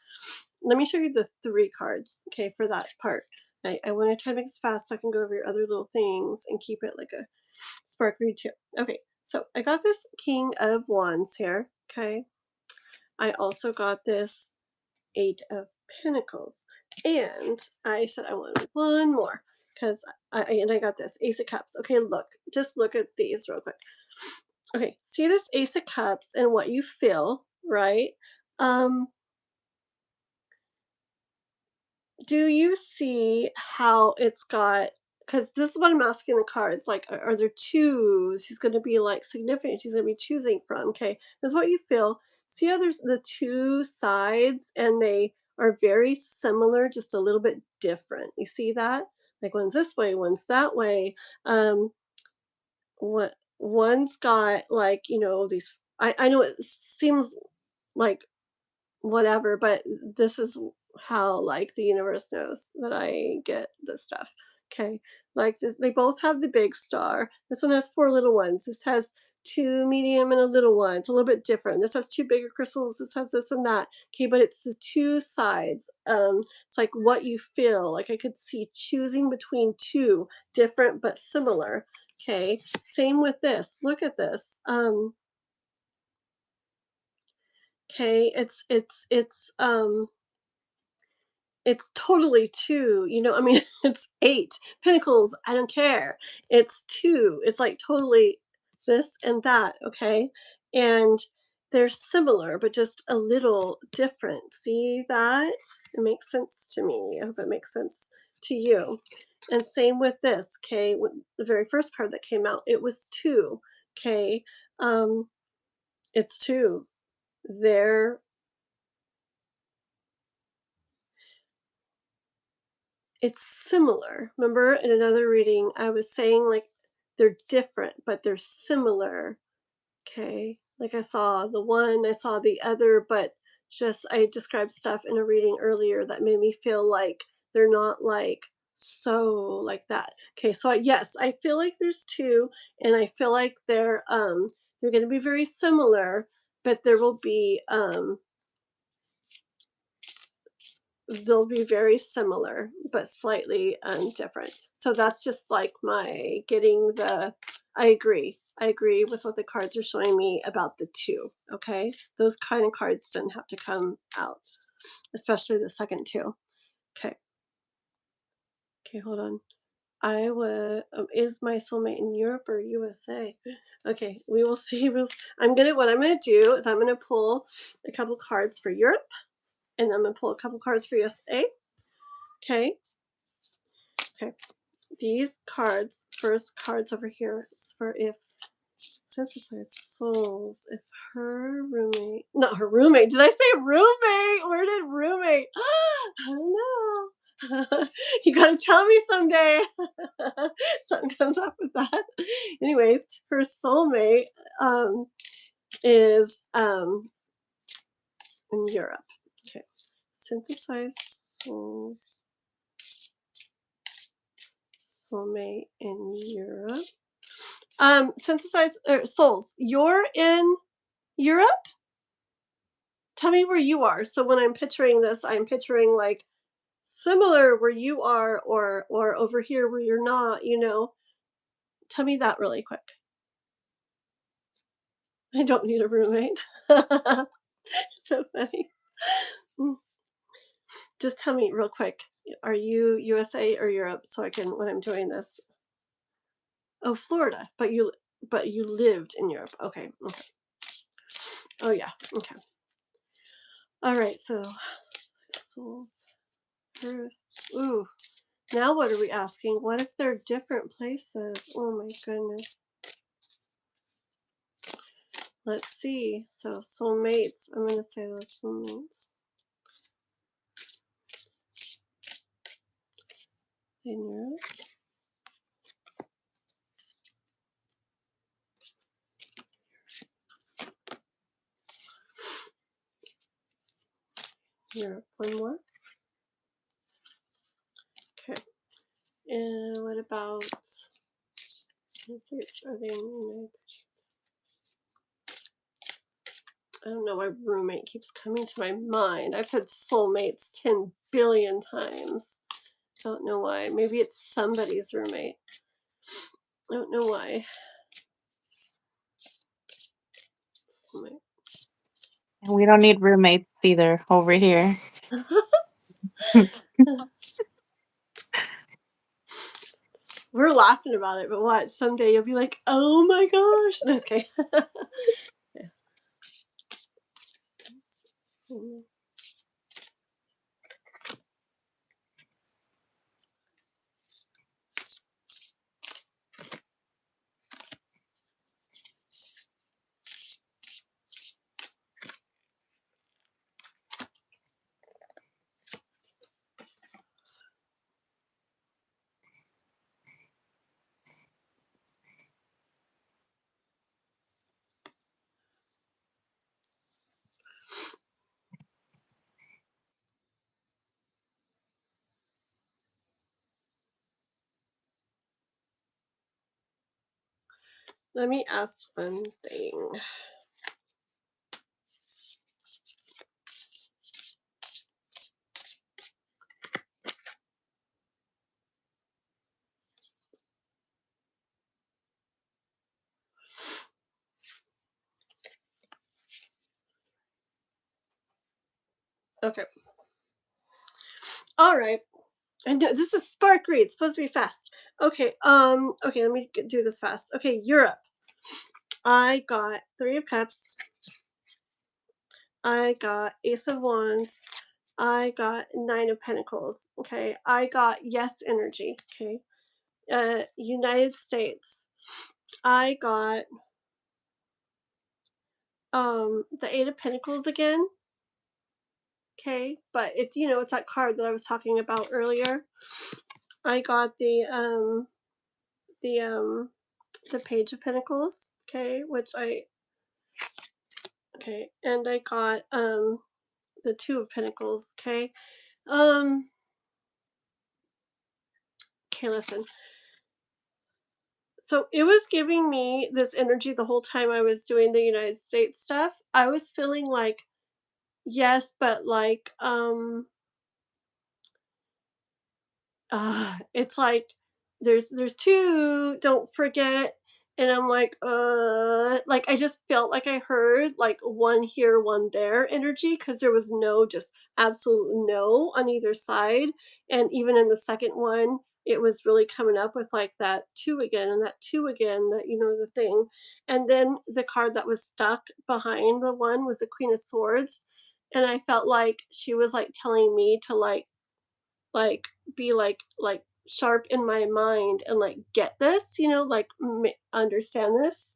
let me show you the 3 cards. Okay, for that part. I want to try to make this fast so I can go over your other little things and keep it like a spark read too. Okay, so I got this King of Wands here. Okay, I also got this 8 of Pentacles. And I said I wanted one more because I got this Ace of Cups. Okay, look, just look at these real quick. Okay, see this Ace of Cups and what you feel, right? Um, do you see how it's got, because this is what I'm asking the cards, like, are there 2 she's going to be like significant, she's going to be choosing from? Okay, this is what you feel. See how there's the 2 sides and they are very similar, just a little bit different. You see that? Like one's this way, one's that way. What one's got, like, these, I know it seems like whatever, but this is how, like, the universe knows that I get this stuff. Okay, like this, they both have the big star. This one has 4 little ones. This has 2 medium and a little one. It's a little bit different. This has 2 bigger crystals. This has this and that. Okay, but it's the 2 sides. It's like what you feel. Like I could see choosing between 2 different but similar. Okay, same with this. Look at this. Okay, it's totally 2, I mean, it's 8 pentacles, I don't care. It's 2. It's like totally this and that, okay? And they're similar, but just a little different. See that? It makes sense to me. I hope it makes sense to you. And same with this, okay? The very first card that came out, it was 2, okay? It's 2. They're It's similar. Remember in another reading, I was saying like they're different, but they're similar. Okay. Like I saw the one, I saw the other, but just I described stuff in a reading earlier that made me feel like they're not like so like that. Okay, so yes, I feel like there's 2, and I feel like they're going to be very similar, but there will be they'll be very similar but slightly different. So that's just like my getting the I agree with what the cards are showing me about the two. Okay, those kind of cards didn't have to come out, especially the second two. Okay, hold on. Iowa is my soulmate in Europe or USA? Okay, we will see. What I'm gonna do is I'm gonna pull a couple cards for Europe, and then I'm gonna pull a couple cards for USA. Okay. These cards, first cards over here, is for if synthesized souls, if her roommate, not her roommate, did I say roommate? Where did roommate? I don't know. You gotta tell me someday. Something comes up with that. Anyways, her soulmate is in Europe. Okay. Synthesized souls, soulmate in Europe. Synthesized souls. You're in Europe? Tell me where you are. So when I'm picturing this, I'm picturing like similar where you are or over here where you're not, you know. Tell me that really quick. I don't need a roommate. So funny. Mm. Just tell me real quick. Are you USA or Europe so I can when I'm doing this? Oh, Florida. But you lived in Europe. Okay. Okay. Oh yeah. Okay. All right. So souls. Ooh. Now what are we asking? What if they're different places? Oh my goodness. Let's see. So soulmates. I'm gonna say those soulmates. In Europe. Europe. One more. Okay. And what about let's see, are they in the United States? I don't know why roommate keeps coming to my mind. I've said soulmates 10 billion times. Don't know why. Maybe it's somebody's roommate. I don't know why. Soulmate. We don't need roommates either over here. We're laughing about it, but watch, someday you'll be like, oh my gosh. No, it's okay. Yeah. Let me ask one thing. Okay. All right. I know this is spark read. It's supposed to be fast. Okay. Okay, let me do this fast. Okay, Europe. I got 3 of Cups. I got Ace of Wands. I got 9 of Pentacles. Okay. I got yes energy. Okay. United States. I got the 8 of Pentacles again. Okay, but it's it's that card that I was talking about earlier. I got the Page of Pentacles, okay, and I got the 2 of Pentacles, okay. Okay, listen. so it was giving me this energy the whole time I was doing the United States stuff. I was feeling like, yes, but like, it's like there's two, don't forget. And I'm like I just felt like I heard like one here, one there energy because there was no just absolute no on either side. And even in the second one, it was really coming up with like that two again and that two again, that the thing. And then the card that was stuck behind the one was the Queen of Swords. And I felt like she was like telling me to like be like sharp in my mind and like get this, like understand this.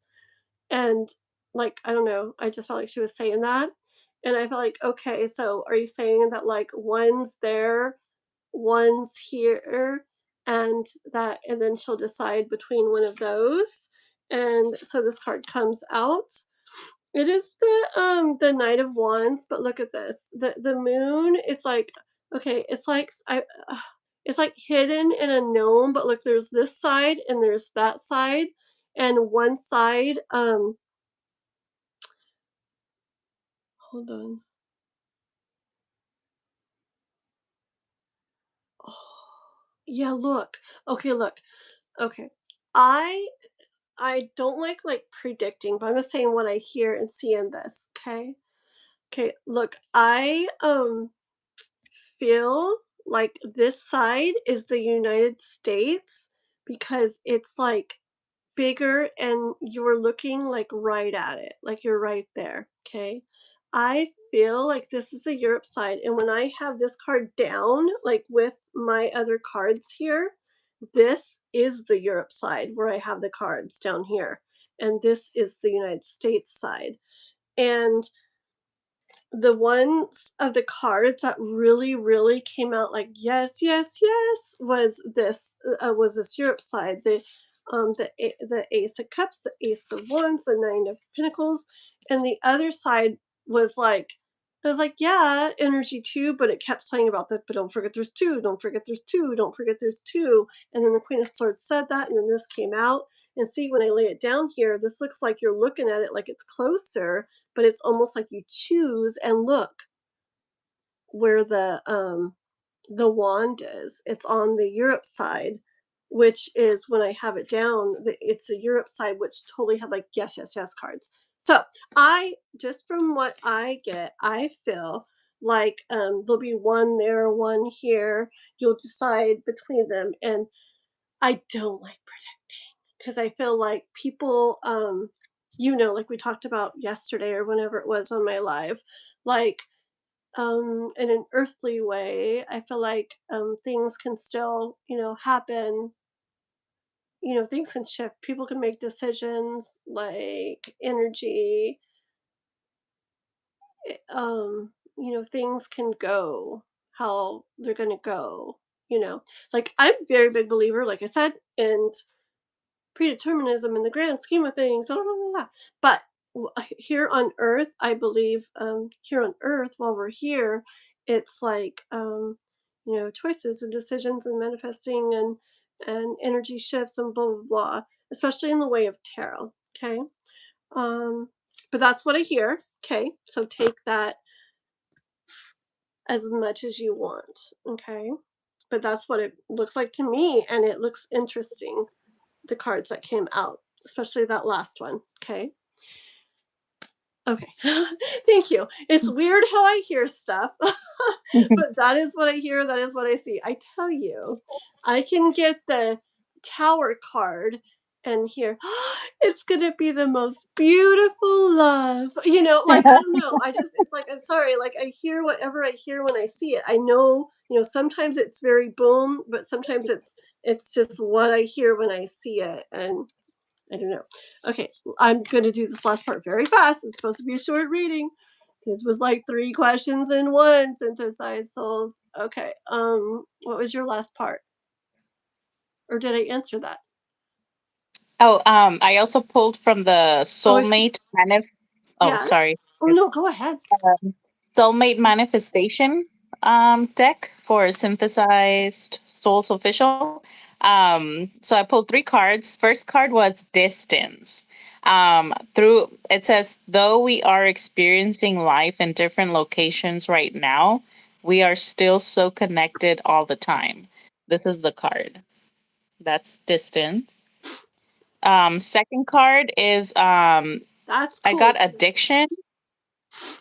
And like I don't know, I just felt like she was saying that. And I felt like, okay, so are you saying that like one's there, one's here, and that, and then she'll decide between one of those. And so this card comes out. It is the Knight of Wands, but look at this. The moon, it's like, okay, it's like hidden in a gnome, but look, there's this side and there's that side. And one side, hold on. Oh, yeah, look. Okay, look. Okay. I I don't like predicting, but I'm just saying what I hear and see in this, okay? Okay, look, I feel like this side is the United States because it's like bigger and you're looking like right at it, like you're right there. Okay. I feel like this is the Europe side. And when I have this card down, like with my other cards here, this is the Europe side where I have the cards down here. And this is the United States side. And the ones of the cards that really came out like yes, yes, yes was this Europe side. The Ace of Cups, the Ace of Wands, the Nine of Pentacles, and the other side was like, I was like, yeah, energy too, but it kept saying about that, but don't forget there's two, don't forget there's two, don't forget there's two. And then the Queen of Swords said that, and then this came out. And see, when I lay it down here, this looks like you're looking at it like it's closer, but it's almost like you choose and look where the wand is. It's on the Europe side, which is when I have it down, it's the Europe side, which totally had like yes, yes, yes cards. So I just from what I get, I feel like there'll be one there, one here. You'll decide between them, and I don't like predicting because I feel like people, like we talked about yesterday or whenever it was on my live, like in an earthly way, I feel like things can still, happen. Things can shift. People can make decisions, like energy. Things can go how they're gonna go. Like I'm a very big believer, like I said, in predeterminism in the grand scheme of things, blah, blah, blah, blah. But here on Earth, I believe, here on Earth, while we're here, it's like, choices and decisions and manifesting and energy shifts and blah, blah, blah, especially in the way of tarot. Okay. Um, but that's what I hear. Okay. So take that as much as you want. Okay. But that's what it looks like to me. And it looks interesting, the cards that came out, especially that last one. Okay. Okay. Thank you. It's weird how I hear stuff, but that is what I hear. That is what I see. I tell you, I can get the Tower card and hear, it's going to be the most beautiful love. Like, I don't know. It's like, I'm sorry. Like, I hear whatever I hear when I see it. I know, sometimes it's very boom, but sometimes it's just what I hear when I see it. And I don't know. Okay, I'm going to do this last part very fast. It's supposed to be a short reading. This was like 3 questions in one, synthesized souls. Okay. What was your last part? Or did I answer that? Oh, I also pulled from the Oh, Soulmate oh, yeah. sorry. Oh no, go ahead. Soulmate Manifestation deck for Synthesized Souls Official. So I pulled three cards. First card was distance. Through it says, though we are experiencing life in different locations right now, we are still so connected all the time. This is the card. That's distance. Second card is That's I cool got too. addiction.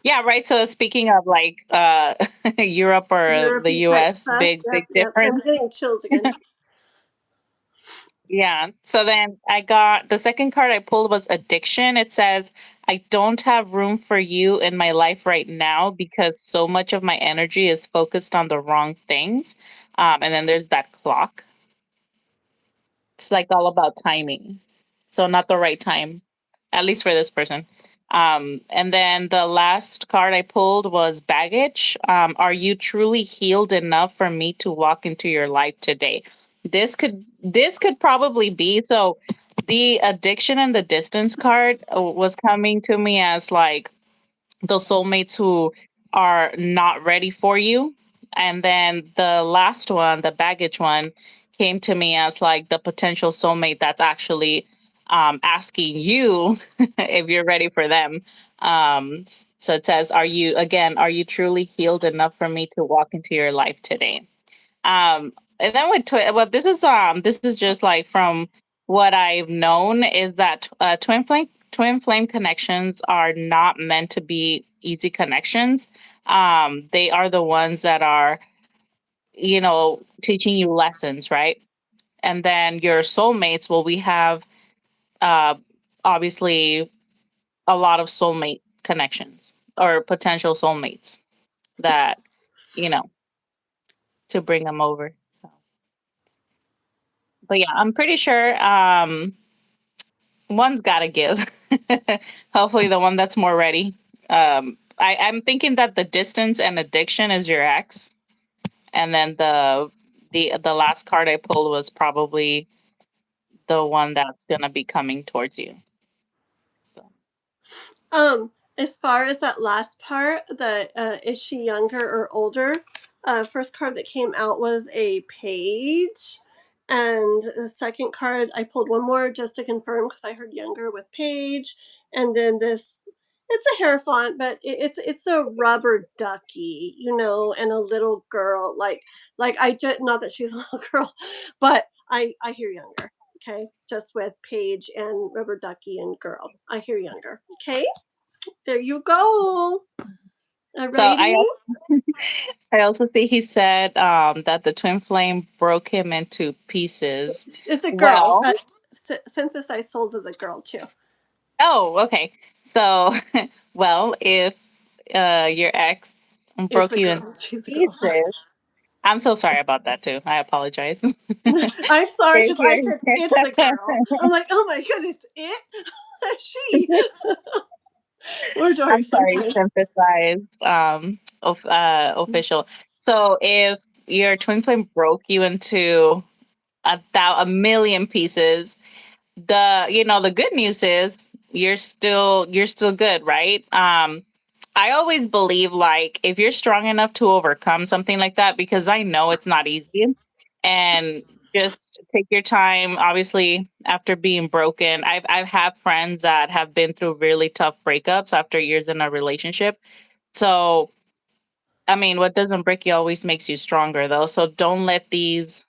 Yeah, right. So speaking of like Europe or the Europe type US, stuff. big Yep, yep. I'm difference. getting chills again. Yeah. So then I got the second card I pulled was addiction. It says, I don't have room for you in my life right now because so much of my energy is focused on the wrong things. And then there's that clock. It's like all about timing. So not the right time, at least for this person. And then the last card I pulled was baggage. Are you truly healed enough for me to walk into your life today? This could probably be so. The addiction and the distance card was coming to me as like the soulmates who are not ready for you. And then the last one, the baggage one, came to me as like the potential soulmate that's actually asking you if you're ready for them. So it says, are you truly healed enough for me to walk into your life today? And then well, this is just like from what I've known is that twin flame connections are not meant to be easy connections. They are the ones that are teaching you lessons, right? And then your soulmates, well, we have uh obviously a lot of soulmate connections or potential soulmates that you know to bring them over. So, but yeah, I'm pretty sure one's got to give. Hopefully, the one that's more ready. I'm thinking that the distance and addiction is your ex, and then the last card I pulled was probably the one that's gonna be coming towards you. So As far as that last part, the is she younger or older? First card that came out was a page, and the second card I pulled one more just to confirm because I heard younger with page, and then this. It's a hair font, but it's a rubber ducky, and a little girl. Like I just not that she's a little girl, but I hear younger. Okay, just with page and rubber ducky and girl, I hear younger. Okay. There you go. so Alrighty. I also see he said that the twin flame broke him into pieces. It's a girl, Well, but synthesized souls is a girl too. oh, okay. So, well, if your ex It's broke a you into girl. She's a girl. Sorry. pieces, I'm so sorry about that too. I apologize. I'm sorry Here- because I here- said it's a girl. I'm like, oh my goodness, it? She. We're doing I'm sorry, sometimes. synthesized, official. So if your twin flame broke you into a million pieces, the good news is you're still good, right? I always believe like if you're strong enough to overcome something like that, because I know it's not easy, and just take your time. Obviously, after being broken, I've had friends that have been through really tough breakups after years in a relationship. So I mean, what doesn't break you always makes you stronger, though. So don't let these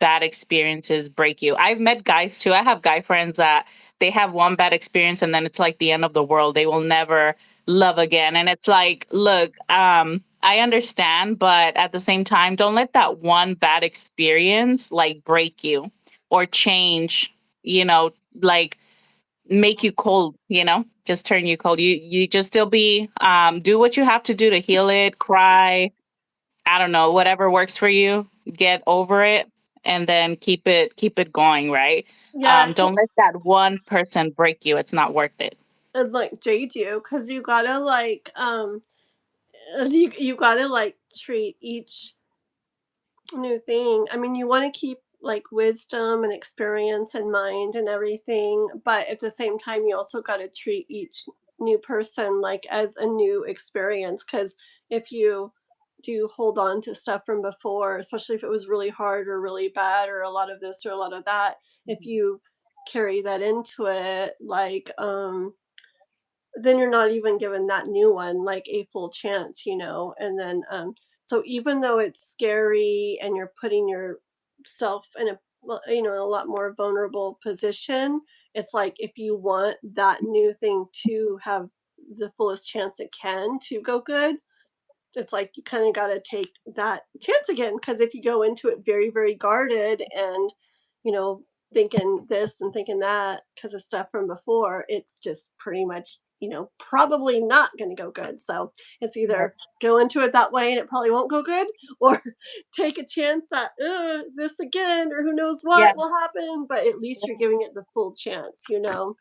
bad experiences break you. I've met guys too. I have guy friends that they have one bad experience and then it's like the end of the world. They will never love again. And it's like, look, I understand, but at the same time, don't let that one bad experience like break you or change, you know, like make you cold, just turn you cold. You just still be do what you have to do to heal it, cry, I don't know, whatever works for you, get over it and then keep it going, right? Yeah, Don't let that one person break you. It's not worth it. and like Jade you, because you gotta you gotta like treat each new thing. I mean, you want to keep like wisdom and experience in mind and everything, but at the same time, you also got to treat each new person like as a new experience. Because if you do hold on to stuff from before, especially if it was really hard or really bad or a lot of this or a lot of that. If Mhm. you carry that into it, like, then you're not even given that new one like a full chance, you know. And then so even though it's scary and you're putting yourself in a, well, you know, a lot more vulnerable position, it's like if you want that new thing to have the fullest chance it can to go good, it's like you kind of got to take that chance again, because if you go into it very very guarded and, you know, thinking this and thinking that because of stuff from before, it's just pretty much, you know, probably not going to go good. So it's Yeah. either go into it that way and it probably won't go good, or take a chance that this again or who knows what Yeah. will happen, but at least you're giving it the full chance, you know.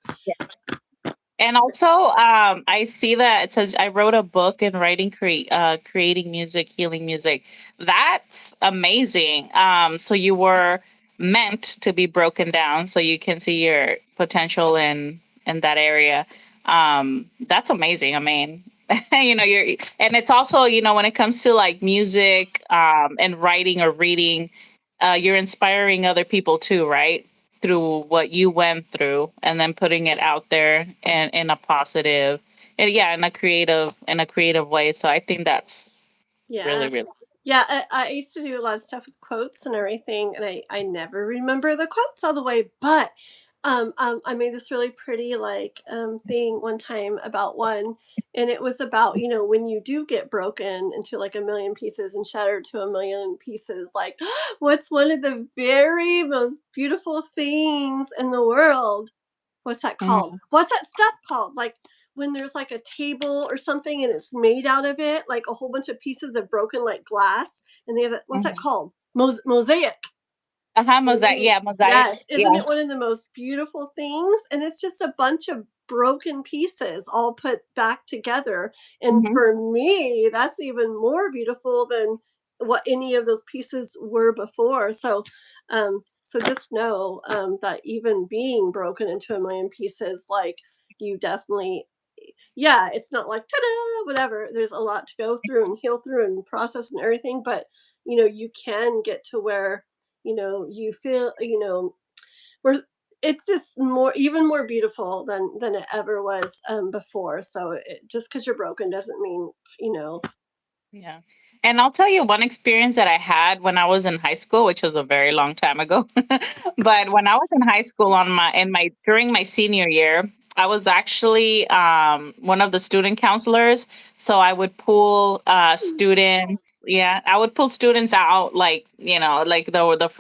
And also, I see that it says I wrote a book in creating music, healing music. That's amazing. So you were meant to be broken down, so you can see your potential in that area. That's amazing. I mean, you're, and it's also, when it comes to like music, and writing or reading, you're inspiring other people too, right? Through what you went through, and then putting it out there and in a positive, and yeah, in a creative way. So I think that's really, Yeah. really. Yeah, I used to do a lot of stuff with quotes and everything, and I never remember the quotes all the way. But I made this really pretty like thing one time about one, and it was about, you know, when you do get broken into like a million pieces and shattered to a million pieces, like what's one of the very most beautiful things in the world? What's that called? Mhm, What's that stuff called? Like when there's like a table or something and it's made out of it, like a whole bunch of pieces of broken like glass, and they have what's that mhm. called? Mosaic. Uh-huh, mosaic. Isn't it? Yeah, mosaic. Yes, isn't Yeah. it one of the most beautiful things? And it's just a bunch of broken pieces all put back together. And Hmm. for me, that's even more beautiful than what any of those pieces were before. So, so just know that even being broken into a million pieces, like you definitely, yeah, it's not like ta-da, whatever. There's a lot to go through and heal through and process and everything, but you know, you can get to where, you know, you feel, you know, where it's just more, even more beautiful than it ever was before. So just because you're broken doesn't mean, you know. Yeah. And I'll tell you one experience that I had when I was in high school, which was a very long time ago. But when I was in high school during my senior year, I was actually one of the student counselors. So I would pull students, yeah, I would pull students out, like, like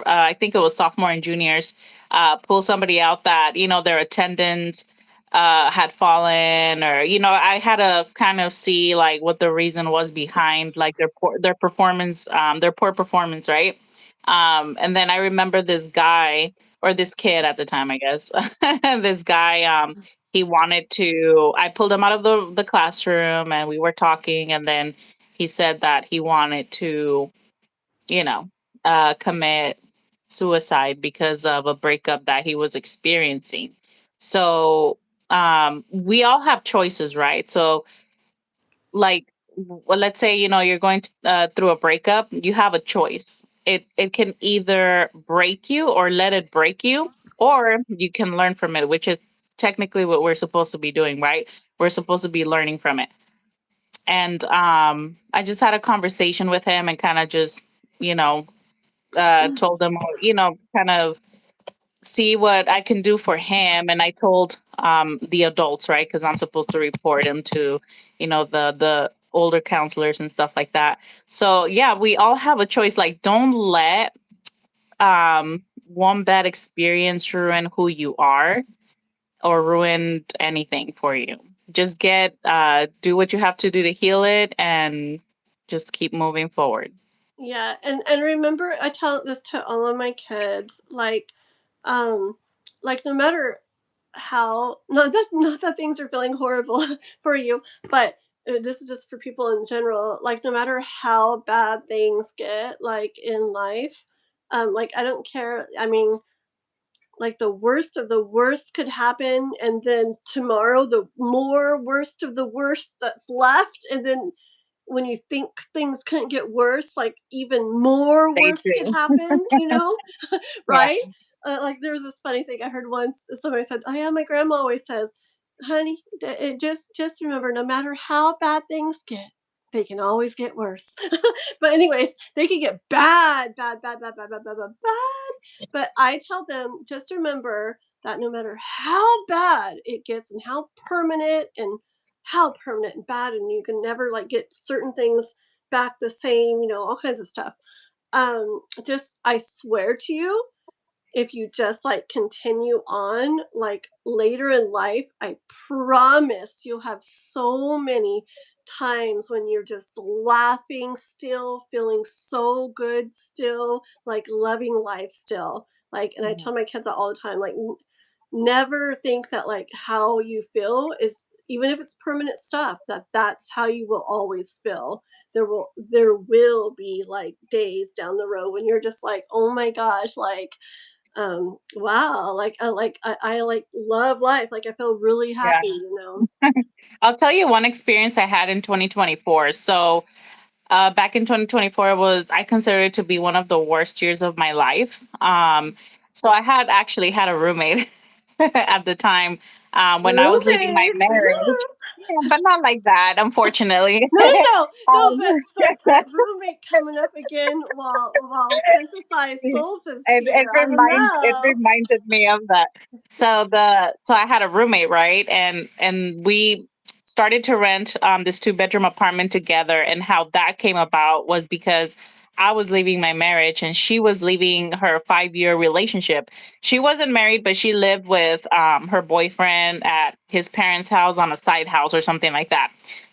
I think it was sophomore and juniors, pull somebody out that, their attendance had fallen, or I had to kind of see like what the reason was behind like their performance, their poor performance, right? And then I remember this guy, or this kid at the time, I guess. This guy, he wanted to I pulled him out of the classroom, and we were talking, and then he said that he wanted to, you know, commit suicide because of a breakup that he was experiencing. So, we all have choices, right? So, like, well, let's say, you're going through a breakup, you have a choice. It can either break you or let it break you, or you can learn from it, which is technically what we're supposed to be doing, right? We're supposed to be learning from it. And I just had a conversation with him and kind of just, you know, told them, kind of see what I can do for him. And I told the adults, right? Because I'm supposed to report him to, the older counselors and stuff like that. So yeah, we all have a choice. Like, don't let one bad experience ruin who you are, or ruin anything for you. Just do what you have to do to heal it, and just keep moving forward. Yeah, and remember, I tell this to all of my kids, um, like no matter how, not that things are feeling horrible for you, but this is just for people in general. Like no matter how bad things get, like in life, like I don't care. I mean, like the worst of the worst could happen, and then tomorrow the more worst of the worst that's left, and then when you think things couldn't get worse, like even more Very worse could true. happen, Yeah. right? Like there was this funny thing I heard once. Somebody said, "Oh yeah, my grandma always says, honey, just remember, no matter how bad things get, they can always get worse." But anyways, they can get bad, bad, bad, bad, bad, bad, bad, bad, bad. But I tell them, just remember that no matter how bad it gets and how permanent and bad, and you can never like get certain things back the same, all kinds of stuff. Just I swear to you, if you just like continue on like later in life, I promise you'll have so many times when you're just laughing still, feeling so good still, like loving life still. Like, and I Mhm. tell my kids that all the time, like, never think that like how you feel is, even if it's permanent stuff, that that's how you will always feel. There will be like days down the road when you're just like, oh my gosh, like wow, I like love life, like I feel really Yeah. happy. I'll tell you one experience I had in 2024. So, back in 2024 was I consider it to be one of the worst years of my life. So I had actually had a roommate at the time when I was leaving my Roommates. marriage. Yeah, but not like that, unfortunately. No, no, no, no, um, but roommate coming up again while synthesized souls is here. I don't it know. reminded me of that. So I had a roommate, right? And we started to rent this two-bedroom apartment together, and how that came about was because I was leaving my marriage and she was leaving her 5-year relationship. She wasn't married, but she lived with her boyfriend at his parents' house on a side house or something like that.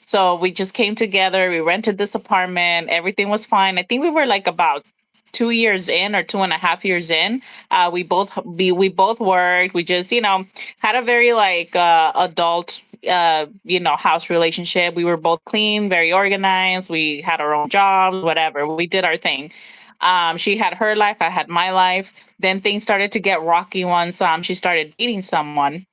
So we just came together, we rented this apartment, everything was fine. I think we were like about 2 years in or 2.5 years in. We both worked. We just, had a very like adult house relationship. We were both clean, very organized. We had our own jobs, whatever. We did our thing. She had her life, I had my life. Then things started to get rocky once she started dating someone.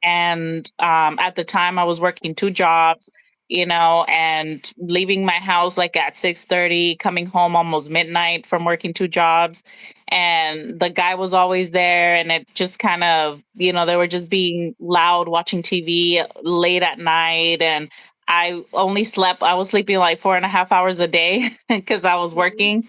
And at the time I was working two jobs, and leaving my house like at 6:30, coming home almost midnight from working two jobs. And the guy was always there, and it just kind of, they were just being loud watching TV late at night. And I was sleeping like 4.5 hours a day because I was working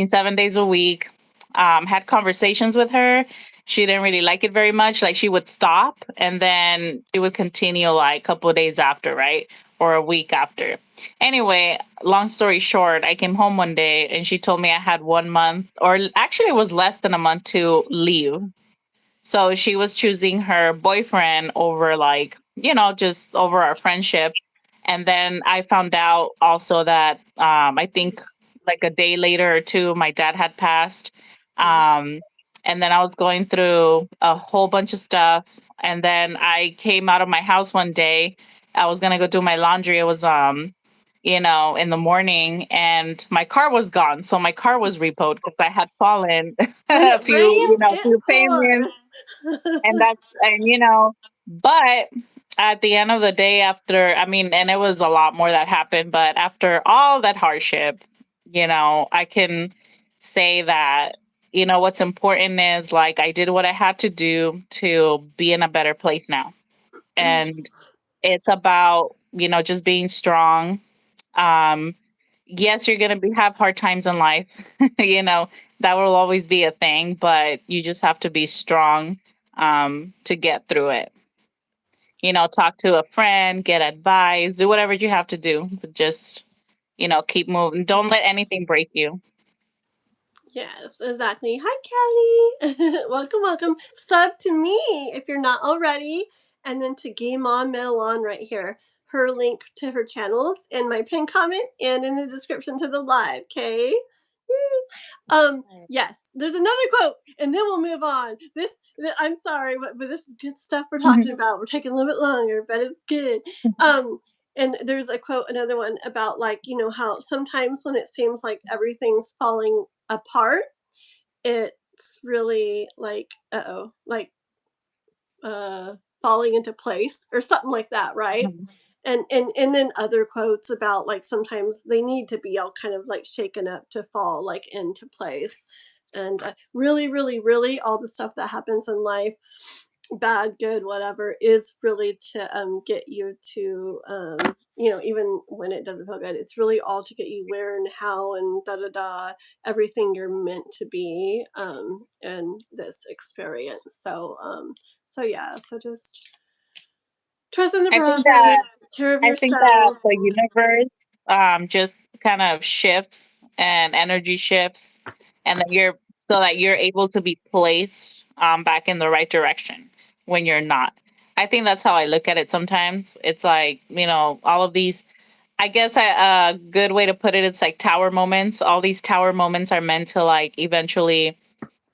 7 days a week. Had conversations with her. She didn't really like it very much. Like, she would stop and then she would continue like a couple of days after, right? Or a week after. Anyway, long story short, I came home one day and she told me I had 1 month, or actually it was less than a month, to leave. So she was choosing her boyfriend over, like, just over our friendship. And then I found out also that I think like a day later or two, my dad had passed. Mm, Um, and then I was going through a whole bunch of stuff. And then I came out of my house one day. I was gonna go do my laundry. It was in the morning, and my car was gone. So my car was repoed because I had fallen when it rains, a it few payments. pours. And but at the end of the day, after, I mean, and it was a lot more that happened, but after all that hardship, I can say that, what's important is, like, I did what I had to do to be in a better place now. And it's about, just being strong. um yes, you're going to have hard times in life. you know that will always be a thing, but you just have to be strong to get through it. Talk to a friend, get advice, do whatever you have to do, but just, keep moving. Don't let anything break you. Yes, exactly. Hi, Kelly. Welcome, welcome. Sub to me if you're not already. And then to GameOn MetalOn right here. Her link to her channels in my pinned comment and in the description to the live, okay? Yes, there's another quote, and then we'll move on. I'm sorry, but this is good stuff we're talking about. We're taking a little bit longer, but it's good. Um, and there's a quote, another one about like, how sometimes when it seems like everything's falling apart, it's really like, like falling into place or something like that, right? and then other quotes about like sometimes they need to be all kind of like shaken up to fall like into place. And really, really, really, all the stuff that happens in life, bad, good, whatever, is really to get you to even when it doesn't feel good, it's really all to get you where and how and da da da, everything you're meant to be in this experience. So yeah, so just trust in the I think that process, take care of I think that yourself. the universe just kind of shifts and energy shifts, and then you're able to be placed back in the right direction when you're not. I think that's how I look at it sometimes. It's like, all of these, I guess a good way to put it, it's like tower moments. All these tower moments are meant to like eventually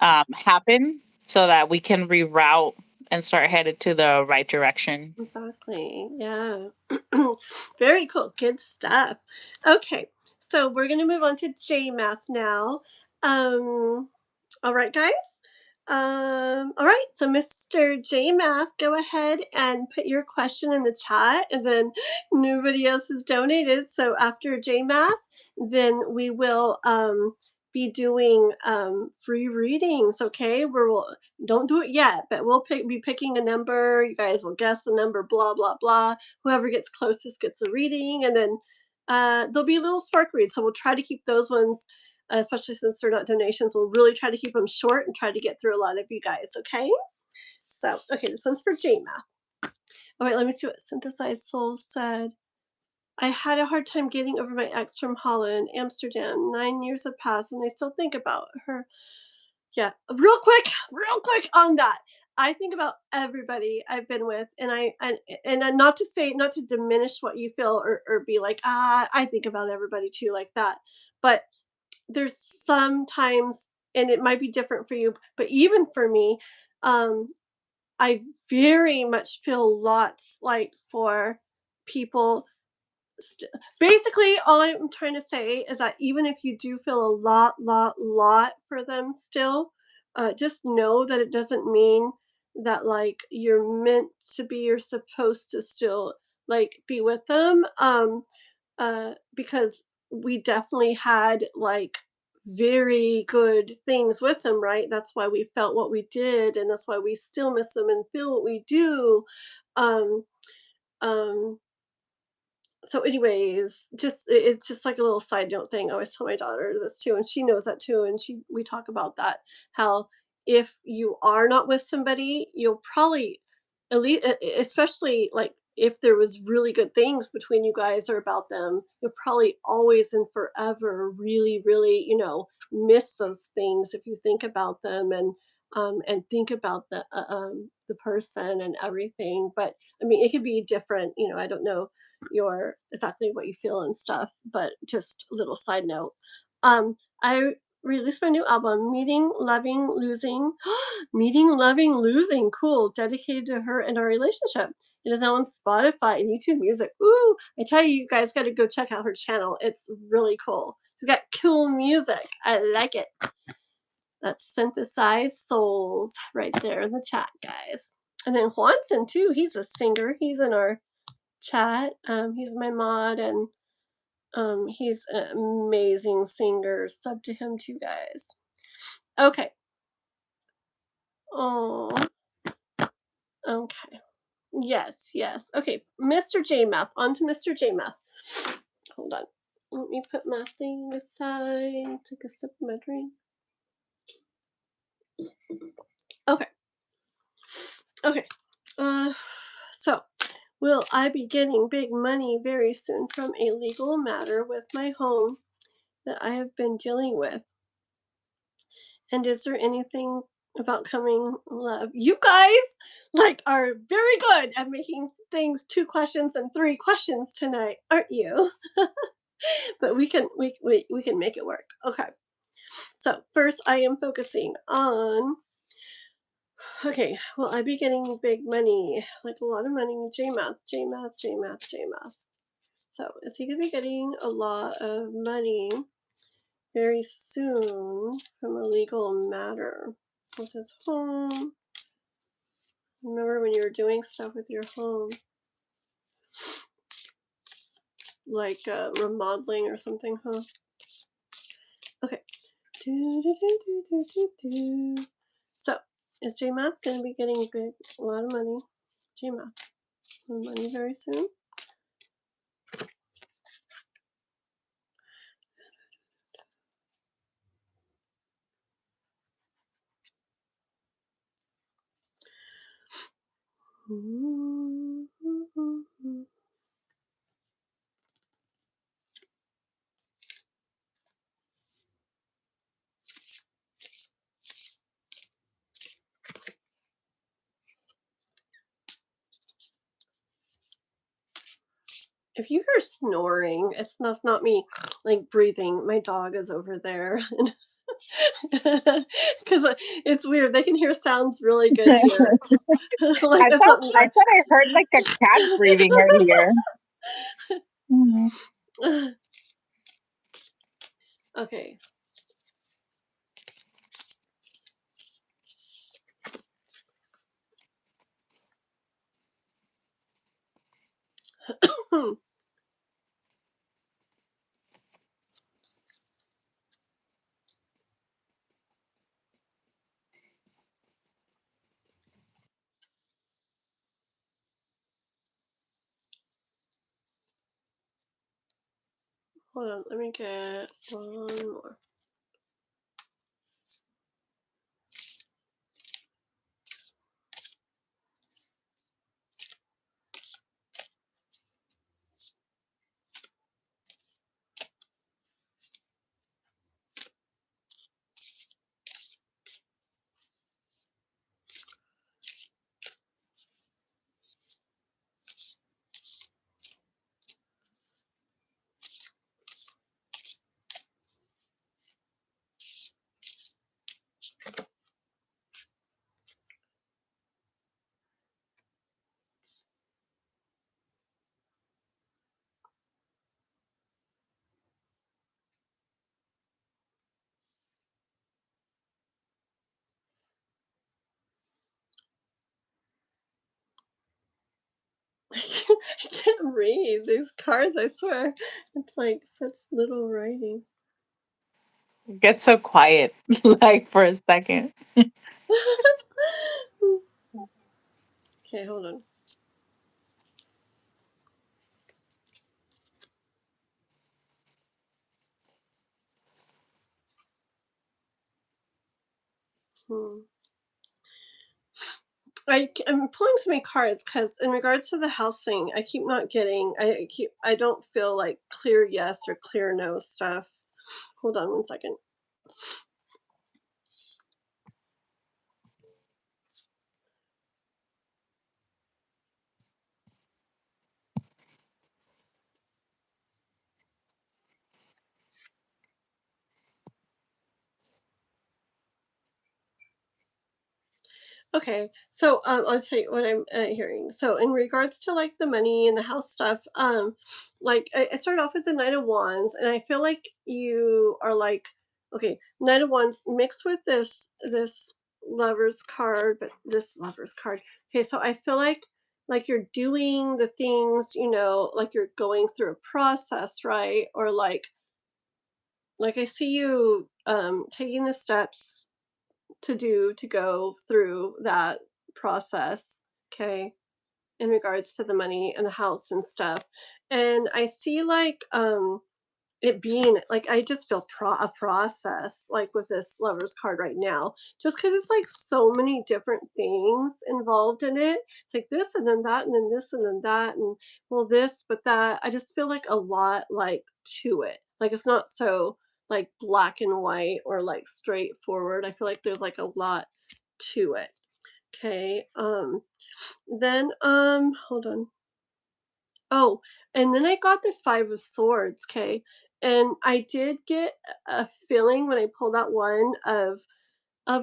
happen so that we can reroute and start headed to the right direction. Exactly. Yeah. Very cool. Good stuff. Okay. So we're going to move on to J math now. All right, guys. All right. So, Mr. J Math, go ahead and put your question in the chat, and then nobody else has donated. So, after J Math, then we will be doing free readings. Okay, we'll don't do it yet, but we'll be picking a number. You guys will guess the number. Blah blah blah. Whoever gets closest gets a reading, and then there'll be a little spark read. So we'll try to keep those ones, especially since they're not donations, we'll really try to keep them short and try to get through a lot of you guys, okay? So, okay, this one's for J-Math. All right, let me see what Synthesized Souls said. I had a hard time getting over my ex from Holland, Amsterdam. 9 years have passed and I still think about her. Yeah, real quick on that. I think about everybody I've been with, and not to say, not to diminish what you feel, or be like, I think about everybody too, like that. But there's sometimes, and it might be different for you, but even for me, um, I very much feel lots like for people. Basically, all I'm trying to say is that even if you do feel a lot for them still, just know that it doesn't mean that like you're meant to be, you're supposed to still like be with them. Because we definitely had like very good things with them, right? That's why we felt what we did, and that's why we still miss them and feel what we do. Um, um, so anyways, it's just like a little side note thing. I always tell my daughter this too, and she knows that too, and we talk about that, how if you are not with somebody, you'll probably, at least, especially like if there was really good things between you guys or about them, you'll probably always and forever really miss those things if you think about them, and think about the person and everything. But I mean, it could be different. I don't know your exactly what you feel and stuff, but just a little side note. I released my new album, Meeting, Loving, Losing. Meeting, Loving, Losing. Cool. Dedicated to her and our relationship. It is now on Spotify and YouTube Music. Ooh, I tell you, you guys got to go check out her channel. It's really cool. She's got cool music. I like it. That's Synthesized Souls right there in the chat, guys. And then Juanson, too. He's a singer. He's in our chat. He's my mod, and he's an amazing singer. Sub to him too, guys. Okay. Oh, okay. Yes. Okay, Mr. J Math. On to Mr. J Math. Hold on. Let me put my thing aside. Take a sip of my drink. Okay. Okay. So will I be getting big money very soon from a legal matter with my home that I have been dealing with? And is there anything about coming love? You guys like are very good at making things 2 questions and 3 questions tonight, aren't you? But we can make it work. Okay. So first I am focusing on, okay, will I be getting big money? Like a lot of money. J math. So is he gonna be getting a lot of money very soon from a legal matter with his home? Remember when you were doing stuff with your home? like remodeling or something, huh? Okay. So, is JMath going to be getting a lot of money? JMath, money very soon? If you hear snoring, that's not me like breathing. My dog is over there, and because it's weird. They can hear sounds really good here. Like it's something I thought I heard like a cat breathing earlier. Mhm. Okay. Hold on, let me get one more. I can't read these cards, I swear. It's like such little writing. Get so quiet, like for a second. Okay, hold on. Hmm. I'm pulling so many cards because in regards to the house thing, I keep not getting. I don't feel like clear yes or clear no stuff. Hold on one second. Okay, so I'll tell you what I'm hearing. So in regards to like the money and the house stuff, like I started off with the Knight of Wands, and I feel like you are like, okay, Knight of Wands mixed with this Lover's card, but this Lover's card. Okay, so I feel like you're doing the things, like you're going through a process, right? Or like I see you taking the steps to go through that process, okay, in regards to the money and the house and stuff. And I see like it being like I just feel a process like with this lover's card right now, just because it's like so many different things involved in it. It's like this and then that and then this and then that and well this but that. I just feel like a lot like to it. Like it's not so like black and white or like straightforward. I feel like there's like a lot to it. Okay. Then hold on. Oh, and then I got the 5 of Swords, okay? And I did get a feeling when I pulled that one of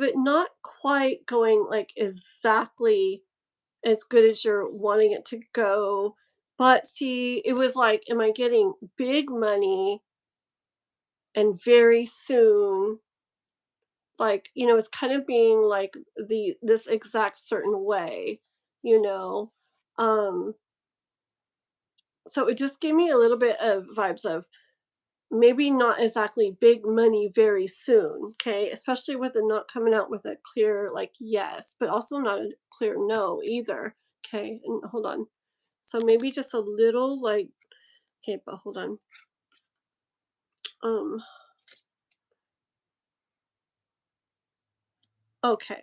it not quite going like exactly as good as you're wanting it to go. But see, it was like, am I getting big money and very soon? Like, it's kind of being like this exact certain way, you know? Um so it just gave me a little bit of vibes of maybe not exactly big money very soon, okay? Especially with it not coming out with a clear like yes, but also not a clear no either. Okay, and hold on. So maybe just a little like okay, but hold on. Um okay.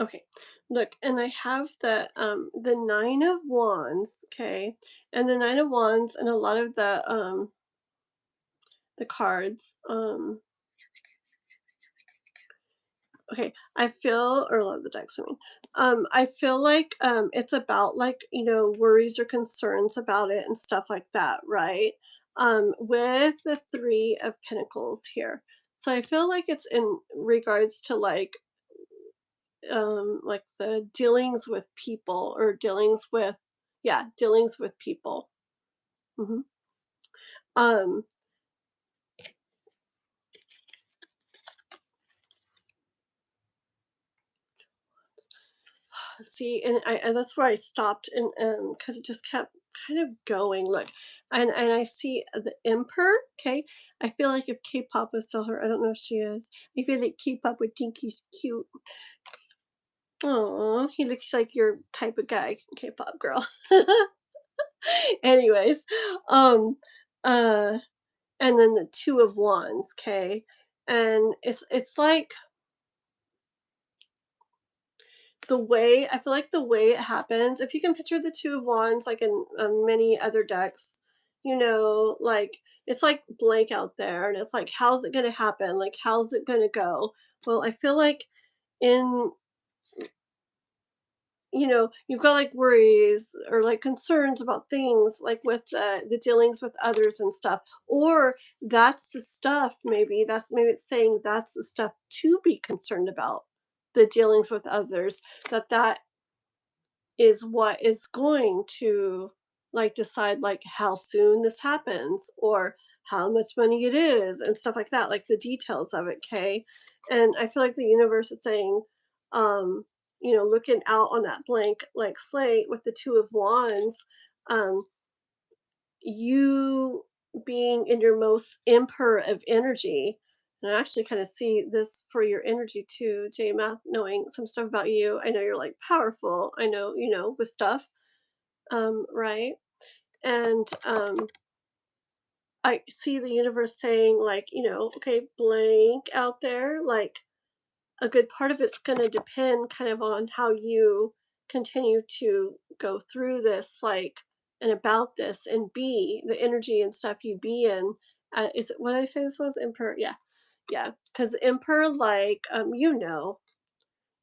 Okay. Look, and I have the 9 of wands, okay? And the 9 of wands and a lot of the cards. Okay, I feel or a lot of the decks, I mean. I feel like it's about like, worries or concerns about it and stuff like that, right? With the 3 of pentacles here. So I feel like it's in regards to like the dealings with people or dealings with yeah, dealings with people. Hmm. Um See, and that's where I stopped, and because it just kept kind of going. Look, and I see the Emperor. Okay, I feel like if K-pop was still her, I don't know if she is. I feel like K-pop would think he's cute. Oh, he looks like your type of guy, K-pop girl. Anyways, um, uh, and then the Two of Wands. Okay, and it's like the way I feel like the way it happens, if you can picture the Two of Wands like in many other decks, like it's like blank out there, and it's like, how's it going to happen? Like, how's it going to go? Well, I feel like in you've got like worries or like concerns about things like with the dealings with others and stuff, or that's the stuff. Maybe it's saying that's the stuff to be concerned about, the dealings with others, that is what is going to like decide like how soon this happens or how much money it is and stuff like that, like the details of it. Okay, and I feel like the universe is saying, um looking out on that blank like slate with the Two of Wands, um you being in your most emperor of energy. And I actually kind of see this for your energy too, J Math, knowing some stuff about you. I know you're like powerful. I know, with stuff. Right. And I see the universe saying, like, okay, blank out there, like a good part of it's going to depend kind of on how you continue to go through this, like, and about this and be the energy and stuff you be in. Is it what did I say this was? Emperor? Yeah. Yeah. Because Emperor, like,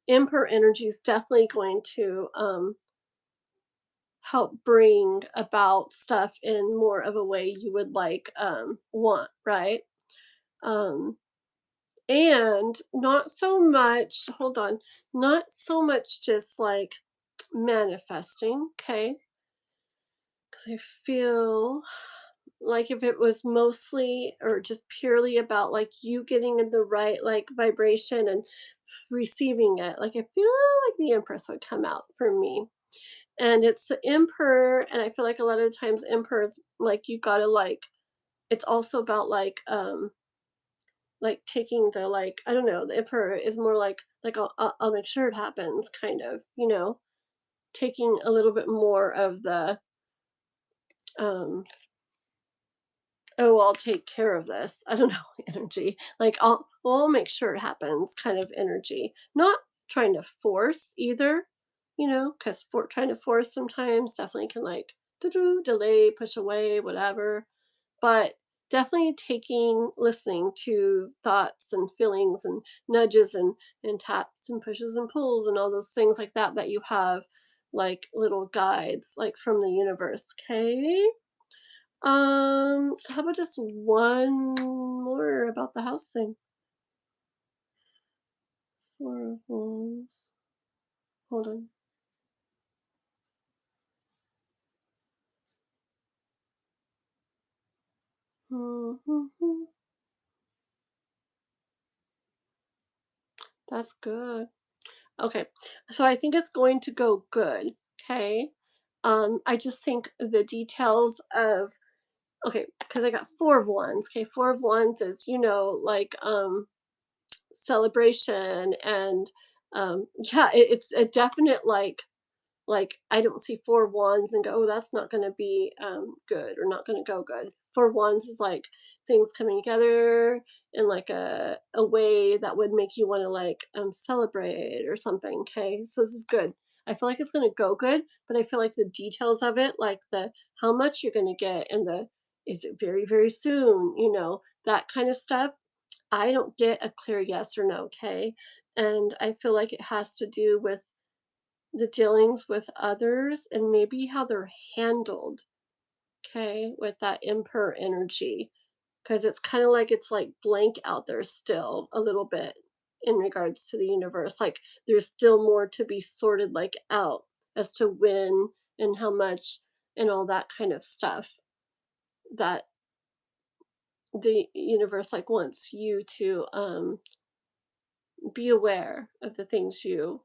Emperor energy is definitely going to help bring about stuff in more of a way you would like want, right? Um and not so much, hold on, not so much just like manifesting, okay? Because I feel like if it was mostly or just purely about like you getting in the right like vibration and receiving it, like I feel like the Empress would come out for me. And it's the Emperor, and I feel like a lot of the times Emperors, like, you gotta like it's also about like taking the like, I don't know, the Emperor is more like I'll make sure it happens, kind of, taking a little bit more of the um oh, I'll take care of this. I don't know, energy. Like I'll make sure it happens kind of energy. Not trying to force either, because for trying to force sometimes definitely can like delay, push away, whatever. But definitely listening to thoughts and feelings and nudges and taps and pushes and pulls and all those things like that you have like little guides like from the universe. Okay. So how about just one more about the house thing? Four of Wands. Hold on. That's good. Okay, so I think it's going to go good. Okay. I just think the details of okay, because I got 4 of Wands. Okay, 4 of Wands is, like celebration and yeah, it's a definite like I don't see 4 wands and go, oh, that's not going to be good or not going to go good. 4 wands is like things coming together in like a way that would make you want to like celebrate or something. Okay, so this is good. I feel like it's going to go good, but I feel like the details of it, like the how much you're going to get and the is it very very soon, that kind of stuff. I don't get a clear yes or no. Okay, and I feel like it has to do with the dealings with others and maybe how they're handled, okay, with that emperor energy. Because it's kind of like it's like blank out there still a little bit in regards to the universe. Like there's still more to be sorted like out as to when and how much and all that kind of stuff that the universe like wants you to be aware of the things you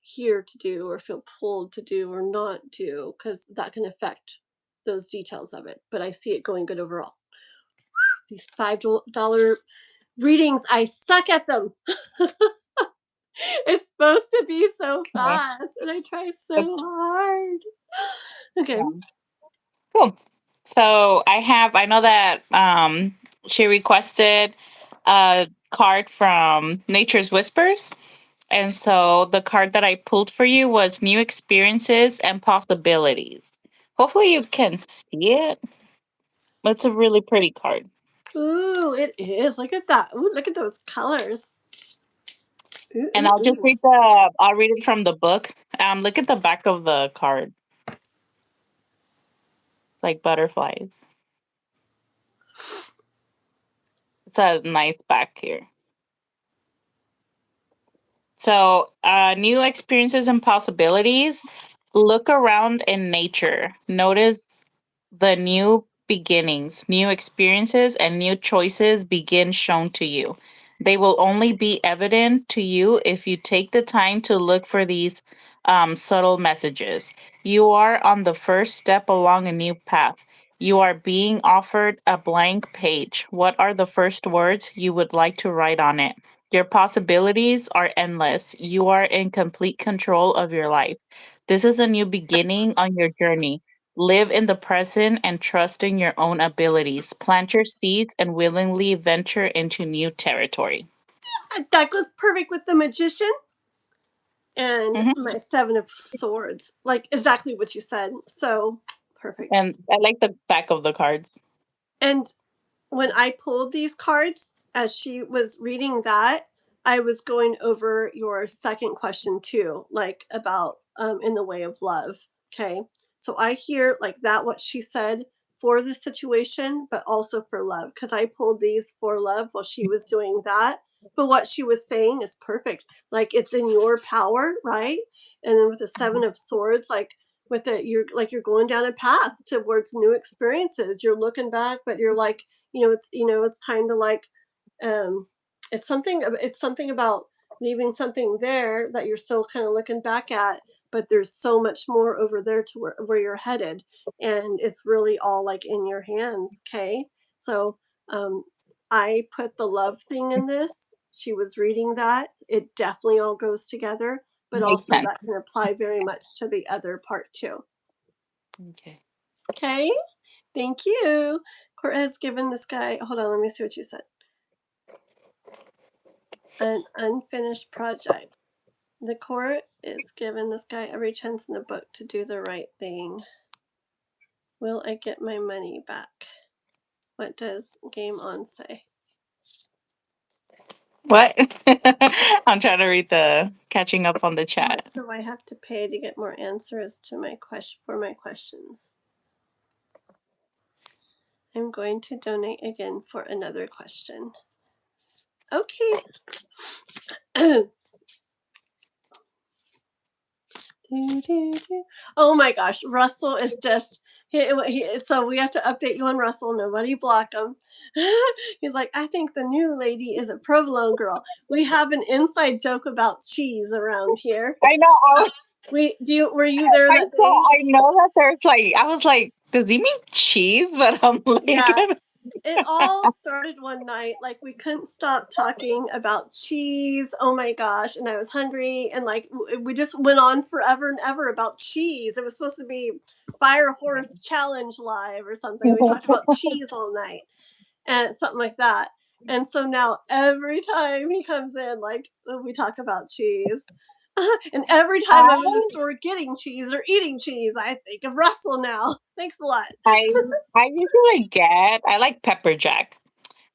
hear to do or feel pulled to do or not do, because that can affect those details of it. But I see it going good overall. These $5 readings, I suck at them. It's supposed to be so Okay. fast and I try Yep. so hard. Okay. Yeah. Cool. So I know that she requested a card from Nature's Whispers. And so the card that I pulled for you was New Experiences and Possibilities. Hopefully you can see it. It's a really pretty card. Ooh, it is. Look at that. Ooh, look at those colors. Ooh, And ooh, ooh. I'll read it from the book. Look at the back of the card. It's like butterflies. It's a nice back here. So, new experiences and possibilities. Look around in nature. Notice the new beginnings, new experiences, and new choices begin shown to you. They will only be evident to you if you take the time to look for these subtle messages. You are on the first step along a new path. You are being offered a blank page. What are the first words you would like to write on it? Your possibilities are endless. You are in complete control of your life. This is a new beginning on your journey. Live in the present and trust in your own abilities. Plant your seeds and willingly venture into new territory. That goes perfect with the magician and Mhm. my 7 of Swords. Like exactly what you said. So perfect. And I like the back of the cards. And when I pulled these cards, as she was reading that, I was going over your second question too, like about in the way of love. Okay. So I hear like that what she said for the situation, but also for love. Because I pulled these for love while she was doing that. But what she was saying is perfect. Like it's in your power, right? And then with the Mhm. 7 of Swords, like with it, you're going down a path towards new experiences. You're looking back, but you're like, it's time to like um it's something about leaving something there that you're still kind of looking back at, but there's so much more over there to where you're headed, and it's really all like in your hands. Okay, so um I put the love thing in this. She was reading that. It definitely all goes together, but Makes also sense. that can apply very much to the other part too. Okay. Okay, thank you. Court has given this guy, hold on, let me see what you said. An unfinished project. The court is giving this guy every chance in the book to do the right thing. Will I get my money back? What does GameOn say? What? I'm trying to read the catching up on the How much chat. do I have to pay to get more answers to my questions? I'm going to donate again for another question. Okay. Do Oh my gosh, Russell is just so we have to update you on Russell. Nobody block him. He's like, I think the new lady is a provolone girl. We have an inside joke about cheese around here. I know. Were you there that day? I know that there's like, I was like, does he mean cheese? But I'm like, Yeah. It all started one night. Like, we couldn't stop talking about cheese. Oh my gosh. And I was hungry. And like, we just went on forever and ever about cheese. It was supposed to be Fire Horse Challenge Live or something. We talked about cheese all night and something like that. And so now every time he comes in, like, we talk about cheese. And every time I'm in the store getting cheese or eating cheese, I think of Russell now. Thanks a lot. I I usually I like pepper jack.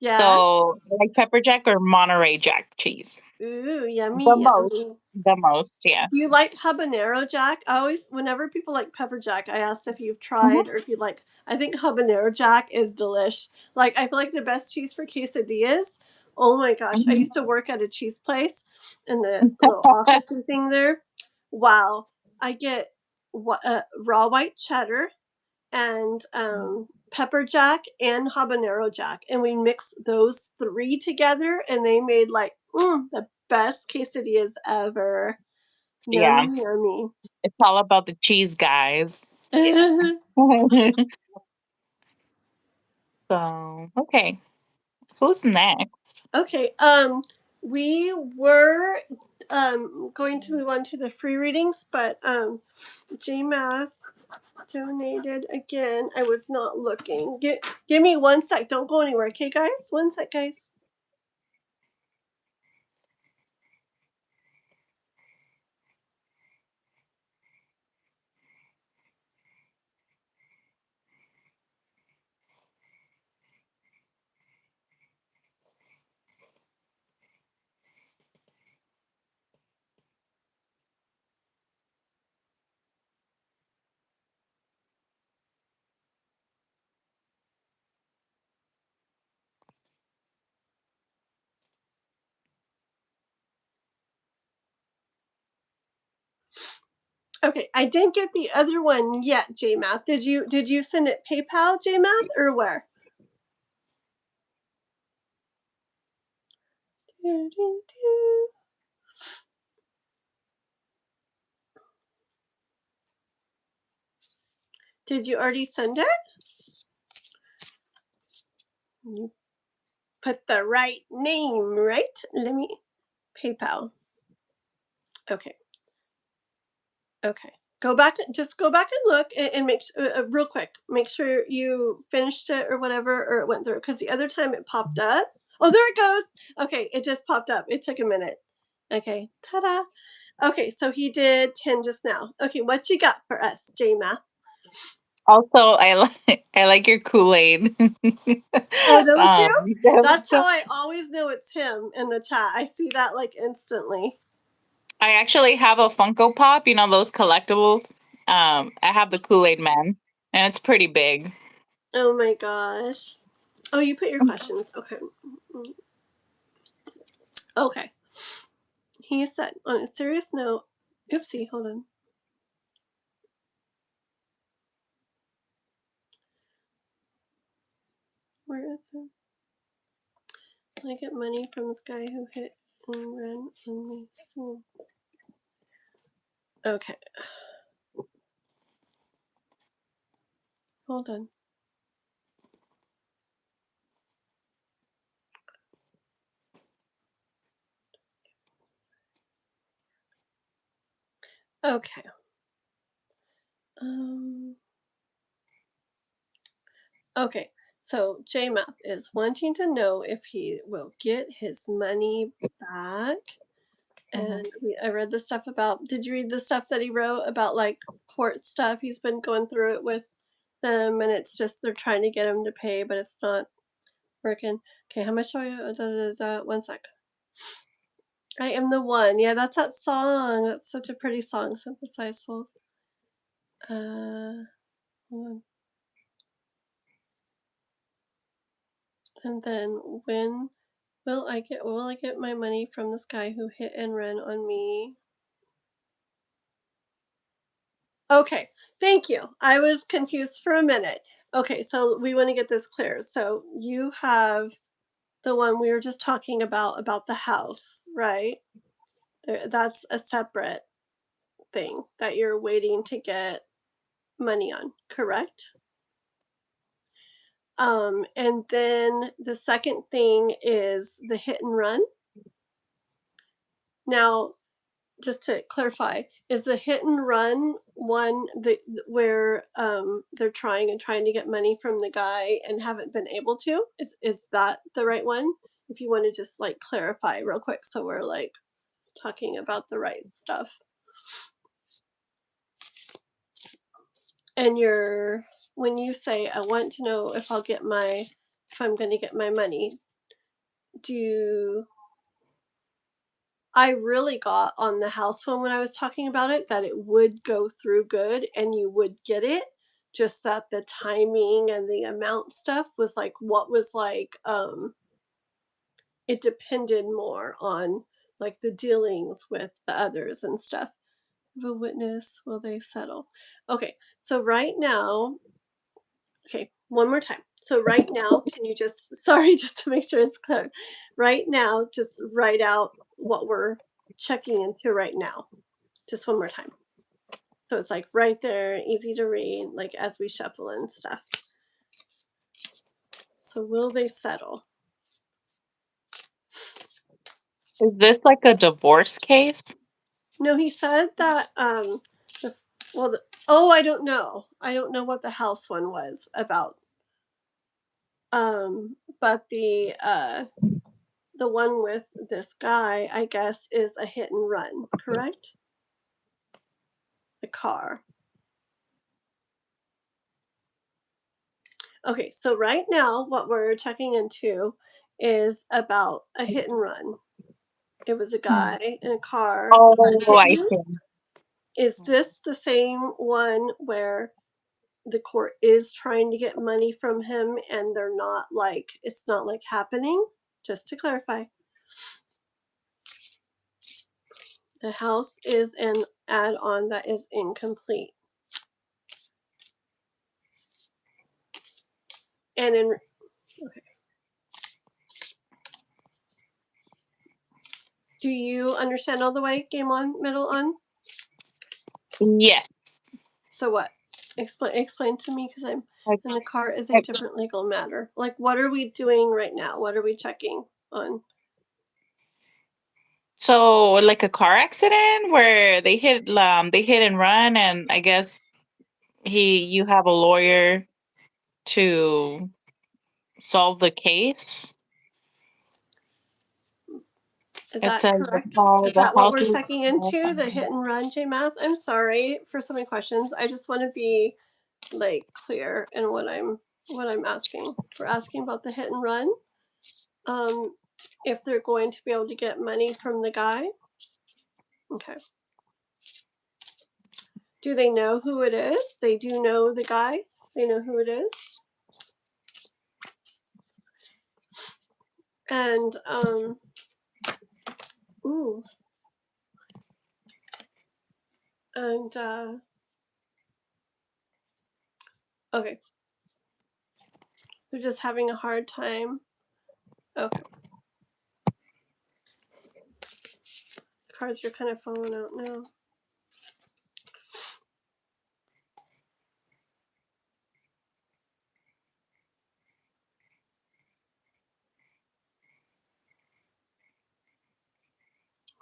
Yeah. So I like pepper jack or Monterey Jack cheese. Ooh, The yummy, most, yummy. the most, yeah. Do you like habanero jack? I always, whenever people like pepper jack, I ask if you've Mhm, tried or if you like. I think habanero jack is delish. Like, I feel like the best cheese for quesadillas. Oh my gosh, I mhm. used to work at a cheese place in the little officey thing there. Wow, I get raw white cheddar and pepper jack and habanero jack, and we mixed those three together, and they made like the best quesadillas ever. Yeah, Yummy, yummy. it's all about the cheese, guys. Yeah. So, okay. Who's next? Okay, we were going to move on to the free readings, but JMath donated again. I was not looking. Give me one sec. Don't go anywhere, okay, guys? One sec, guys. Okay, I didn't get the other one yet, JMath. Did you send it PayPal, JMath, or where? Did you already send it? You put the right name, right? Let me PayPal. Okay. Okay. Just go back and look and make real quick. Make sure you finished it or whatever, or it went through. Because the other time it popped up. Oh, there it goes. Okay, it just popped up. It took a minute. Okay, ta-da. Okay, so he did 10 just now. Okay, what you got for us, J-Math? Also, I like your Kool-Aid. Oh, don't you? That's how So I always know it's him in the chat. I see that like instantly. I actually have a Funko Pop, you know, those collectibles. I have the Kool-Aid Man, and it's pretty big. Oh my gosh. Oh, you put your questions. Okay. Okay. He said, on a serious note, oopsie, hold on. Where is it? I get money from this guy who hit and ran on me. So. Okay. Hold on. Okay. Um. Okay. So JMath is wanting to know if he will get his money back. Mhm. And I read the stuff about. Did you read the stuff that he wrote about like court stuff? He's been going through it with them, and it's just they're trying to get him to pay, but it's not working. Okay, how much are you? 1 sec. I am the one. Yeah, that's that song. That's such a pretty song. Synthesized souls. Hold on. And then when will I get my money from this guy who hit and ran on me? Okay, thank you. I was confused for a minute. Okay, so we want to get this clear. So you have the one we were just talking about the house, right? That's a separate thing that you're waiting to get money on, correct? And then the second thing is the hit and run. Now, just to clarify, is the hit and run one that where they're trying to get money from the guy and haven't been able to? Is that the right one? If you want to just like clarify real quick, so we're like talking about the right stuff. And when you say I want to know if I'm going to get my money, I really got on the house phone when I was talking about it that it would go through good and you would get it. Just that the timing and the amount stuff was like what was like it depended more on like the dealings with the others and stuff. The witness, will they settle? Okay, so right now, okay, one more time. So right now, can you just sorry, just to make sure it's clear. Right now, just write out what we're checking into right now. Just one more time. So it's like right there, easy to read, like as we shuffle and stuff. So will they settle? Is this like a divorce case? No, he said that oh, I don't know. I don't know what the house one was about. But the one with this guy, I guess, is a hit and run, correct? The car. Okay, so right now what we're checking into is about a hit and run. It was a guy in a car that Oh, hit I you. see. Is this the same one where the court is trying to get money from him and they're not like it's not like happening? Just to clarify. The house is an add-on that is incomplete. And in okay. Do you understand all the way, GameOn MetalOn? Yes. So what? Explain to me because I'm Like, and the car is a like, different legal matter. Like what are we doing right now? What are we checking on? so like a car accident where they hit and run, and I guess you have a lawyer to solve the case. Is It that says correct? Is the that what house we're is checking into? The hit and run, J Math? I'm sorry for so many questions. I just want to be like clear in what I'm asking. We're asking about the hit and run. If they're going to be able to get money from the guy. Okay. Do they know who it is? They do know the guy. They know who it is. And ooh. And okay. They're just having a hard time. Okay. Cards are kind of falling out now.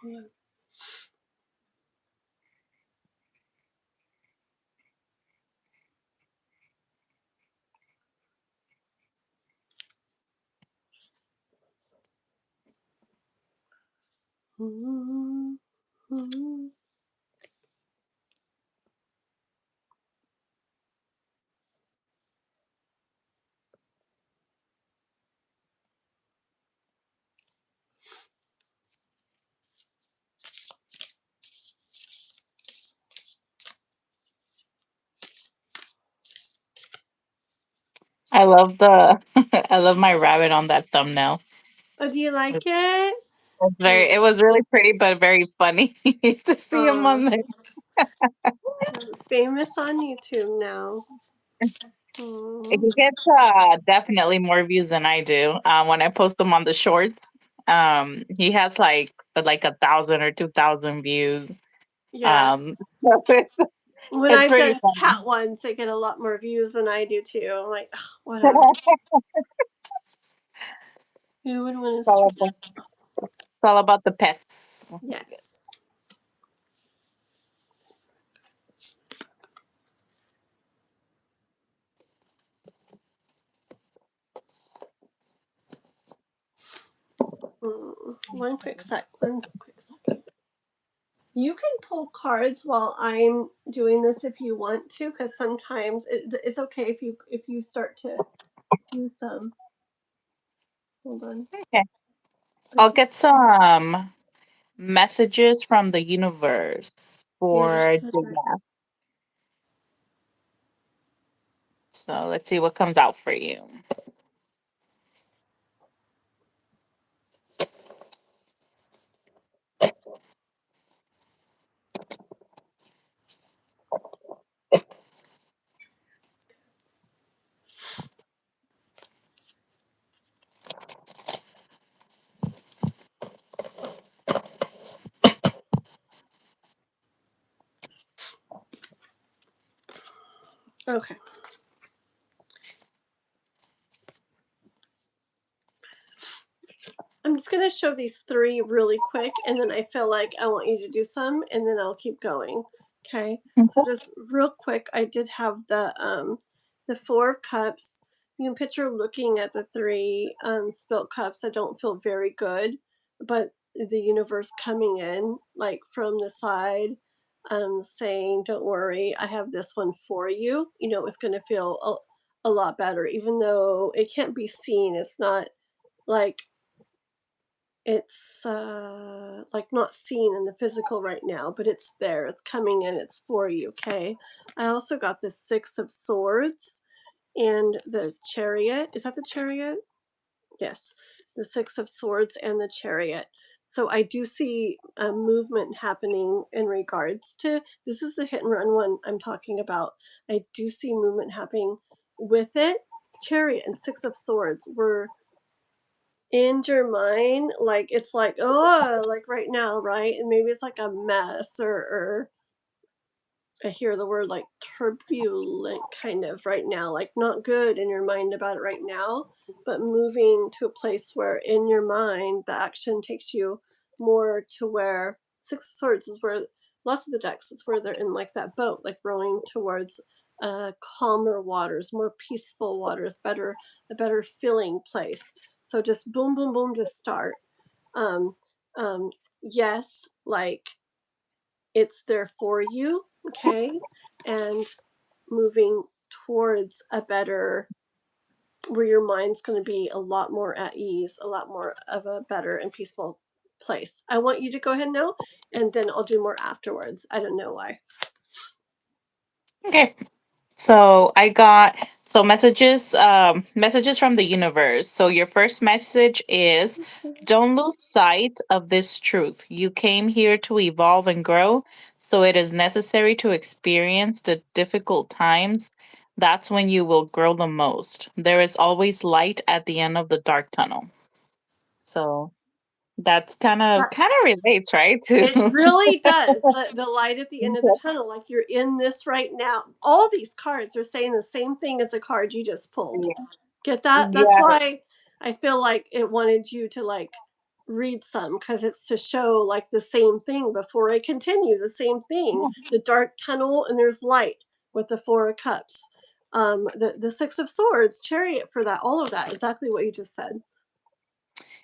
Hold on. I love the I love my rabbit on that thumbnail. Oh, do you like it? It was really pretty, but very funny to see him Uh, on there. famous on YouTube now. Mm. He gets definitely more views than I do. When I post them on the shorts, he has like 1,000 or 2,000 views. Yes. So When it's I've pretty done funny. cat ones, they get a lot more views than I do too. I'm like, "Ugh, whatever. Who would want to stream? It's all about the pets. Yes. One quick sec. One quick second. You can pull cards while I'm doing this if you want to, because sometimes it's okay if you start to do some. Hold on. Okay. I'll get some messages from the universe Yeah, for that's right. Julia. So let's see what comes out for you. Okay. I'm just going to show these three really quick, and then I feel like I want you to do some, and then I'll keep going. Okay. So just real quick, I did have the Four of Cups. You can picture looking at the three spilt cups that don't feel very good, but the universe coming in like from the side, saying, "Don't worry, I have this one for you." You know, it's going to feel a lot better, even though it can't be seen. It's not like it's like not seen in the physical right now, but it's there. It's coming in. It's for you. Okay. I also got the Six of Swords and the Chariot. Is that the Chariot? Yes, the Six of Swords and the Chariot. So I do see a movement happening in regards to this is the hit and run one I'm talking about. I do see movement happening with it. Chariot and Six of Swords were in your mind, like it's like, oh, like right now, right? And maybe it's like a mess or I hear the word like turbulent kind of right now, like not good in your mind about it right now, but moving to a place where in your mind the action takes you more to where Six of Swords is where lots of the decks is where they're in like that boat, like rowing towards calmer waters, more peaceful waters, a better feeling place. So just boom, boom, boom to start. Um, yes, like it's there for you, okay? And moving towards a better, where your mind's going to be a lot more at ease, a lot more of a better and peaceful place. I want you to go ahead now, and then I'll do more afterwards. I don't know why. Okay. So I got messages from the universe. So your first message is don't lose sight of this truth. You came here to evolve and grow, so it is necessary to experience the difficult times. That's when you will grow the most. There is always light at the end of the dark tunnel. So that's kind of relates, right? It To really does. The light at the end of the tunnel, like you're in this right now. All these cards are saying the same thing as the card you just pulled. Get that? That's yeah. why I feel like it wanted you to like read some because it's to show like the same thing before I continue. The same thing. The dark tunnel and there's light with the Four of Cups. The Six of Swords, Chariot for that, all of that, exactly what you just said.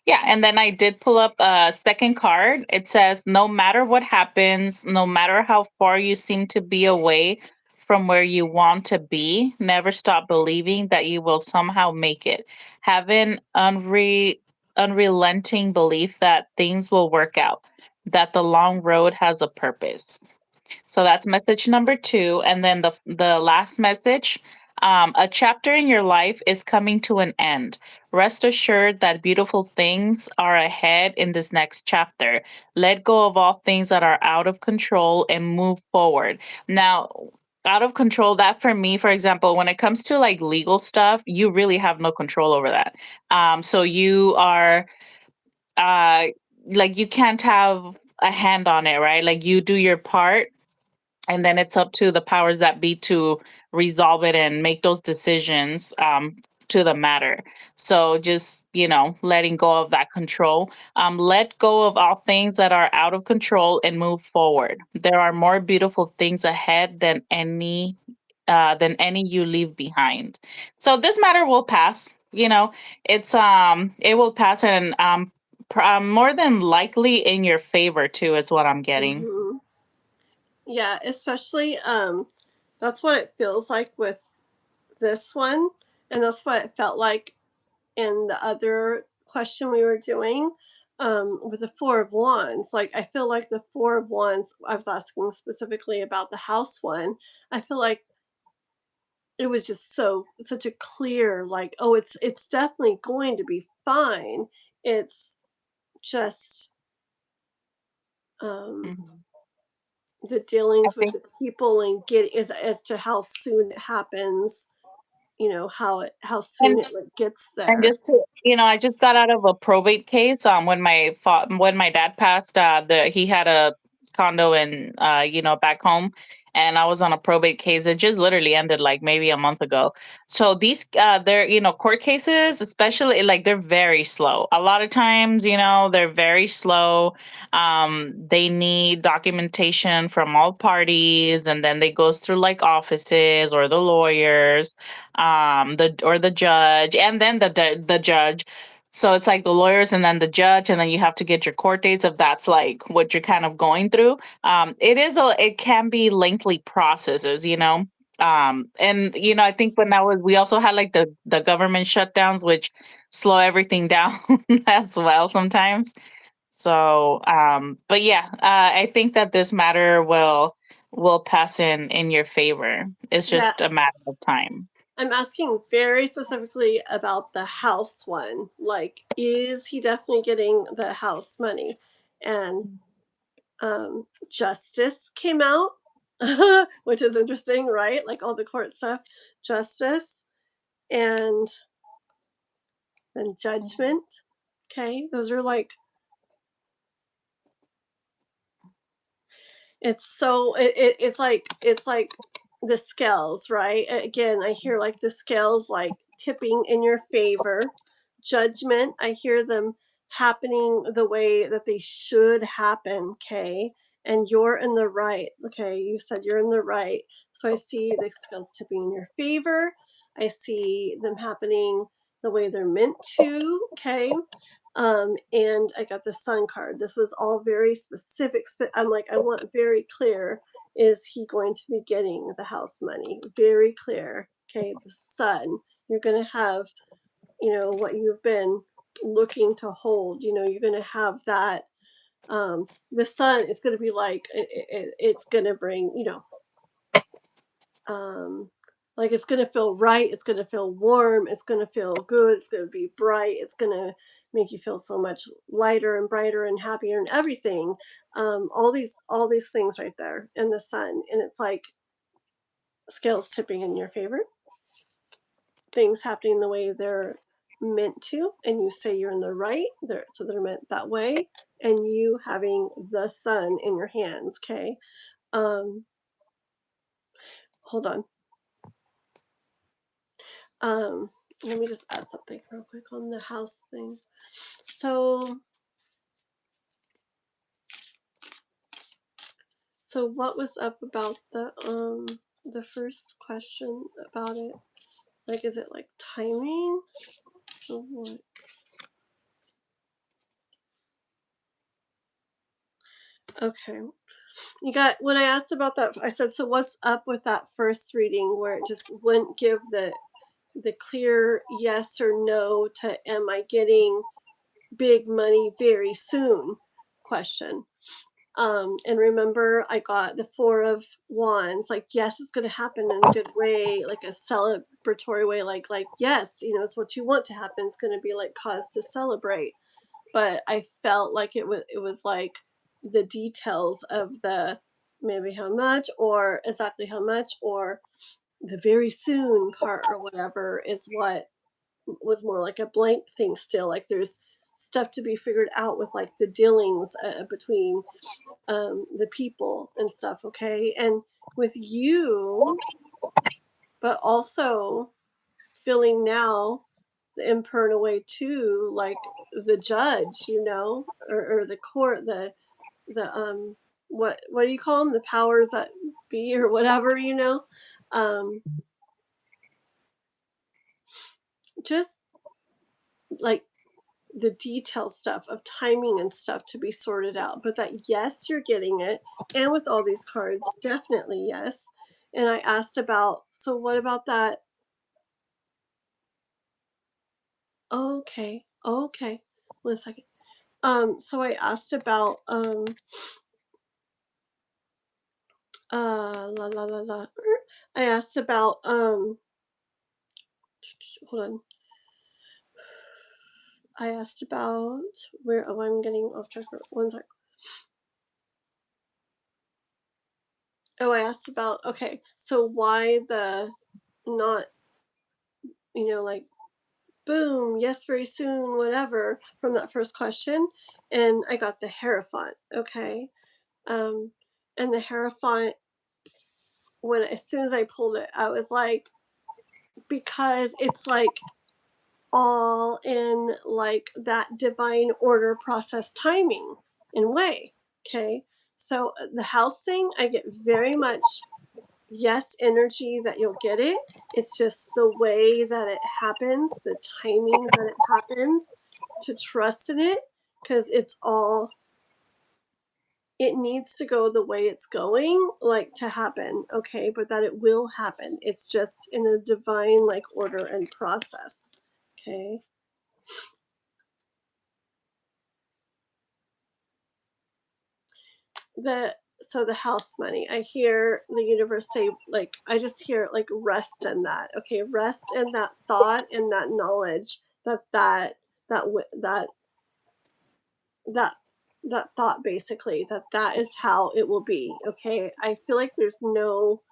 Yeah, and then I did pull up a second card. It says, no matter what happens, no matter how far you seem to be away from where you want to be, never stop believing that you will somehow make it. Have an unrelenting belief that things will work out, that the long road has a purpose. So that's message number two. And then the last message, A chapter in your life is coming to an end. Rest assured that beautiful things are ahead in this next chapter. Let go of all things that are out of control and move forward. Now, out of control, that for me, for example, when it comes to like legal stuff, you really have no control over that. So you are uh like you can't have a hand on it, right? Like you do your part and then it's up to the powers that be to resolve it and make those decisions to the matter. So just letting go of that control. Let go of all things that are out of control and move forward. There are more beautiful things ahead than any you leave behind. So this matter will pass. It will pass, and more than likely in your favor too, is what I'm getting. Mm-hmm. Yeah, especially that's what it feels like with this one, and that's what it felt like in the other question we were doing with the Four of Wands. Like, I feel like the Four of Wands, I was asking specifically about the house one. I feel like it was just such a clear, like, oh, it's definitely going to be fine. It's just um Mhm. the I dealings with think the people and get as to how soon it happens, how soon and it like gets And there. just to, I just got out of a probate case. When my dad passed, he had a condo in back home, and I was on a probate case. It just literally ended like maybe a month ago. So these they're court cases, especially like they're very slow. A lot of times, they're very slow. They need documentation from all parties, and then they goes through like offices or the lawyers, the judge, and then the judge. So it's like the lawyers and then the judge, and then you have to get your court dates if that's like what you're kind of going through. It can be lengthy processes, and I think we also had like the government shutdowns, which slow everything down as well sometimes. So, but yeah, I think that this matter will pass in your favor. It's Yeah, just a matter of time. I'm asking very specifically about the house one. Like, is he definitely getting the house money? And justice came out, which is interesting, right? Like all the court stuff, justice, and then judgment. Okay, those are like it's like the scales, right? Again, I hear like the scales like tipping in your favor. Judgment, I hear them happening the way that they should happen, okay? And you're in the right. Okay, you said you're in the right. So I see the scales tipping in your favor. I see them happening the way they're meant to, okay? And I got the sun card. This was all very specific. I'm like, I want very clear. Is he going to be getting the house money? Very clear. Okay, the sun. You're going to have, what you've been looking to hold. You're going to have that. The sun is going to be like, it's going to bring, um, like it's gonna feel right, it's gonna feel warm, it's gonna feel good, it's gonna be bright, it's gonna make you feel so much lighter and brighter and happier and everything. All these things right there in the sun, and it's like scales tipping in your favor, things happening the way they're meant to, and you say you're in the right, so they're meant that way, and you having the sun in your hands. Okay, um, hold on. Um, Let me just add something real quick on the house thing. So, so what was up about the first question about it? Like, is it like timing or what? Okay, you got when I asked about that, I said, so what's up with that first reading where it just wouldn't give the clear yes or no to am I getting big money very soon question. And remember, I got the Four of Wands. Like, yes, it's going to happen in a good way, like a celebratory way. Like yes, it's what you want to happen. It's going to be like cause to celebrate. But I felt like it was like the details of the maybe how much or exactly how much or the very soon part or whatever is what was more like a blank thing still. Like there's stuff to be figured out with like the dealings between the people and stuff, okay? And with you, but also feeling now the Emperor in a way too, like the judge, or the court, the what do you call them? The powers that be or whatever, just like the detail stuff of timing and stuff to be sorted out. But that yes, you're getting it, and with all these cards, definitely yes. And I asked about, so what about that? Okay, okay. 1 second. So I asked about la la la la. I asked about hold on. I asked about where, oh, I'm getting off track for 1 sec. Oh, I asked about, okay, so why the not, like boom, yes, very soon, whatever, from that first question. And I got the Hierophant, okay? And the Hierophant, as soon as I pulled it, I was like, because it's like all in like that divine order process timing in way, okay? So the house thing, I get very much yes energy that you'll get it. It's just the way that it happens, the timing that it happens, to trust in it, because it needs to go the way it's going, like to happen, okay? But that it will happen. It's just in a divine like order and process, okay? So the house money, I hear the universe say, like, I just hear like rest in that, okay? Rest in that thought and that knowledge that that that thought, basically, that is how it will be, okay? I feel like there's no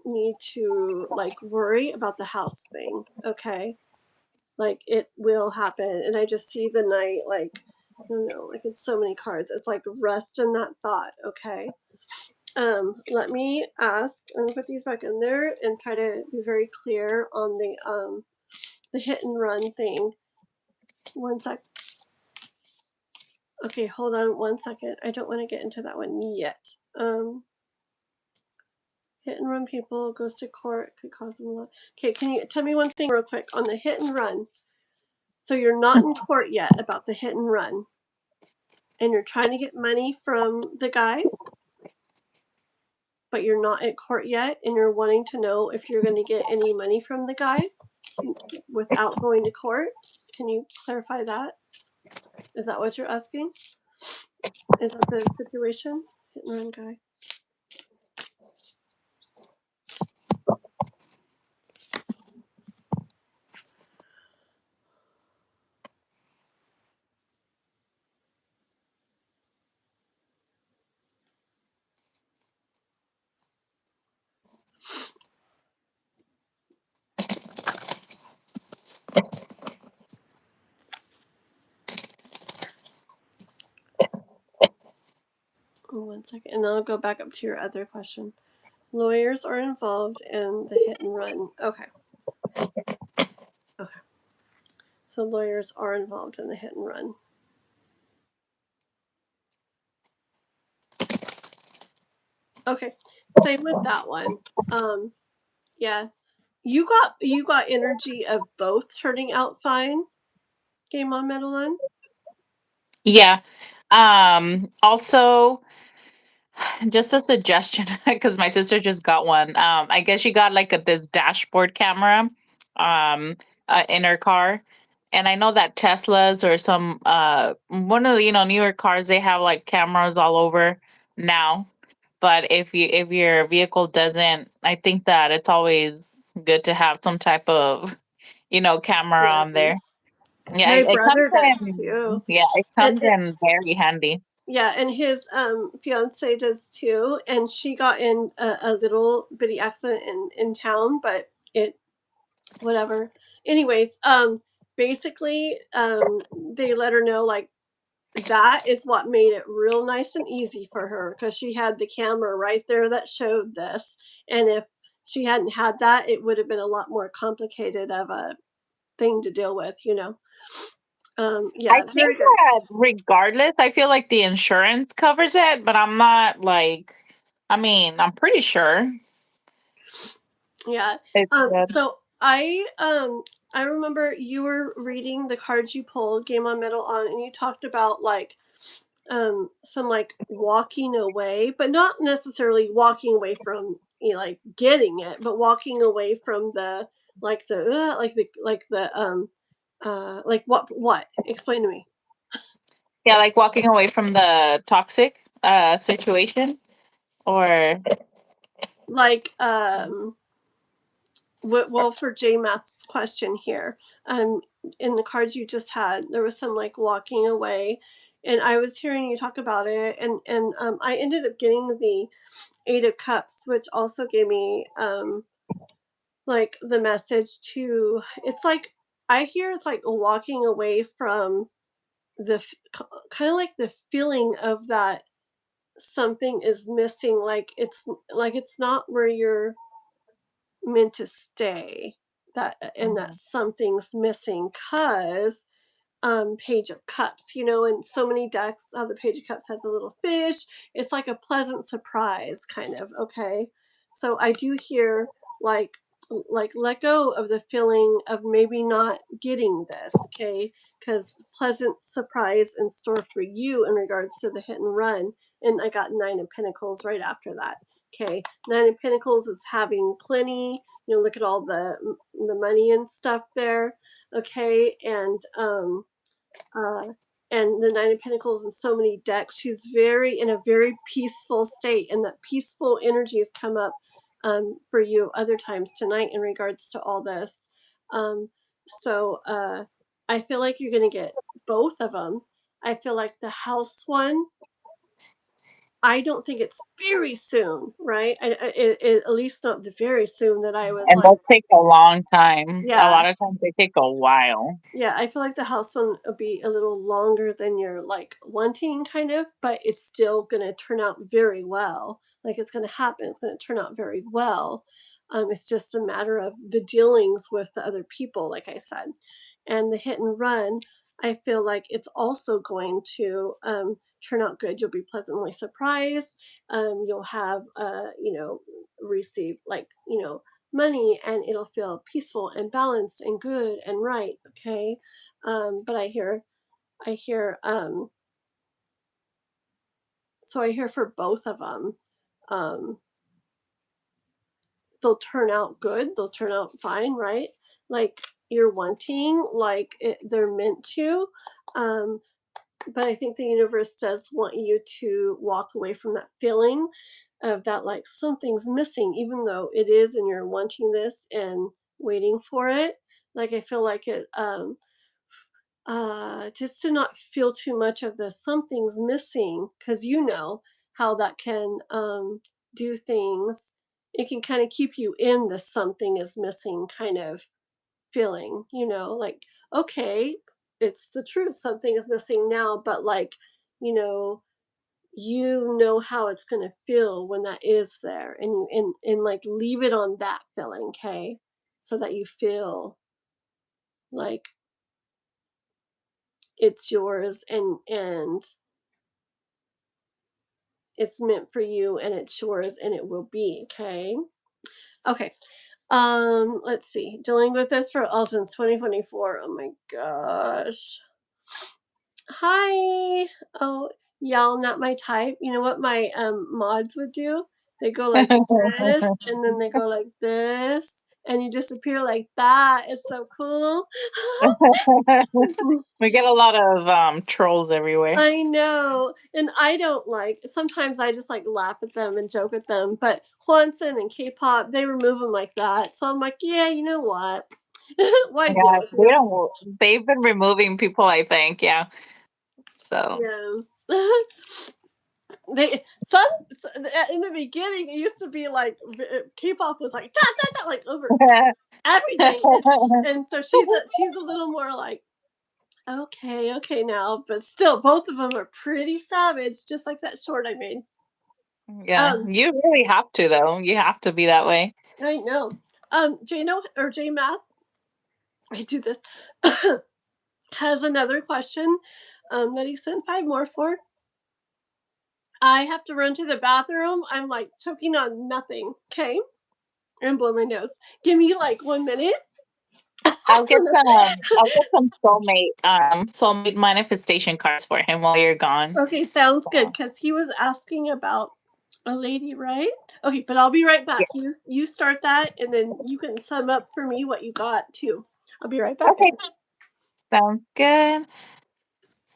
need to like worry about the house thing, okay? Like it will happen. And I just see the night, like, I don't know, like it's so many cards. It's like rest in that thought, okay? Let me ask, I'm gonna put these back in there and try to be very clear on the hit and run thing. 1 sec. Okay, hold on 1 second. I don't want to get into that one yet. Hit and run people, goes to court, could cause them a lot. Okay, can you tell me one thing real quick on the hit and run? So you're not in court yet about the hit and run, and you're trying to get money from the guy, but you're not at court yet, and you're wanting to know if you're going to get any money from the guy without going to court. Can you clarify that? Is that what you're asking? Is that the situation? Hit and run guy. Oh, 1 second, and then I'll go back up to your other question. Lawyers are involved in the hit and run. Okay. Okay. So lawyers are involved in the hit and run. Okay. Same with that one. Yeah. You got energy of both turning out fine. GameOn MetalOn. Yeah. Also, just a suggestion, because my sister just got one. I guess she got like this dashboard camera, in her car, And I know that Teslas or some one of the newer cars, they have like cameras all over now. But if your vehicle doesn't, I think that it's always good to have some type of camera Yeah. on there. Yeah, My it comes brother does in. too. Yeah, it And, comes in very handy. yeah, and his fiance does too. And she got in a little bitty accident in town, but it whatever. Anyways, basically, they let her know like that is what made it real nice and easy for her because she had the camera right there that showed this. And if she hadn't had that, it would have been a lot more complicated of a thing to deal with, you know. I Yeah, think very good. that regardless, I feel like the insurance covers it, but I'm not like, I mean, I'm pretty sure Yeah. it's good. So I remember you were reading the cards you pulled, Game on Metal on, and you talked about like some like walking away, but not necessarily walking away from like getting it, but walking away from the like what? Explain to me. Yeah, like walking away from the toxic situation or Like well, for J Math's question here, in the cards you just had, there was some like walking away, and I was hearing you talk about it, and I ended up getting the Eight of Cups, which also gave me like the message to. It's like I hear it's like walking away from the kind of like the feeling of that something is missing, like it's not where you're meant to stay, that and that Mhm. something's missing because Page of Cups, you know, in so many decks, how the Page of Cups has a little fish. It's like a pleasant surprise, kind of. Okay, so I do hear like let go of the feeling of maybe not getting this. Okay, because pleasant surprise in store for you in regards to the hit and run. And I got Nine of Pentacles right after that. Okay, Nine of Pentacles is having plenty. You know, look at all the money and stuff there. Okay, uh, and the Nine of Pentacles in so many decks. She's very in a very peaceful state, and that peaceful energy has come up for you other times tonight in regards to all this. Um, so I feel like you're going to get both of them. I feel like the house one. I don't think it's very soon, right? At least not the very soon that I was And like, those take a long time. A yeah, lot of times they take a while. yeah, I feel like the house one will be a little longer than you're like wanting, kind of, but it's still going to turn out very well. Like it's going to happen. It's going to turn out very well. It's just a matter of the dealings with the other people, like I said. And the hit and run, I feel like it's also going to turn out good. You'll be pleasantly surprised. You'll have, receive like, money, and it'll feel peaceful and balanced and good and right. Okay, but I hear so I hear for both of them, um they'll turn out good, they'll turn out fine, right? Like you're wanting, like they're meant to. um but I think the universe does want you to walk away from that feeling of that like something's missing, even though it is, and you're wanting this and waiting for it. Like I feel like it just to not feel too much of the something's missing, because you know how that can do things. It can kind of keep you in the something is missing kind of feeling, like, okay, it's the truth, something is missing now, but like, you know, how it's going to feel when that is there, and and like leave it on that feeling, okay? So that you feel like it's yours, and it's meant for you, and it's yours, and it will be, okay? Okay. Let's see. Dealing with this for all since 2024. Oh my gosh. Hi. Oh, y'all not my type. You know what my mods would do? They go like this, and then they go like this, and you disappear like that. It's so cool. We get a lot of trolls everywhere. I know, and I don't like. Sometimes I just like laugh at them and joke at them, but Hwanson and K-pop, they remove them like that. So I'm like, yeah, you know what? Why deal Yeah, with you? they've been removing people, I think. Yeah. So Yeah. They some in the beginning it used to be like K-pop was like ta ta ta like over everything, and so she's a little more like okay okay now, but still both of them are pretty savage, just like that short I made. yeah, Um, you really have to though. You have to be that way. I know. Jano or J Math, I do this has another question. That he sent 5 more for. I have to run to the bathroom. I'm like choking on nothing. Okay, and blow my nose. Give me like 1 minute. I'll get some soulmate manifestation cards for him while you're gone. Okay, sounds good. Because he was asking about a lady, right? Okay, but I'll be right Yeah. back. You start that, and then you can sum up for me what you got too. I'll be right back, Okay, guys. sounds good.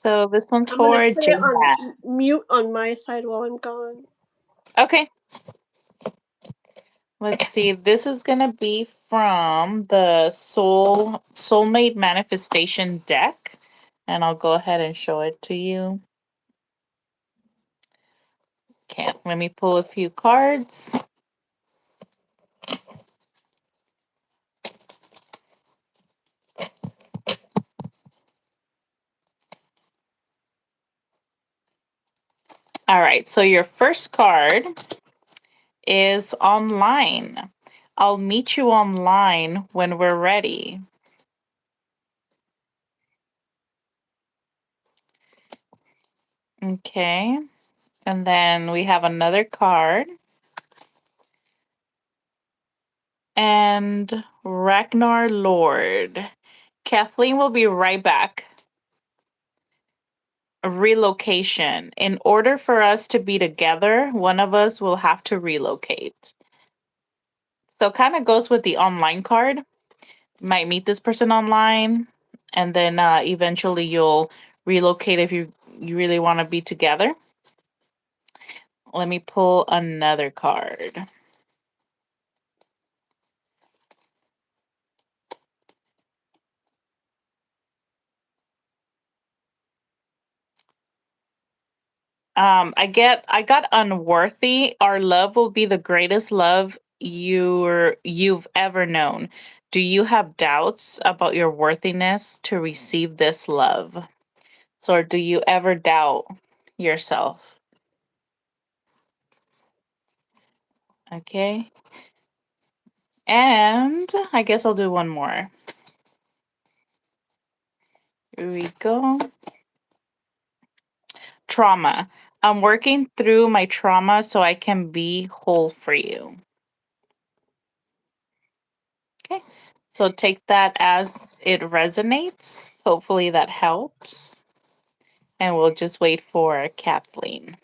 So this one's I'm gonna for put it on J-Mac. mute on my side while I'm gone. Okay, let's see. This is gonna be from the Soulmate Manifestation deck, and I'll go ahead and show it to you. Okay, let me pull a few cards. All right, so your first card is online. I'll meet you online when we're ready. Okay, and then we have another card. And Ragnar Lord. Kathleen will be right back. A relocation. In order for us to be together, one of us will have to relocate. So kind of goes with the online card. You might meet this person online, and then eventually you'll relocate if you really want to be together. Let me pull another card. I got unworthy. Our love will be the greatest love you've ever known. Do you have doubts about your worthiness to receive this love? So do you ever doubt yourself? Okay. And I guess I'll do one more. Here we go. Trauma. I'm working through my trauma so I can be whole for you. Okay. So take that as it resonates. Hopefully that helps. And we'll just wait for Kathleen.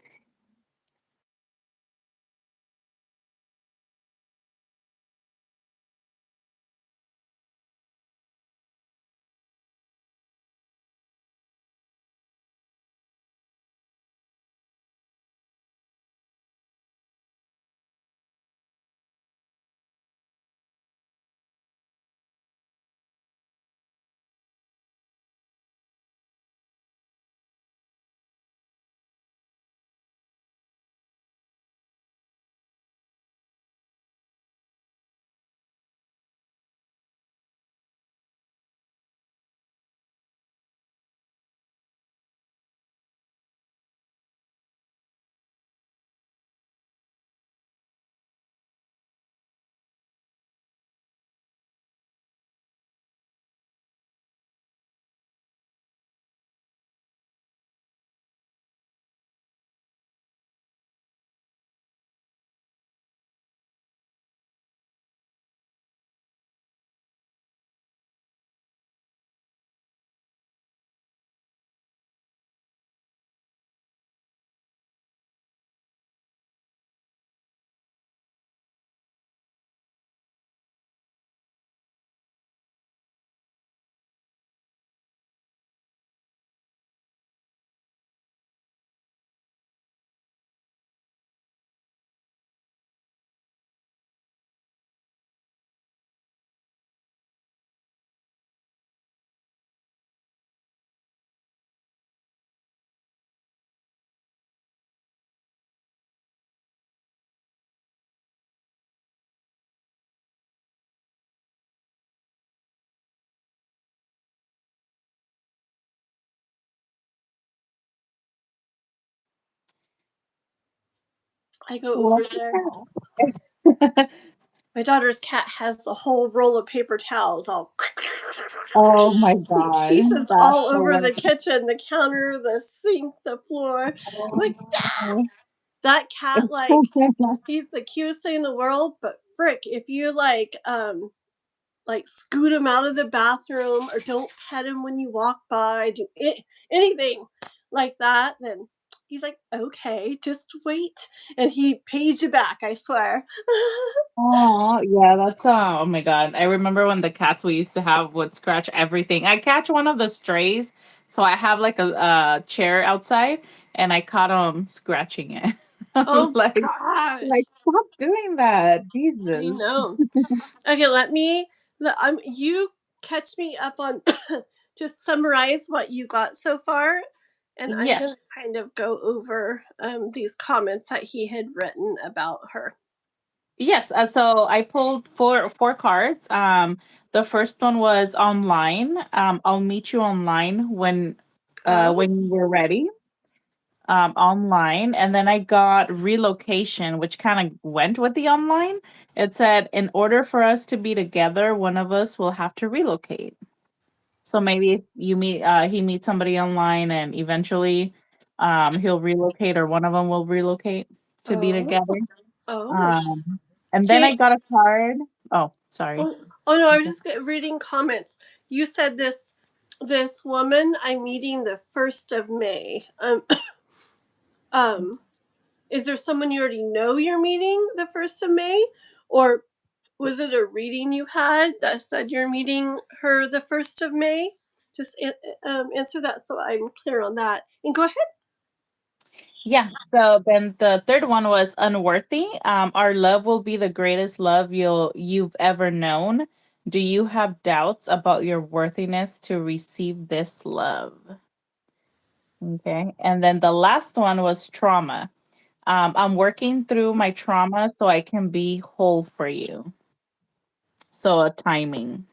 I go What over the there. cat? My daughter's cat has a whole roll of paper towels all Oh my god, pieces that's all over the hilarious. kitchen, the counter, the sink, the floor. I'm like, Oh. that cat, like, he's the cutest thing in the world, but frick, if you like scoot him out of the bathroom or don't pet him when you walk by, do anything like that, then he's like, okay, just wait. And he pays you back, I swear. Oh, yeah, that's oh my god. I remember when the cats we used to have would scratch everything. I catch one of the strays, so I have like a chair outside, and I caught him scratching it. I'm Oh like, gosh. stop doing that, I Jesus. know. Okay, you catch me up on just summarize what you got so far, and I'm Yes, gonna kind of go over these comments that he had written about her. yes. So I pulled four cards. The first one was online. I'll meet you online Oh, when we're ready. Online, and then I got relocation, which kind of went with the online. It said, in order for us to be together, one of us will have to relocate. So maybe if he meets somebody online, and eventually, he'll relocate, or one of them will relocate to be oh, together. oh. Um, and then I Jay, got a card. Oh, sorry. oh, oh no, I was just reading comments. You said this woman I'm meeting the 1st of May. Um, is there someone you already know you're meeting the 1st of May, or was it a reading you had that said you're meeting her the 1st of May? Just answer that so I'm clear on that. And go ahead. Yeah. So then the third one was unworthy. Our love will be the greatest love you've ever known. Do you have doubts about your worthiness to receive this love? Okay. And then the last one was trauma. I'm working through my trauma so I can be whole for you. So a timing.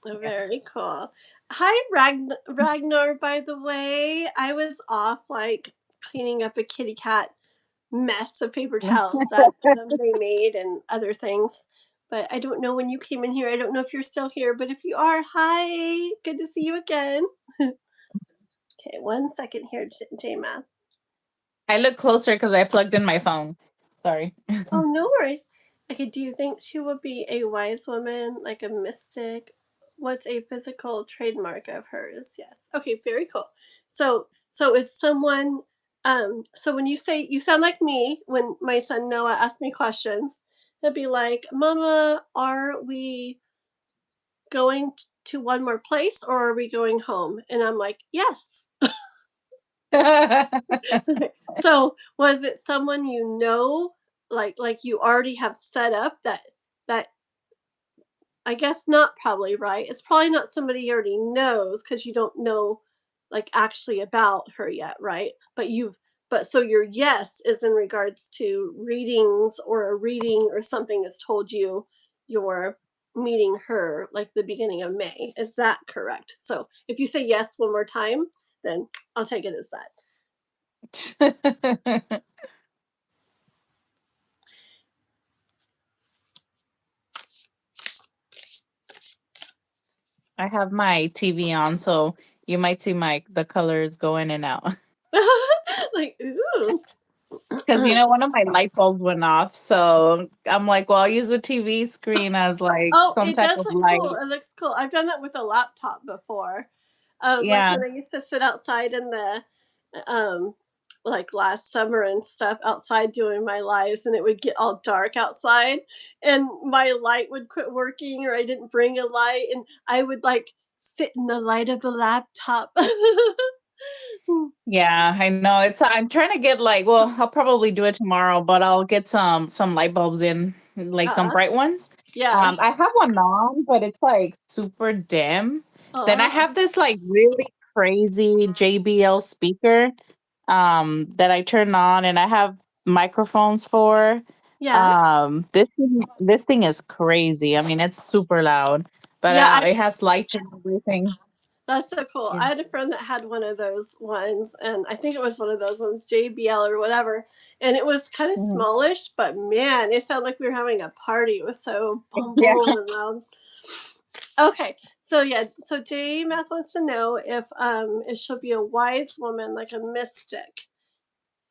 Yeah. Very cool. Hi, Ragnar, by the way. I was off like cleaning up a kitty cat mess of paper towels that they made and other things. But I don't know when you came in here. I don't know if you're still here, but if you are, hi. Good to see you again. Okay, 1 second here, J-Ma. I look closer because I plugged in my phone. Sorry. Oh, no worries. Okay, do you think she will be a wise woman, like a mystic? What's a physical trademark of hers? Yes. Okay, very cool. So it's someone so when you say you sound like me when my son Noah asks me questions, he'll be like, "Mama, are we going to one more place or are we going home?" And I'm like, "Yes." So was it someone you know, like you already have set up that I guess not probably, right? It's probably not somebody you already knows because you don't know like actually about her yet, right? But so your yes is in regards to readings or a reading or something has told you you're meeting her like the beginning of May. Is that correct? So if you say yes one more time, then I'll take it as that. I have my TV on, so you might see the colors go in and out. Like, ooh. Because one of my light bulbs went off, so I'm like, well, I'll use the TV screen as like Oh, some it type does of look cool. light. It looks cool. I've done that with a laptop before. Like Yeah, when I used to sit outside in the, um, like last summer and stuff outside doing my lives, and it would get all dark outside, and my light would quit working, or I didn't bring a light, and I would like sit in the light of the laptop. yeah, I know. I'm trying to get like, well, I'll probably do it tomorrow, but I'll get some light bulbs in, like some uh, bright ones. yeah. I have one on, but it's like super dim. Then I Uh, have this like really crazy JBL speaker that I turn on, and I have microphones for. yes. This thing is crazy. I mean, it's super loud, but Yeah. it has lights and everything. That's so cool. Yeah. I had a friend that had one of those ones, and I think it was one of those ones, JBL or whatever. And it was kind of Mhm. smallish, but man, it sounded like we were having a party. It was so boom, Yeah. boom, and loud. Okay, so yeah, so J Math wants to know if she'll be a wise woman, like a mystic,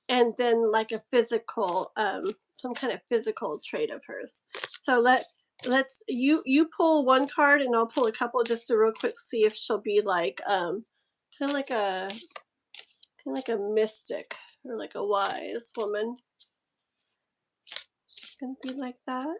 and then like a physical, some kind of physical trait of hers. So let's you pull one card and I'll pull a couple just to real quick see if she'll be like kind of like a mystic or like a wise woman. She's gonna be like that.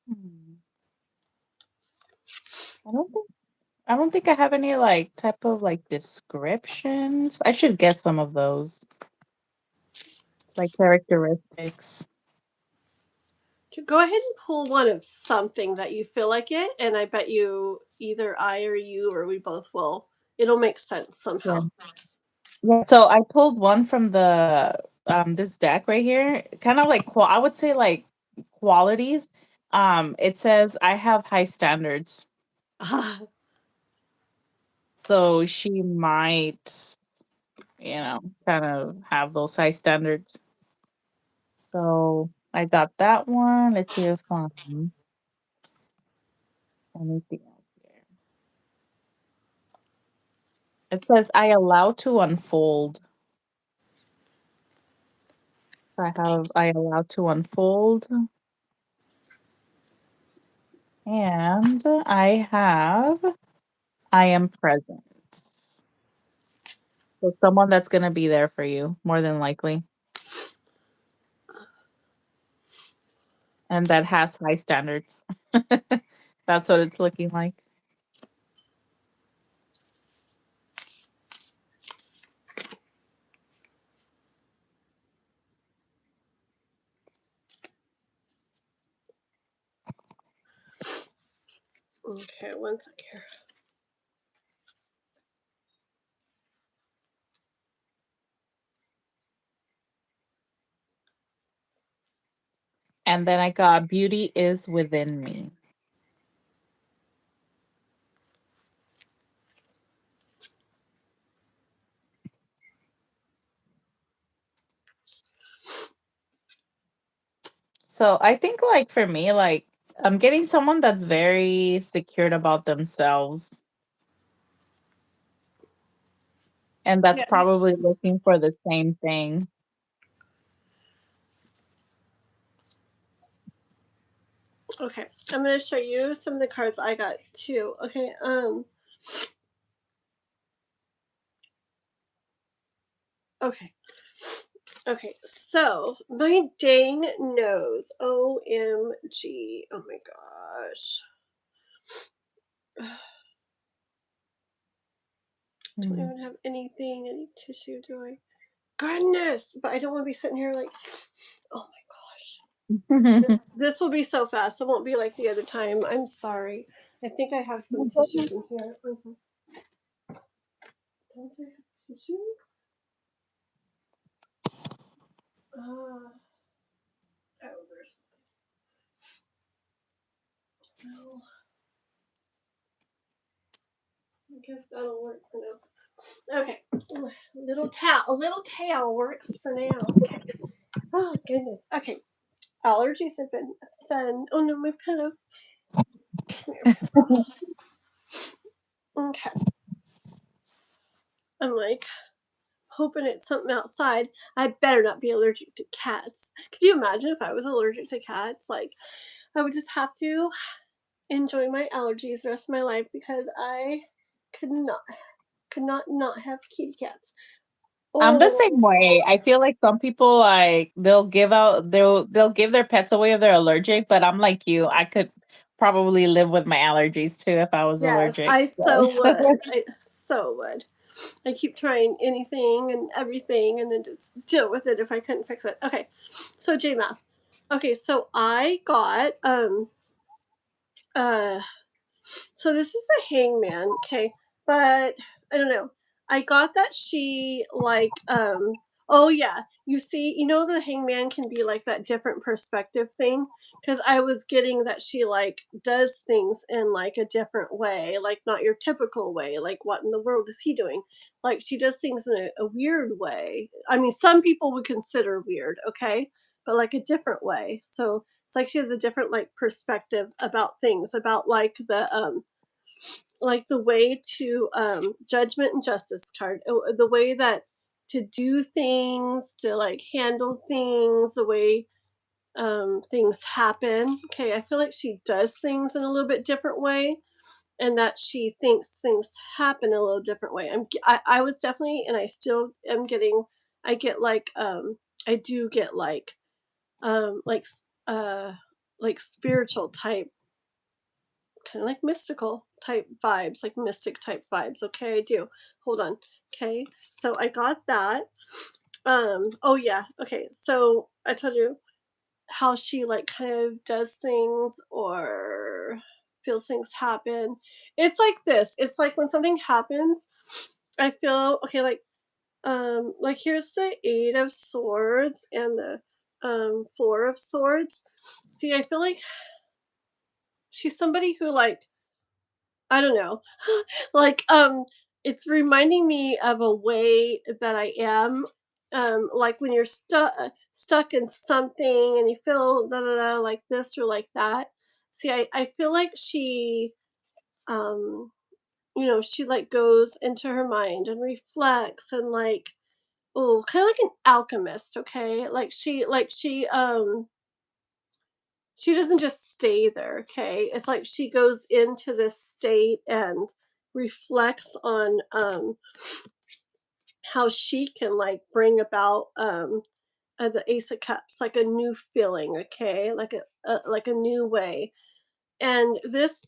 Hmm. I don't think I have any like type of like descriptions. I should get some of those like characteristics. Go ahead and pull one of something that you feel like it, and I bet you either I or you or we both will. It'll make sense Yeah. somehow. Yeah. So I pulled one from the this deck right here. Kind of like I would say like qualities. It says I have high standards. So she might, kind of have those high standards. So I got that one. Let's see if anything else here. It says I allow to unfold. I allow to unfold. And I am present. So someone that's gonna be there for you, more than likely. And that has high standards. That's what it's looking like. Okay, one sec here. And then I got beauty is within me. So I think like for me, like I'm getting someone that's very secured about themselves. And that's Yeah. probably looking for the same thing. Okay, I'm gonna show you some of the cards I got too. Okay, okay. Okay, so my dang nose. OMG. Oh my gosh. Don't Hmm. even have anything, any tissue, do I? Goodness! But I don't want to be sitting here like, oh my gosh. This will be so fast. It won't be like the other time. I'm sorry. I think I have some tissues in here. Don't I have tissue? Oh, there's no. I guess that'll work for now. Okay. A little towel works for now. Okay. Oh goodness. Okay. Allergies have been fun. Oh no, my pillow. Okay. I'm like hoping it's something outside. I better not be allergic to cats. Could you imagine if I was allergic to cats? Like I would just have to enjoy my allergies the rest of my life because I could not have kitty cats. I'm the same Oh way. I feel like some people like they'll give their pets away if they're allergic, but I'm like you. I could probably live with my allergies too if I was yes, allergic. I So so would. I so would. I keep trying anything and everything and then just deal with it if I couldn't fix it. Okay. So J Math. Okay, so I got uh So this is a hangman, okay, but I don't know. I got that she like oh yeah, you see, you know the hangman can be like that different perspective thing because I was getting that she like does things in like a different way, like not your typical way, like what in the world is he doing? Like she does things in a weird way. I mean, some people would consider weird, okay? But like a different way. So it's like she has a different like perspective about things, about like the way to judgment and justice card, the way that to do things, to like handle things, the way things happen. Okay, I feel like she does things in a little bit different way, and that she thinks things happen a little different way. I was definitely, and I still am getting. I get I do get um like s- uh like spiritual type, kind of like mystical type vibes, like mystic type vibes. Okay, I do. Hold on. Okay, so I got that. Oh yeah. Okay, so I told you how she like kind of does things or feels things happen. It's like this. It's like when something happens, I feel okay. Like here's the Eight of Swords and the Four of Swords. See, I feel like she's somebody who like I don't know. Like, it's reminding me of a way that I am, like when you're stuck in something and you feel da da da like this or like that. See, I feel like she, um, she like goes into her mind and reflects and like, oh, kind of like an alchemist. Okay, she doesn't just stay there, okay? It's like she goes into this state and reflects on how she can like bring about the Ace of Cups, like a new feeling, okay? Like a new way. And this,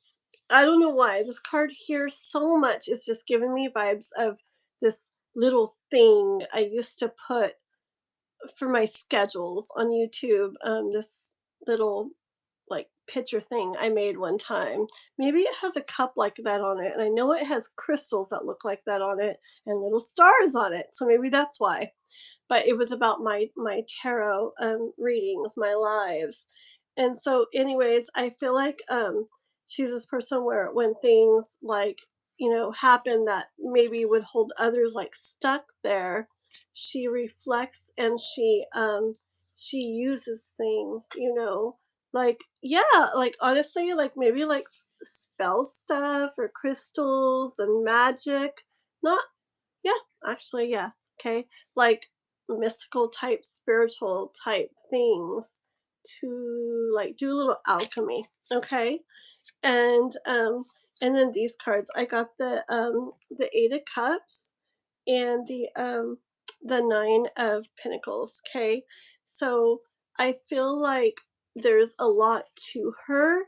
I don't know why this card here so much is just giving me vibes of this little thing I used to put for my schedules on YouTube. This little like picture thing I made one time. Maybe it has a cup like that on it, and I know it has crystals that look like that on it and little stars on it. So maybe that's why. But it was about my tarot readings, my lives. And so anyways, I feel like she's this person where when things like, happen that maybe would hold others like stuck there, she reflects and she uses things, like yeah, like honestly, like maybe like spell stuff or crystals and magic. Not Yeah, actually, yeah. Okay. Like mystical type, spiritual type things to like do a little alchemy. Okay. And and then these cards, I got the Eight of Cups and the Nine of Pentacles. Okay. So I feel like there's a lot to her.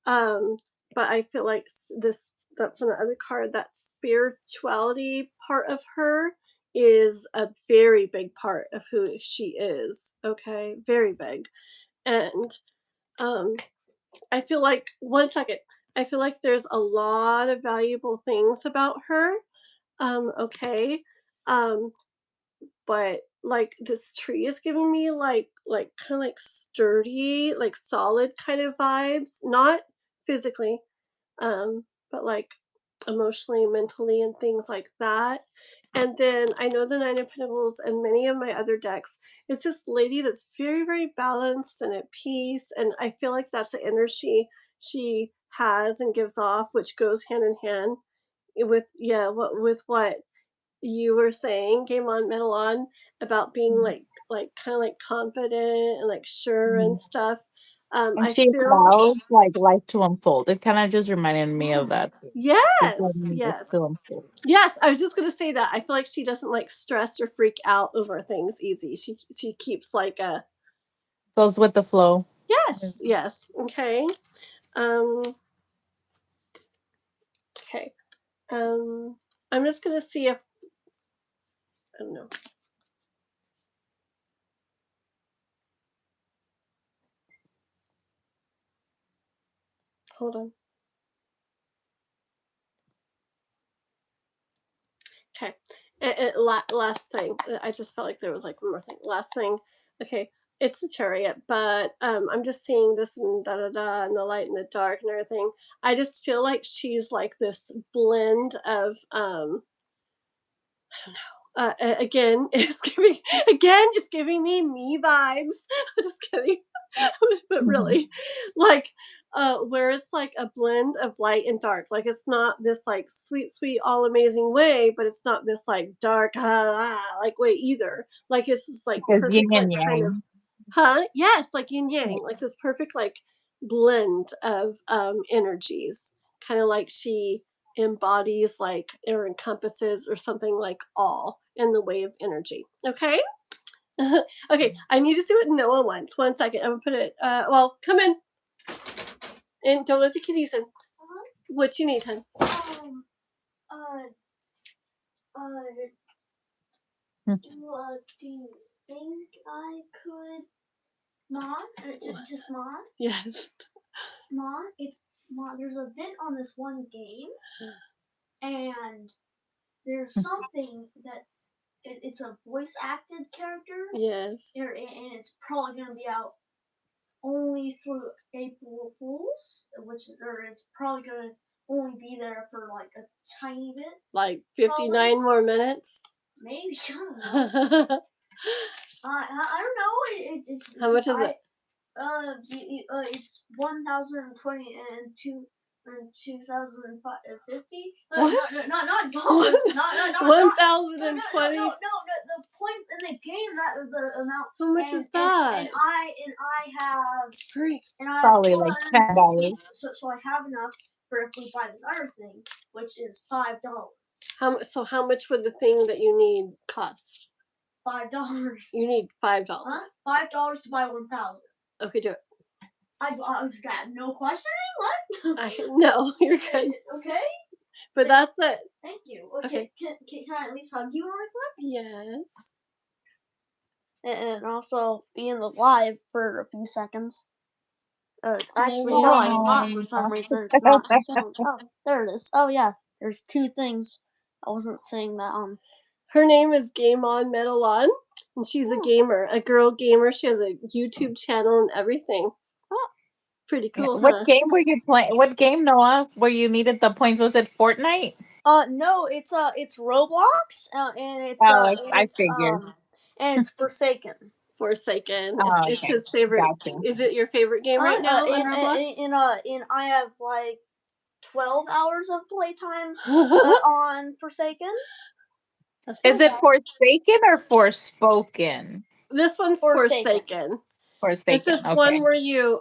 Um, but I feel like this that from the other card, that spirituality part of her is a very big part of who she is. Okay, very big. And um I feel like one second. I feel like there's a lot of valuable things about her. Okay. Um, but like this tree is giving me like kind of like sturdy, like solid kind of vibes, not physically, but like emotionally, mentally, and things like that. And then I know the Nine of Pentacles and many of my other decks, it's this lady that's very, very balanced and at peace. And I feel like that's the energy she has and gives off, which goes hand in hand with, yeah, what you were saying, GameOn MetalOn, about being like kind of like confident and like sure and Mhm. stuff. And I she feel allows like life to unfold. It kind of just reminded me of that. yes, Just yes, letting life to yes. unfold. Yes, I was just gonna say that. I feel like she doesn't like stress or freak out over things easy. She keeps like a Goes with the flow. yes, yes. Okay. Um okay. I'm just gonna see if I don't know. Hold on. Okay. Last thing. I just felt like there was like one more thing. Last thing. Okay. It's a chariot, but I'm just seeing this and da da da and the light and the dark and everything. I just feel like she's like this blend of I don't know. Again, it's giving me vibes. Just kidding. But really, like where it's like a blend of light and dark. Like it's not this like sweet all amazing way, but it's not this like dark like way either. Like it's just like Because yin perfect like and kind of yang. yes, like yin yang, like this perfect like blend of energies. Kind of like she embodies like or encompasses or something like all in the way of energy. Okay? Okay, I need to see what Noah wants. 1 second. I'm gonna put it well, come in. And don't let the kitties in. What you need, hon? What do you think I could Mom? Just Mom? Yes. Mom, there's a bit on this one game, and there's something that it's a voice acted character. Yes. And it's probably gonna be out only through April Fools, or it's probably gonna only be there for like a tiny bit. Like 59 more minutes? Maybe, I don't know. I don't know. How much is it? It's 1,020 and 2,050. What? Not dollars. Not 1,020. No, the points in the game, that the amount. How much is that? And I have Free. and I have Probably like $10. so I have enough for if we buy this other thing, which is $5. How much would the thing that you need cost? $5. You need $5. Huh? $5 to buy 1,000. Okay, do it. I was got no questioning. What? No, you're good. Okay. But that's it. Thank you. Okay. Can I at least hug you really quick? Yes. And also be in the live for a few seconds. Actually, No, no, you're I'm not for some reason. It's not showing. Oh, there it is. Oh, yeah. There's two things. I wasn't saying that. Her name is GameOn MetalOn, and she's a gamer, a girl gamer. She has a YouTube channel and everything. Oh. Pretty cool, What huh? game were you playing? What game, Noah, where you needed the points? Was it Fortnite? No, it's Roblox, and it's I figured. and it's Forsaken. Forsaken. Oh, It's okay. his favorite. Gotcha. Is it your favorite game right now on Roblox? And I have like 12 hours of playtime on Forsaken. Is it Forsaken or Forspoken? This one's Forsaken. Forsaken. It's this Okay. one where you're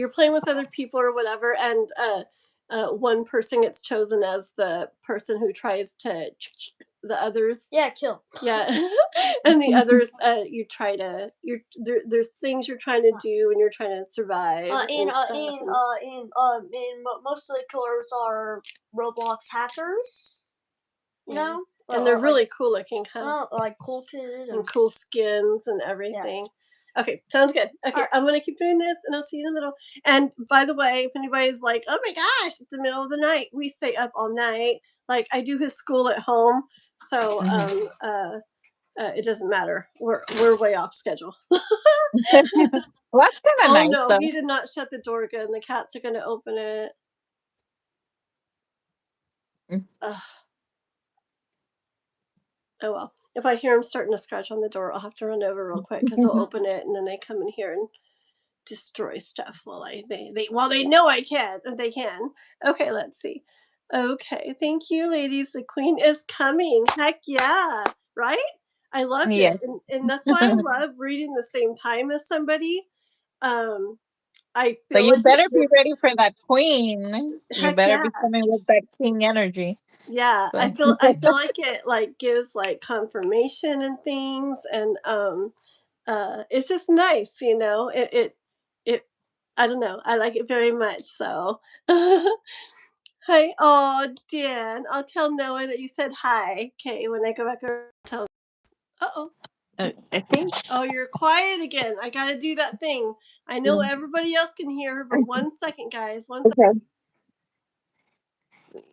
playing with other people or whatever, and one person gets chosen as the person who tries to the others. Yeah, kill. Yeah, and the others, there's things you're trying to do, and you're trying to survive. And most of the killers are Roblox hackers. You know, and they're really cool looking, huh? Like cool kid and cool skins and everything. Yes. Okay, sounds good. Okay, Right. I'm gonna keep doing this, and I'll see you in a little. And by the way, if anybody's like, "Oh my gosh, it's the middle of the night," we stay up all night. Like I do his school at home, so it doesn't matter. We're way off schedule. Well, that's kind of nice. No, So. he did not shut the door good, and the cats are gonna open it. Oh well. If I hear him starting to scratch on the door, I'll have to run over real quick because they'll open it and then they come in here and destroy stuff while they know I can and they can. Okay, let's see. Okay, thank you, ladies. The queen is coming. Heck yeah, right? I love Yes. it, and that's why I love reading the same time as somebody. I feel So you like better be ready for that queen. You Heck better yeah. be coming with that king energy. Yeah, So. I feel like it like gives like confirmation and things, and it's just nice, you know. It I don't know. I like it very much. So, hi, oh Dan, I'll tell Noah that you said hi. Okay, when I go back over, tell. Oh. I think. Oh, you're quiet again. I gotta do that thing. I know everybody else can hear her, but 1 second, guys. 1 second. Okay.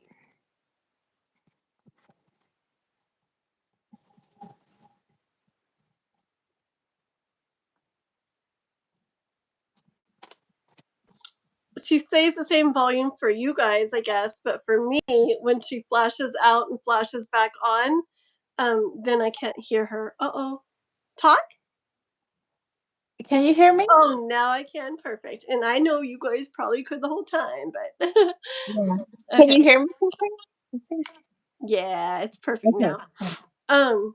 she stays the same volume for you guys, I guess, but for me, when she flashes out and flashes back on, then I can't hear her. Uh-oh. Talk? Can you hear me? Oh, now I can. Perfect. And I know you guys probably could the whole time, but Yeah. Can okay. you hear me? Yeah, it's perfect Okay. now.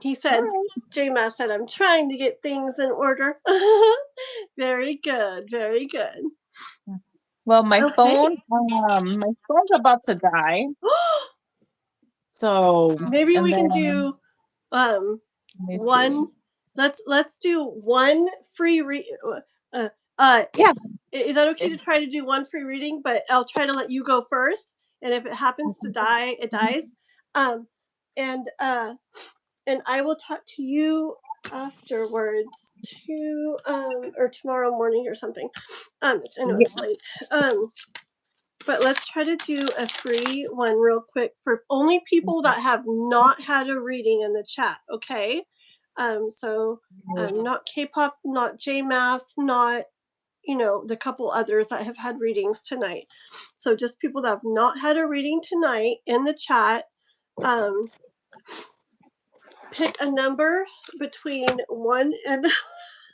He said, Alright. J-Ma said, I'm trying to get things in order. Very good. Very good. Well, my Okay. phone's about to die. So, Maybe and we can then do let me one. see. Let's do one free Yeah. is that okay to try to do one free reading? But I'll try to let you go first, and if it happens to die, it dies. Um, and I will talk to you afterwards to or tomorrow morning or something. I know it's late. But let's try to do a free one real quick for only people that have not had a reading in the chat, okay? So not K-pop, not J-math, not the couple others that have had readings tonight. So just people that have not had a reading tonight in the chat. Pick a number between 1 and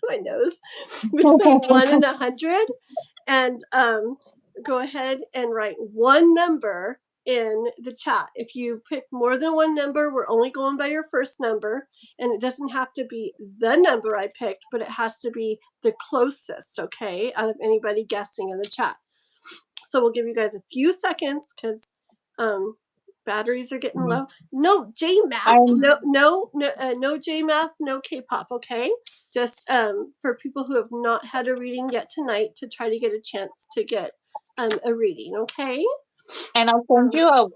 my nose, between 1 and 100, and go ahead and write one number in the chat. If you pick more than one number, we're only going by your first number, and it doesn't have to be the number I picked, but it has to be the closest, okay, out of anybody guessing in the chat. So we'll give you guys a few seconds because batteries are getting low. No J-math, no J-math, no K-pop, okay? Just for people who have not had a reading yet tonight to try to get a chance to get a reading, okay? And I'll send you a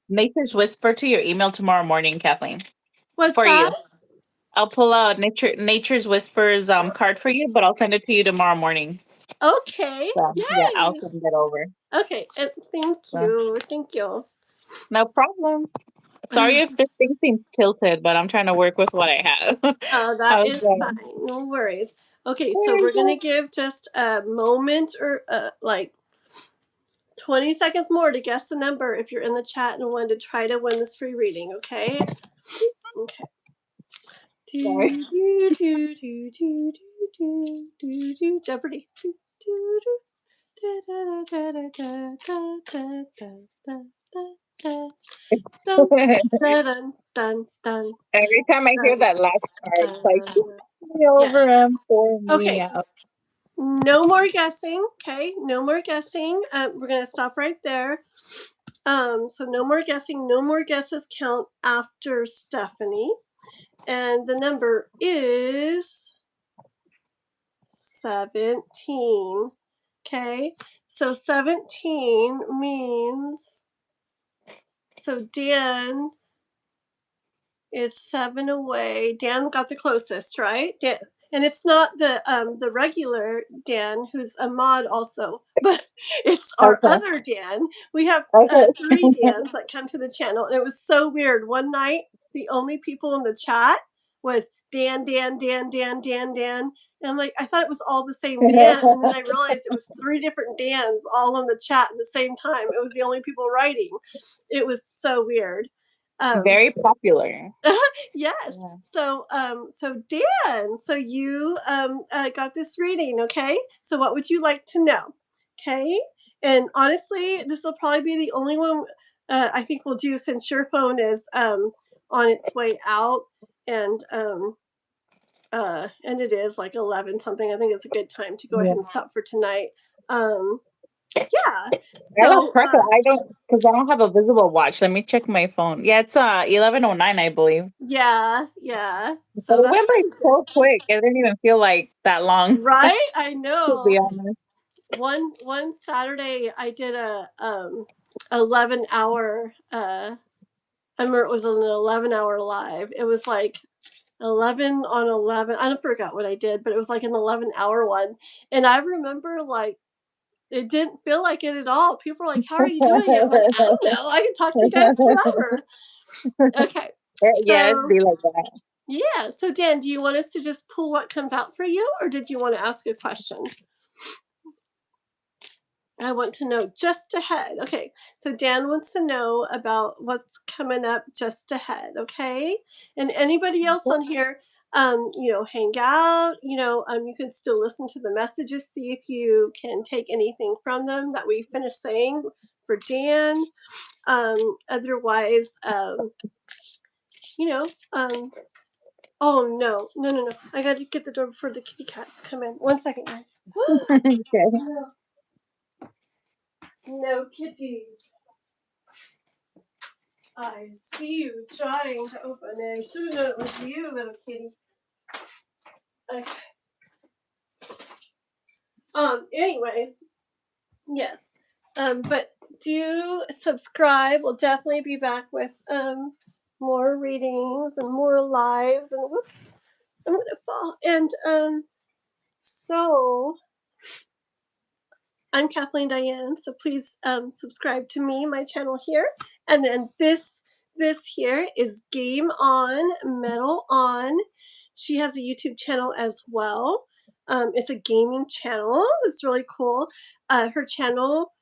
Nature's Whisper to your email tomorrow morning, Kathleen. What's For that? you. I'll pull out Nature's Whispers card for you, but I'll send it to you tomorrow morning. Okay. So, Yay. yeah, I'll send it over. Okay. Thank you. Thank you. No problem. Sorry if this thing seems tilted, but I'm trying to work with what I have. Oh, that is fine. No worries. Okay, so we're going to give just a moment or like 20 seconds more to guess the number if you're in the chat and want to try to win this free reading, okay? Okay. Sorry. Jeopardy. Every time I hear that last part, it's like, me over and pour me out. No more guessing, okay? No more guessing. We're going to stop right there. So no more guessing. No more guesses count after Stephanie. And the number is 17. Okay, so 17 means, so Dan is 7 away. Dan got the closest, right? Dan, and it's not the regular Dan who's a mod also, but it's our other Dan. We have 3 Dans that come to the channel, and it was so weird. One night, the only people in the chat was Dan, Dan, Dan, Dan, Dan, Dan. And I'm like, I thought it was all the same Dan, and then I realized it was 3 different Dans all in the chat at the same time. It was the only people writing. It was so weird. Very popular. Yes. Yeah. So Dan, so you got this reading, okay? So what would you like to know? Okay? And honestly, this will probably be the only one I think we'll do since your phone is on its way out, and it is like 11 something. I think it's a good time to go ahead and stop for tonight. Yeah. So I don't, because I don't have a visible watch. Let me check my phone. Yeah, it's 11:09, I believe. Yeah. So it went by so quick. It didn't even feel like that long. Right? I know. To be honest. One Saturday I did a 11-hour I remember it was an 11-hour live. It was like 11 on 11. I forgot what I did, but it was like an 11-hour one. And I remember like it didn't feel like it at all. People were like, "How are you doing it?" I'm like, "I don't know. I can talk to you guys forever." Okay. Yeah, it'd be like that. Yeah. So Dan, do you want us to just pull what comes out for you, or did you want to ask a question? I want to know just ahead. Okay, so Dan wants to know about what's coming up just ahead. Okay, and anybody else on here, hang out. You can still listen to the messages, see if you can take anything from them that we finished saying for Dan. Otherwise, oh no! I got to get the door before the kitty cats come in. 1 second, guys. Okay. No, no kitties. I see you trying to open it. I should have known it was you, little kitty. Okay. Anyways, yes. But do subscribe. We'll definitely be back with more readings and more lives. And whoops, I'm gonna fall. And so I'm Kathleen Diane. So please subscribe to me, my channel here, and then this here is GameOn MetalOn. She has a YouTube channel as well. It's a gaming channel. It's really cool. Her channel,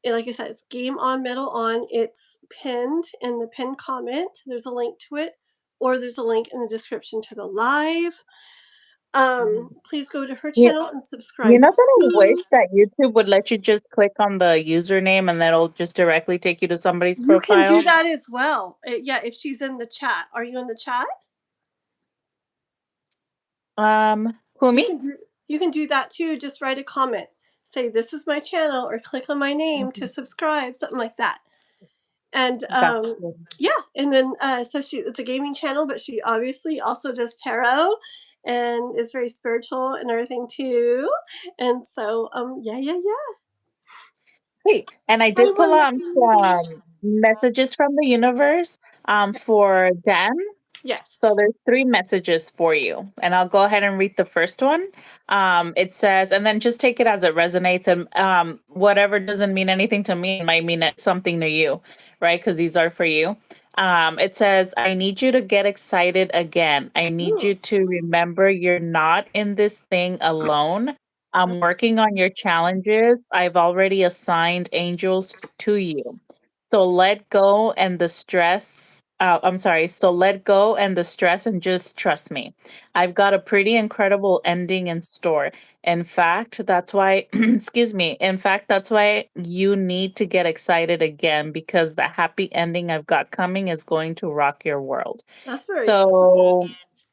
like I said, it's GameOn MetalOn. It's pinned in the pinned comment. There's a link to it, or there's a link in the description to the live. Please go to her Yeah. channel and subscribe You know that I wish too. that YouTube would let you just click on the username and that'll just directly take you to somebody's You can do profile. that as well. Yeah, if she's in the chat. Are you in the chat? Who, me? You can do that too. Just write a comment. Say, this is my channel, or click on my name to subscribe, something like that. And Gotcha. yeah, and then so it's a gaming channel, but she obviously also does tarot and is very spiritual and everything too. And so yeah. Hey, and I I did pull want some messages from the universe for Dan. So yes. there's 3 messages for you, and I'll go ahead and read the first one. It says, and then just take it as it resonates, and whatever doesn't mean anything to me, it might mean something to you, right? Because these are for you. It says, I need you to get excited again. I need Ooh, you to remember you're not in this thing alone. I'm working on your challenges. I've already assigned angels to you. So let go and the stress. I'm sorry. So let go and the stress and just trust me. I've got a pretty incredible ending in store. In fact, that's why, excuse me. In fact, that's why you need to get excited again because the happy ending I've got coming is going to rock your world. that's very So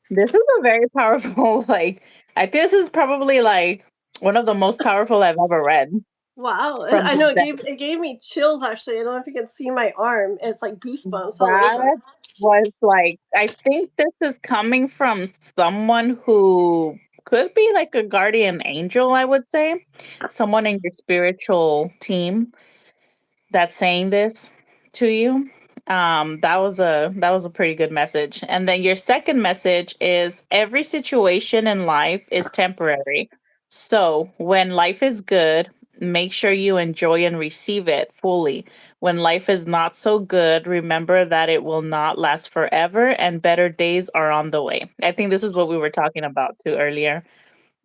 this is a very powerful, I think this is probably like one of the most powerful I've ever read wow. from I this know deck. it gave me chills actually. I don't know if you can see my arm. It's like goosebumps all over. That was like, I think this is coming from someone who could be like a guardian angel, I would say. Someone in your spiritual team that's saying this to you. That was a pretty good message. And then your second message is every situation in life is temporary. So when life is good, make sure you enjoy and receive it fully. When life is not so good, remember that it will not last forever and better days are on the way. I think this is what we were talking about too earlier.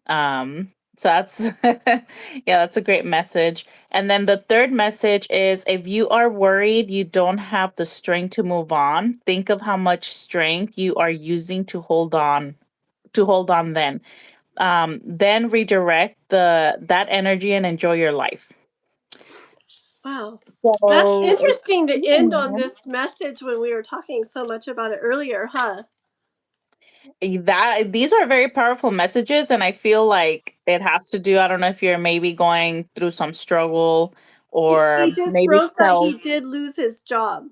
So that's yeah, that's a great message. And then the third message is if you are worried you don't have the strength to move on, think of how much strength you are using to hold on then redirect that energy and enjoy your life. Wow. That's So interesting to end on yeah, this message when we were talking so much about it earlier, huh? that these are very powerful messages, and I feel like it has to do, I don't know if you're maybe going through some struggle He or just maybe wrote that self. he did lose his job.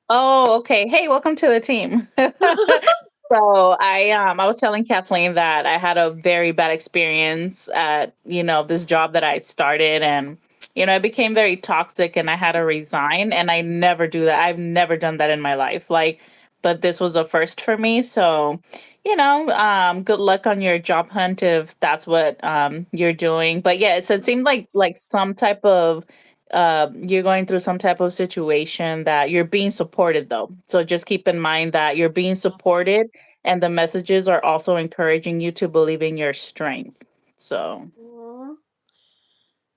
Oh, okay. Hey, welcome to the team. So I was telling Kathleen that I had a very bad experience at, this job that I started, and it became very toxic and I had to resign, and I never do that. I've never done that in my life. But this was a first for me. So, good luck on your job hunt if that's what you're doing. But yeah, it seemed like some type of you're going through some type of situation that you're being supported though. So just keep in mind that you're being supported and the messages are also encouraging you to believe in your strength. So Aw.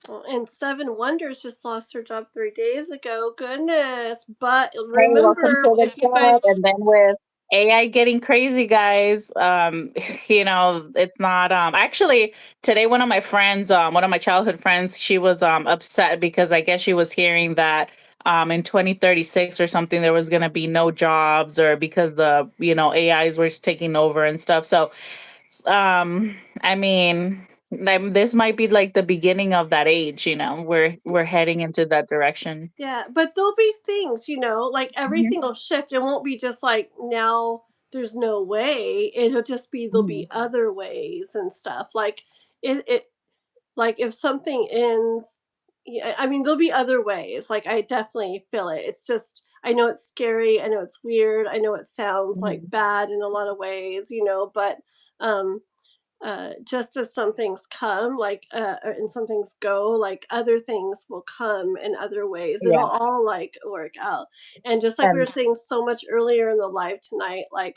And Seven Wonders just lost her job 3 days ago. Goodness. But Hey, welcome to remember, the if you club. guys, And then with AI getting crazy, guys, it's not actually today one of my friends, one of my childhood friends, she was upset because I guess she was hearing that in 2036 or something there was gonna be no jobs or because the AIs were taking over and stuff. So I mean this might be like the beginning of that age, we're heading into that direction. yeah, but there'll be things, like Mhm, everything will shift. It won't be just like now there's no way. It'll just be there'll mhm, be other ways and stuff. Like it like if something ends, yeah, I mean there'll be other ways. Like I definitely feel it. It's just I know it's scary, I know it's weird, I know it sounds like mhm. bad in a lot of ways, but um just as some things come, like, and some things go, like other things will come in other ways. It'll Yeah. all like work out. And just like we were And saying so much earlier in the live tonight, like,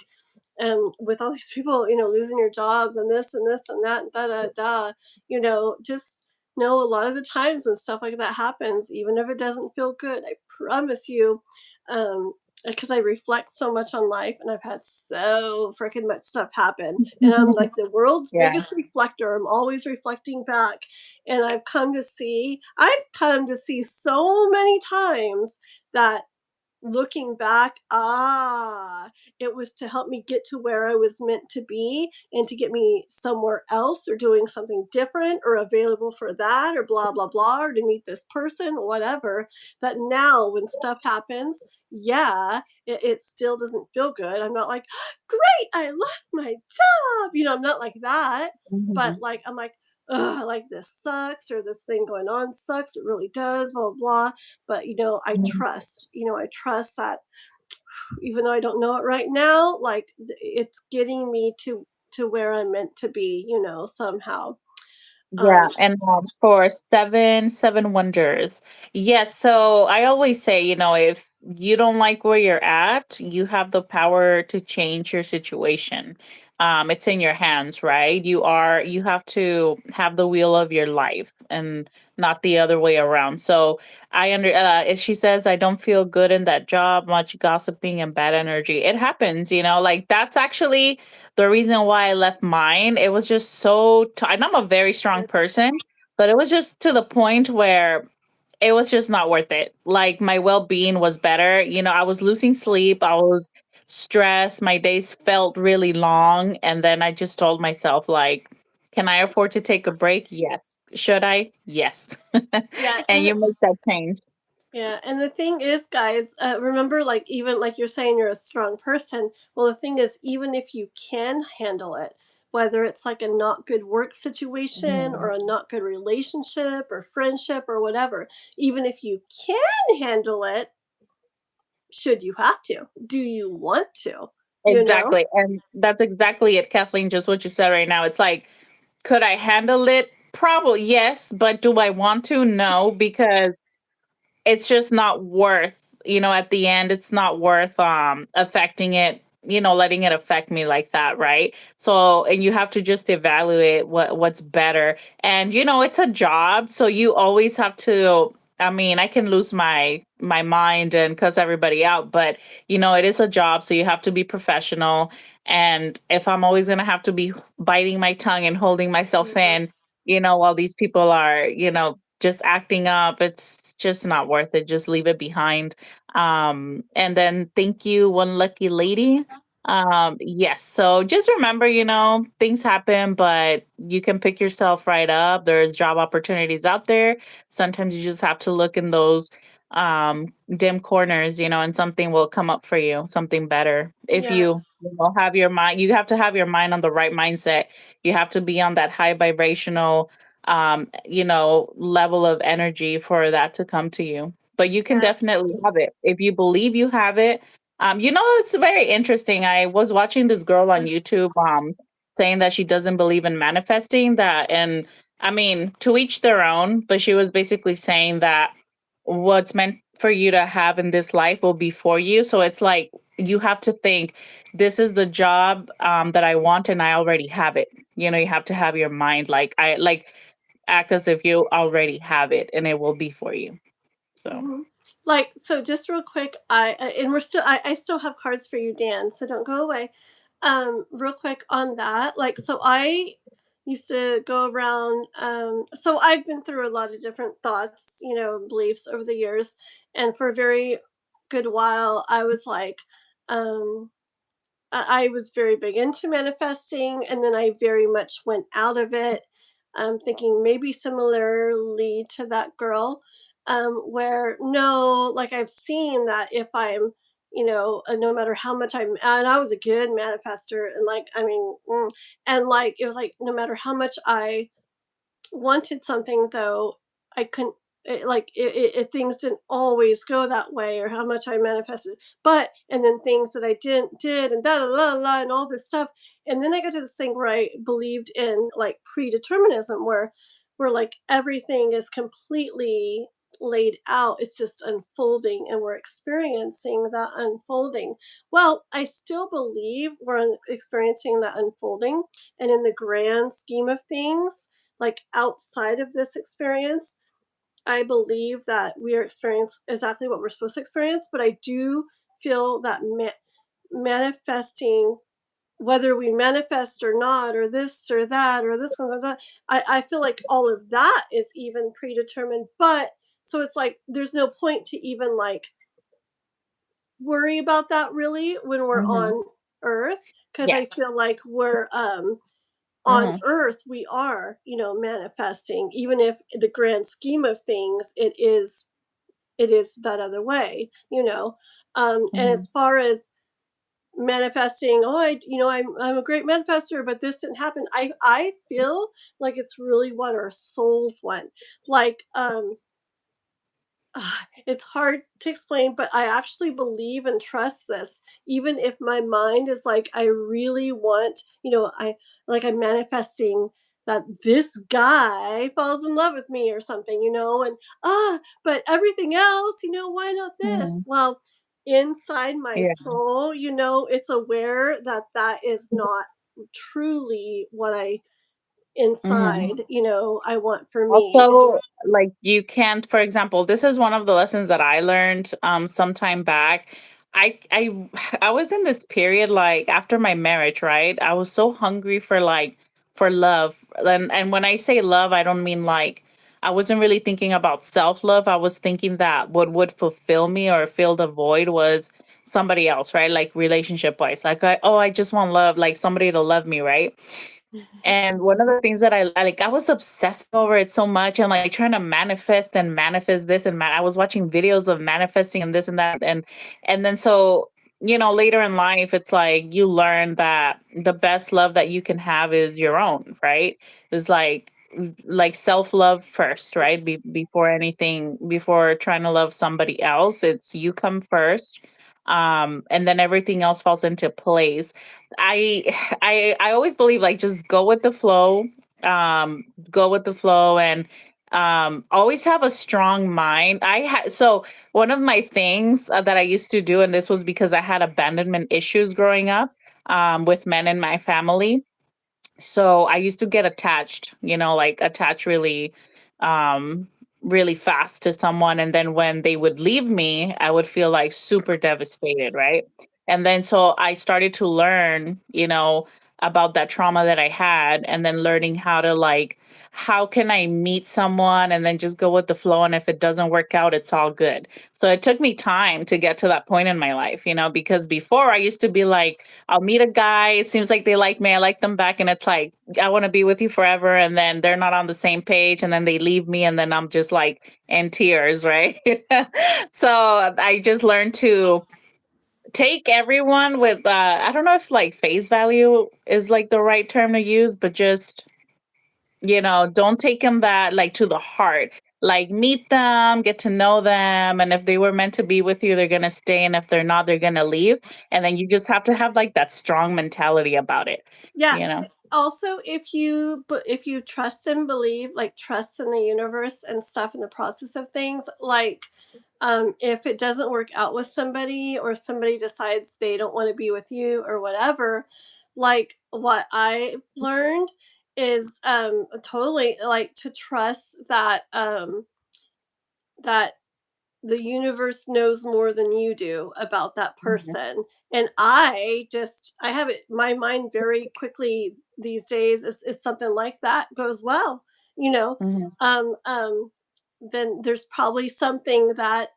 with all these people, losing your jobs and this and this and that, and da da da, just know a lot of the times when stuff like that happens, even if it doesn't feel good, I promise you, um, because I reflect so much on life and I've had so freaking much stuff happen. And I'm like the world's yeah. biggest reflector. I'm always reflecting back. And I've come to see so many times that looking back, it was to help me get to where I was meant to be and to get me somewhere else or doing something different or available for that or blah, blah, blah, or to meet this person, whatever. But now when stuff happens, yeah, it still doesn't feel good. I'm not like, great, I lost my job. I'm not like that. But Mhm. like, I'm like, ugh, like this sucks or this thing going on sucks. It really does, blah, blah, blah. But Mhm. I trust that even though I don't know it right now, like it's getting me to where I'm meant to be, somehow. Yeah, Um, and for seven wonders. Yes, so I always say, if you don't like where you're at, you have the power to change your situation. It's in your hands, right? You have to have the wheel of your life and not the other way around. So as she says, I don't feel good in that job, much gossiping and bad energy. It happens, like that's actually the reason why I left mine. It was just and I'm a very strong person, but it was just to the point where it was just not worth it. Like my well-being was better. I was losing sleep, I was stressed, my days felt really long, and then I just told myself like, can I afford to take a break? Yes. Should I? Yes. yeah, And you make that change. yeah, and the thing is, guys, remember, like even like you're saying, you're a strong person. Well, the thing is, even if you can handle it, whether it's like a not good work situation or Mhm. a not good relationship or friendship or whatever, even if you can handle it, should you have to? Do you want to? You know? Exactly. And that's exactly it, Kathleen, just what you said right now. It's like, could I handle it? Probably yes, but do I want to? No, because it's just not worth, at the end it's not worth affecting it, letting it affect me like that, right? So, and you have to just evaluate what's better. And it's a job, so you always have to, I mean, I can lose my mind and cuss everybody out, but it is a job, so you have to be professional. And if I'm always going to have to be biting my tongue and holding myself Yeah. in, while these people are, just acting up, it's just not worth it. Just leave it behind. And then thank you, one lucky lady. Yes. So just remember, things happen, but you can pick yourself right up. There's job opportunities out there. Sometimes you just have to look in those dim corners, and something will come up for you, something better. If Yeah. have your mind, you have to have your mind on the right mindset. You have to be on that high vibrational level of energy for that to come to you. But you can Yeah. definitely have it if you believe you have it. It's very interesting. I was watching this girl on YouTube saying that she doesn't believe in manifesting that. And I mean, to each their own, but she was basically saying that what's meant for you to have in this life will be for you. So it's like you have to think, this is the job that I want and I already have it. You have to have your mind like act as if you already have it and it will be for you. So, Mhm. Like, so just real quick, and I still have cards for you, Dan, so don't go away. Real quick on that, like, so I used to go around, so I've been through a lot of different thoughts, beliefs over the years, and for a very good while, I was like, um, I was very big into manifesting, and then I very much went out of it, thinking maybe similarly to that girl, where no, like I've seen that if I'm, no matter how much and I was a good manifester, and like, I mean, and like, it was like, no matter how much I wanted something though, I couldn't things didn't always go that way or how much I manifested. But and then things that I didn't did and da da da da and all this stuff. And then I got to this thing where I believed in like predeterminism where like everything is completely laid out. It's just unfolding and we're experiencing that unfolding. Well, I still believe we're experiencing that unfolding and in the grand scheme of things like outside of this experience, I believe that we are experiencing exactly what we're supposed to experience, but I do feel that manifesting, whether we manifest or not, or this or that, or this one, or that, I feel like all of that is even predetermined. But so it's like there's no point to even like worry about that really when we're hmm on Earth, because yeah. I feel like we're on hmm earth we are manifesting, even if the grand scheme of things it is that other way, and hmm as far as manifesting, oh, I'm a great manifester, but this didn't happen. I feel like it's really what our souls want, like it's hard to explain, but I actually believe and trust this. Even if my mind is like, I really want, I'm manifesting that this guy falls in love with me or something, and but everything else, why not this? hmm Well, inside my Yeah. soul, it's aware that that is not truly what I hmm inside, I want for me. Also, like you can't, for example, this is one of the lessons that I learned some time back. I I was in this period like after my marriage, right? I was so hungry for like for love. And when I say love, I don't mean like I wasn't really thinking about self-love. I was thinking that what would fulfill me or fill the void was somebody else, right? Like relationship wise. Like I just want love, like somebody to love me, right? And one of the things that I was obsessing over it so much and like trying to manifest and manifest this and I was watching videos of manifesting and this and that and then so later in life it's like you learn that the best love that you can have is your own, right? It's like self-love first, right? Before anything, before trying to love somebody else, it's you come first. And then everything else falls into place. I I always believe like just go with the flow. Go with the flow and always have a strong mind. I had so one of my things that I used to do, and this was because I had abandonment issues growing up with men in my family. So I used to get attached, like attached um really fast to someone, and then when they would leave me, I would feel like super devastated, right? And then so I started to learn, about that trauma that I had, and then learning how to like how can I meet someone and then just go with the flow, and if it doesn't work out, it's all good. So it took me time to get to that point in my life, because before I used to be like I'll meet a guy. It seems like they like me. I like them back. And it's like, I want to be with you forever. And then they're not on the same page. And then they leave me. And then I'm just like in tears, right? So I just learned to take everyone with, I don't know if like face value is like the right term to use, but just don't take them that like to the heart. Like meet them, get to know them, and if they were meant to be with you, they're gonna stay, and if they're not, they're gonna leave. And then you just have to have like that strong mentality about it, Yeah. you know. Also, if you trust and believe, like trust in the universe and stuff in the process of things, like if it doesn't work out with somebody or somebody decides they don't want to be with you or whatever, like what I learned totally like to trust that that the universe knows more than you do about that person. And I have it my mind very quickly these days if something like that goes well, you know, Mhm. then there's probably something that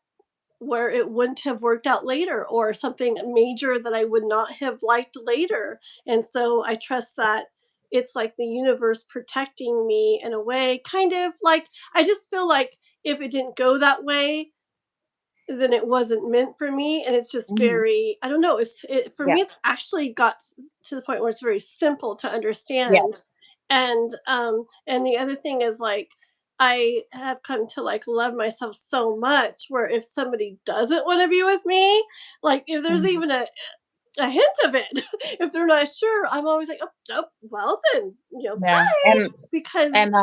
where it wouldn't have worked out later or something major that I would not have liked later. And so I trust that it's like the universe protecting me in a way, kind of like I just feel like if it didn't go that way, then it wasn't meant for me. And it's just Mhm. very, I don't know, for Yeah. me it's actually got to the point where it's very simple to Yeah. understand. And the other thing is like I have come to like love myself so much where if somebody doesn't want to be with me, like if there's Mhm. even a hint of it, if they're not sure, I'm always like, oh, oh well then, Yeah. bye. Because And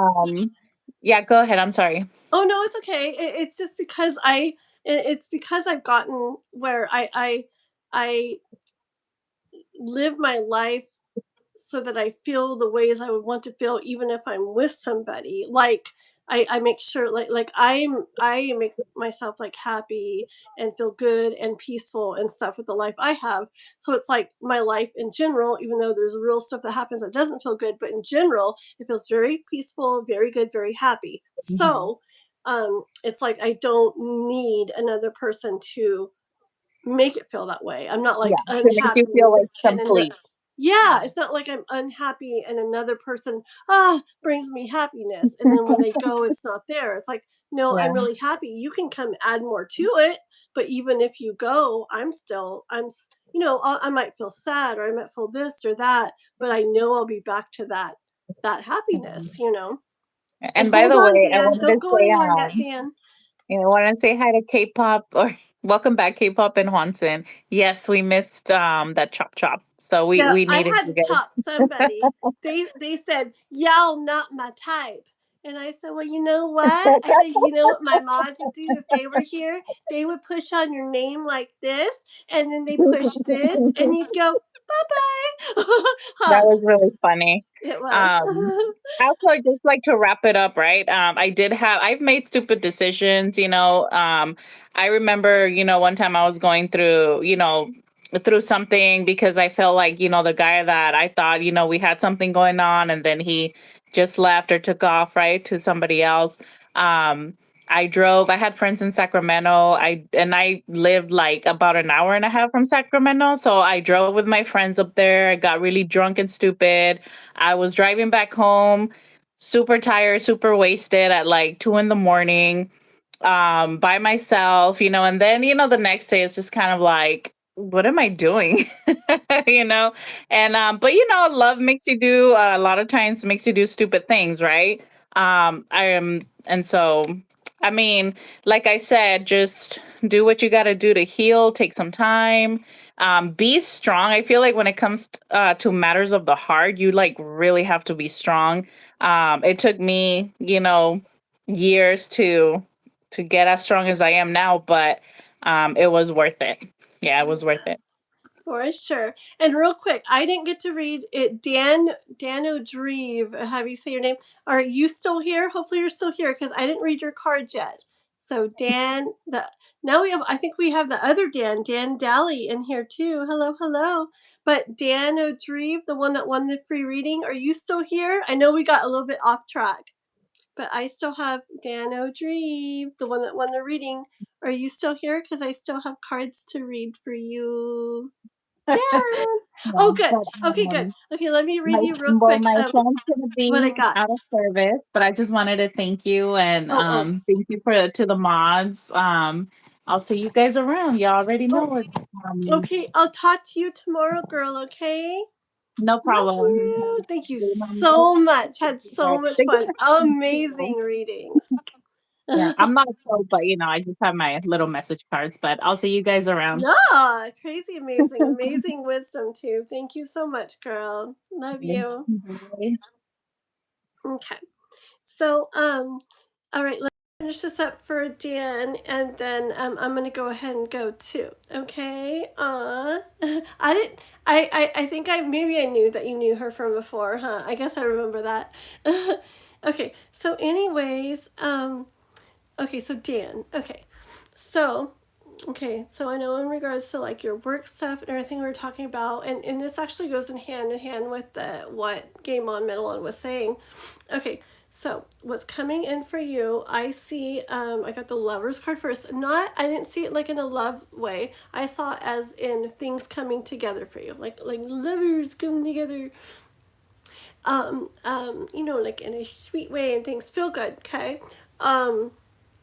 yeah, go ahead. I'm sorry. oh no, it's okay. It's just because it's because I've gotten where I live my life so that I feel the ways I would want to feel even if I'm with somebody. Like I make sure I make myself like happy and feel good and peaceful and stuff with the life I have. So it's like my life in general, even though there's real stuff that happens that doesn't feel good, but in general, it feels very peaceful, very good, very happy. Mhm. So it's like I don't need another person to make it feel that way. I'm not Yeah. like To make you feel unhappy like and complete. yeah, Yeah. it's not like I'm unhappy and another person brings me happiness and then when they go it's not there. It's like no, I'm Yeah. really happy. You can come add more to it, but even if you go, I might feel sad or I might feel this or that, but I know I'll be back to that happiness, Mhm. And And by hold the on, way, I Dan. wanted Don't to go say, anywhere yet, Dan. I want to say hi to K-pop or welcome back, K-pop and Hwanson. Yes, we missed that chop chop, so we Yeah, we I needed had you to guys. chop somebody. They said, "Y'all not my type." And I said, "Well, you know what?" I said, "You know what my mods would do if they were here? They would push on your name like this, and then they push this, and you'd go, bye-bye." That Huh, was really funny. it was. Um, I also just like to wrap it up, right? I've made stupid decisions, I remember, one time I was going through, through something because I felt like, the guy that I thought, we had something going on and then he just left or took off, right, to somebody else. Um, I had friends in Sacramento. I lived like about an hour and a half from Sacramento. So I drove with my friends up there. I got really drunk and stupid. I was driving back home, super tired, super wasted at like 2 in the morning, by myself, and then, the next day it's just kind of like, what am I doing? you know? And but love makes you do a lot of times makes you do stupid things, right? I am and so I mean, like I said, just do what you gotta do to heal, take some time. Be strong. I feel like when it comes to matters of the heart, you like really have to be strong. It took me, years to get as strong as I am now, but it was worth it. Yeah, it was worth it. For sure. And real quick, I didn't get to read it. Dan O'Dreeve, have you say your name? Are you still here? Hopefully you're still here because I didn't read your cards yet. So Dan, I think we have the other Dan Daly in here too. Hello, hello. But Dan O'Dreeve, the one that won the free reading, are you still here? I know we got a little bit off track, but I still have Dan O'Dreeve, the one that won the reading. Are you still here? Because I still have cards to read for you. Dan. Yeah, Oh, good. but Okay, good. Okay, let me read you real quick. my phone's gonna What I be got. out of service, but I just wanted to thank you and Oh, thank you for to the mods. I'll see you guys around. You already oh. know it's Okay, I'll talk to you tomorrow, girl. Okay. no Love problem. you. Thank you All so much. Had so right. much Thank fun. you for coming too. Amazing readings. Yeah, I'm not a pro, but I just have my little message cards. But I'll see you guys around. Yeah, crazy, amazing, amazing wisdom too. Thank you so much, girl. Love you. Bye. Okay. So, all right. Finish this up for Dan, and then I'm gonna go ahead and go too. Okay. I didn't. I think maybe I knew that you knew her from before, huh? I guess I remember that. Okay. So, anyways, okay. So Dan. Okay. So. Okay, so I know in regards to like your work stuff and everything we were talking about, and this actually goes in hand with what GameOn MetalOn was saying. Okay, so what's coming in for you? I see. I got the Lovers card first. I didn't see it like in a love way. I saw it as in things coming together for you, like lovers coming together. Like in a sweet way, and things feel good. Okay.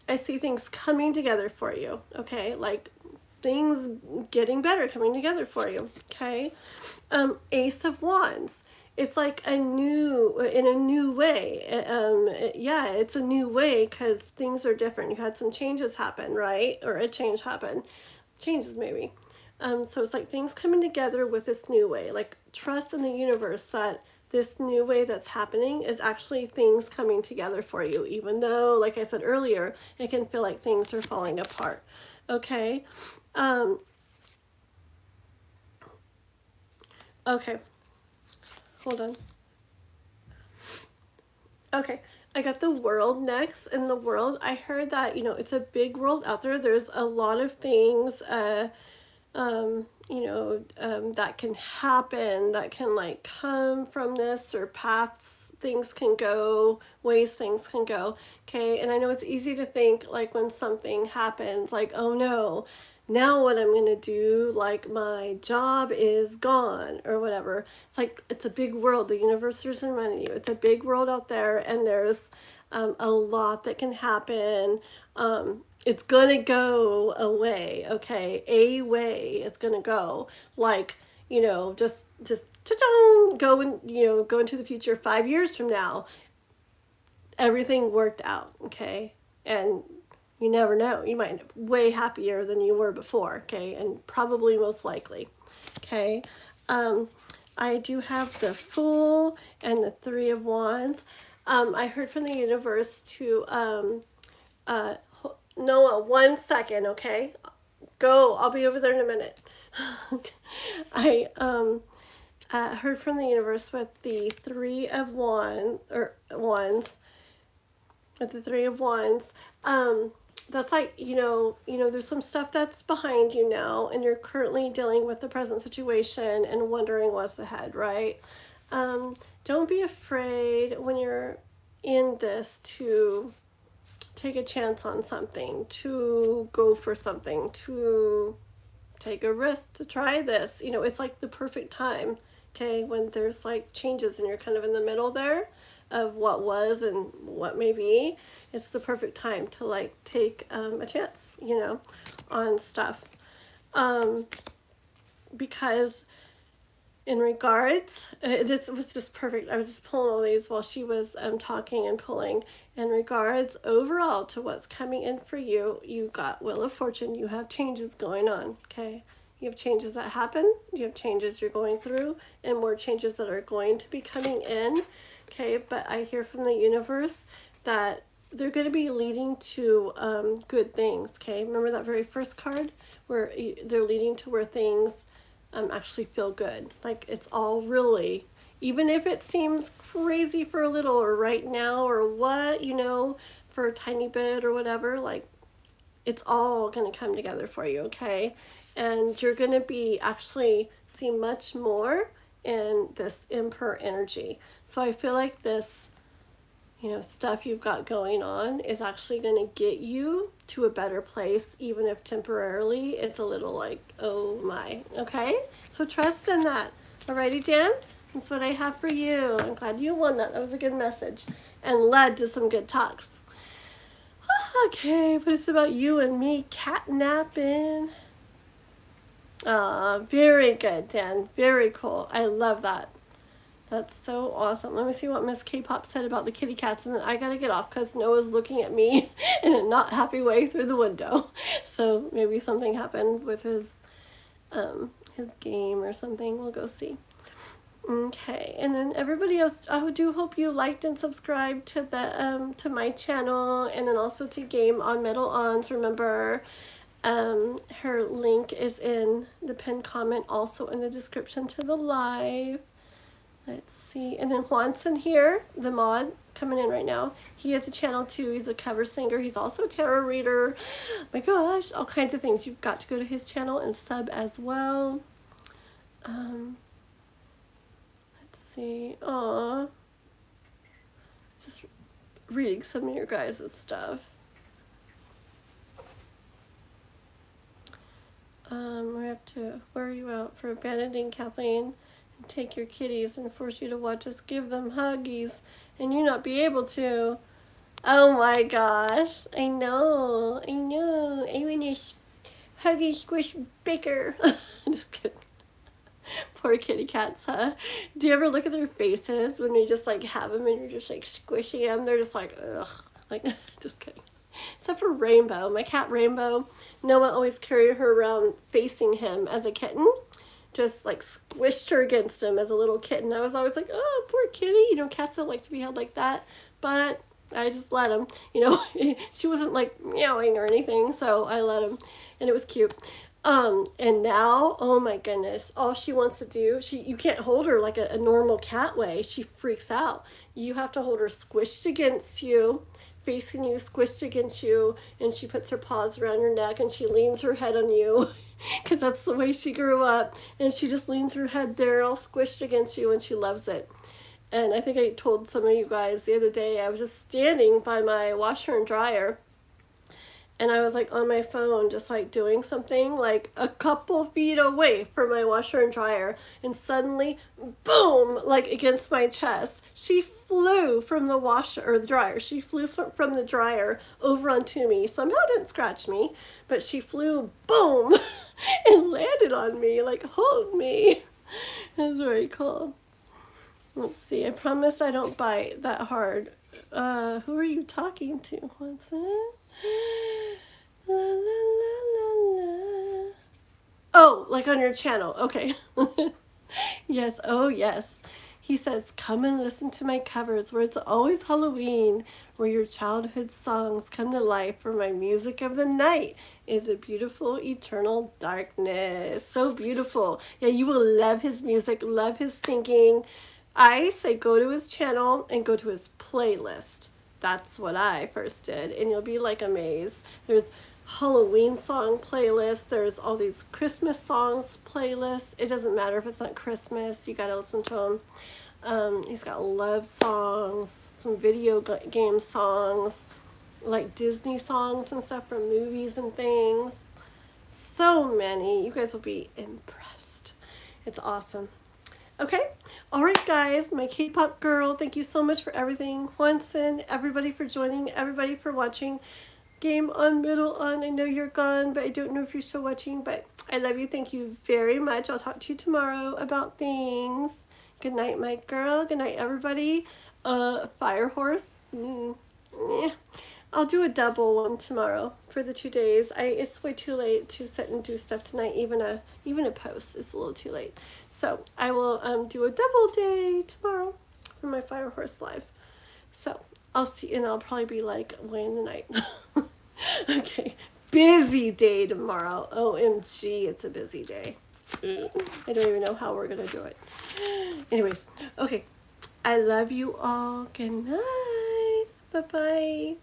I see things coming together for you. Okay, like things getting better, coming together for you. Okay. Ace of Wands. It's like in a new way. Yeah, it's a new way because things are different. You had some changes happen, right? Or a change happen. Changes maybe. So it's like things coming together with this new way. Like trust in the universe that this new way that's happening is actually things coming together for you, even though, like I said earlier, it can feel like things are falling apart. Okay. Okay. Hold on. Okay, I got the World next. In the World, I heard that, it's a big world out there. There's a lot of things, that can happen, that can like come from this, or paths things can go, ways things can go. Okay, and I know it's easy to think like when something happens, like, oh no, now what I'm gonna do, like my job is gone or whatever. It's like it's a big world. The universe is reminding you it's a big world out there, and there's a lot that can happen. It's gonna go away, okay? A way it's gonna go. Like, just go and go into the future 5 years from now. Everything worked out, okay? And you never know. You might end up way happier than you were before, okay? And probably most likely, okay? I do have the Fool and the Three of Wands. I heard from the universe to Noah, 1 second, okay? Go. I'll be over there in a minute. I heard from the universe with the Three of Wands, with the Three of Wands. That's like, there's some stuff that's behind you now, and you're currently dealing with the present situation and wondering what's ahead, right? Don't be afraid when you're in this to take a chance on something, to go for something, to take a risk, to try this. It's like the perfect time, okay, when there's like changes and you're kind of in the middle there of what was and what may be. It's the perfect time to like take a chance, on stuff. Because in regards, this was just perfect. I was just pulling all these while she was talking and pulling. In regards overall to what's coming in for you, you got Wheel of Fortune. You have changes going on, okay? You have changes that happen. You have changes you're going through, and more changes that are going to be coming in, okay? But I hear from the universe that they're going to be leading to good things, okay? Remember that very first card where they're leading to where things actually feel good. Like it's all really, even if it seems crazy for a little or right now or what, for a tiny bit or whatever, like it's all going to come together for you, okay? And you're going to be actually see much more in this Emperor energy. So I feel like this stuff you've got going on is actually going to get you to a better place, even if temporarily it's a little like, oh my, okay? So trust in that. Alrighty, Dan? That's what I have for you. I'm glad you won that. That was a good message and led to some good talks. Okay, but it's about you and me catnapping. Very good, Dan. Very cool. I love that. That's so awesome. Let me see what Miss K-Pop said about the kitty cats, and then I gotta get off because Noah's looking at me in a not happy way through the window. So maybe something happened with his game or something. We'll go see. Okay, and then everybody else, I do hope you liked and subscribed to the to my channel, and then also to GameOn MetalOn. Remember, her link is in the pinned comment, also in the description to the live. Let's see, and then Juanson here, the mod coming in right now. He has a channel too. He's a cover singer. He's also a tarot reader. My gosh, all kinds of things. You've got to go to his channel and sub as well. Let's see. Aw. Just reading some of your guys' stuff. We have to wear you out for abandoning Kathleen and take your kitties and force you to watch us give them huggies and you not be able to. Oh my gosh. I know. I want to huggy squish bicker. I'm just kidding. Poor kitty cats, huh? Do you ever look at their faces when you just like have them and you're just like squishing them? They're just like, ugh. Like, just kidding. Except for Rainbow, my cat Rainbow. Noah always carried her around facing him as a kitten. Just like squished her against him as a little kitten. I was always like, oh, poor kitty. You know, cats don't like to be held like that. But I just let him. You know, she wasn't like meowing or anything, so I let him. And it was cute. And now, oh my goodness, all she wants to do, you can't hold her like a normal cat way. She freaks out. You have to hold her squished against you, facing you, squished against you, and she puts her paws around your neck and she leans her head on you because that's the way she grew up. And she just leans her head there all squished against you and she loves it. And I think I told some of you guys the other day, I was just standing by my washer and dryer and I was like on my phone just like doing something like a couple feet away from my washer and dryer, and suddenly boom, like against my chest, she flew from the washer or the dryer. She flew from the dryer over onto me. Somehow didn't scratch me, but she flew boom and landed on me, like hugged me. It was very cool. Let's see, I promise I don't bite that hard. Who are you talking to? What's that? La, la, la, la, la. Oh, like on your channel. Okay. Yes, oh yes. He says, come and listen to my covers where it's always Halloween, where your childhood songs come to life, for my music of the night is a beautiful eternal darkness. So beautiful. Yeah, you will love his music, love his singing. I say go to his channel and go to his playlist. That's what I first did, and you'll be like amazed. There's Halloween song playlist. There's all these Christmas songs playlists. It doesn't matter if it's not Christmas. You gotta listen to him. He's got love songs, some video game songs, like Disney songs and stuff from movies and things. So many. You guys will be impressed. It's awesome. Okay. All right, guys. My K-pop girl, thank you so much for everything. Juanson, everybody for joining, everybody for watching. GameOn MetalOn, I know you're gone, but I don't know if you're still watching, but I love you. Thank you very much. I'll talk to you tomorrow about things. Good night, my girl. Good night, everybody. Fire Horse. Yeah. I'll do a double one tomorrow for the 2 days. It's way too late to sit and do stuff tonight. Even a post is a little too late. So I will do a double day tomorrow for my Fire Horse live. So I'll see, and I'll probably be like way in the night. Okay, busy day tomorrow. OMG, it's a busy day. I don't even know how we're gonna do it. Anyways, okay. I love you all. Good night. Bye-bye.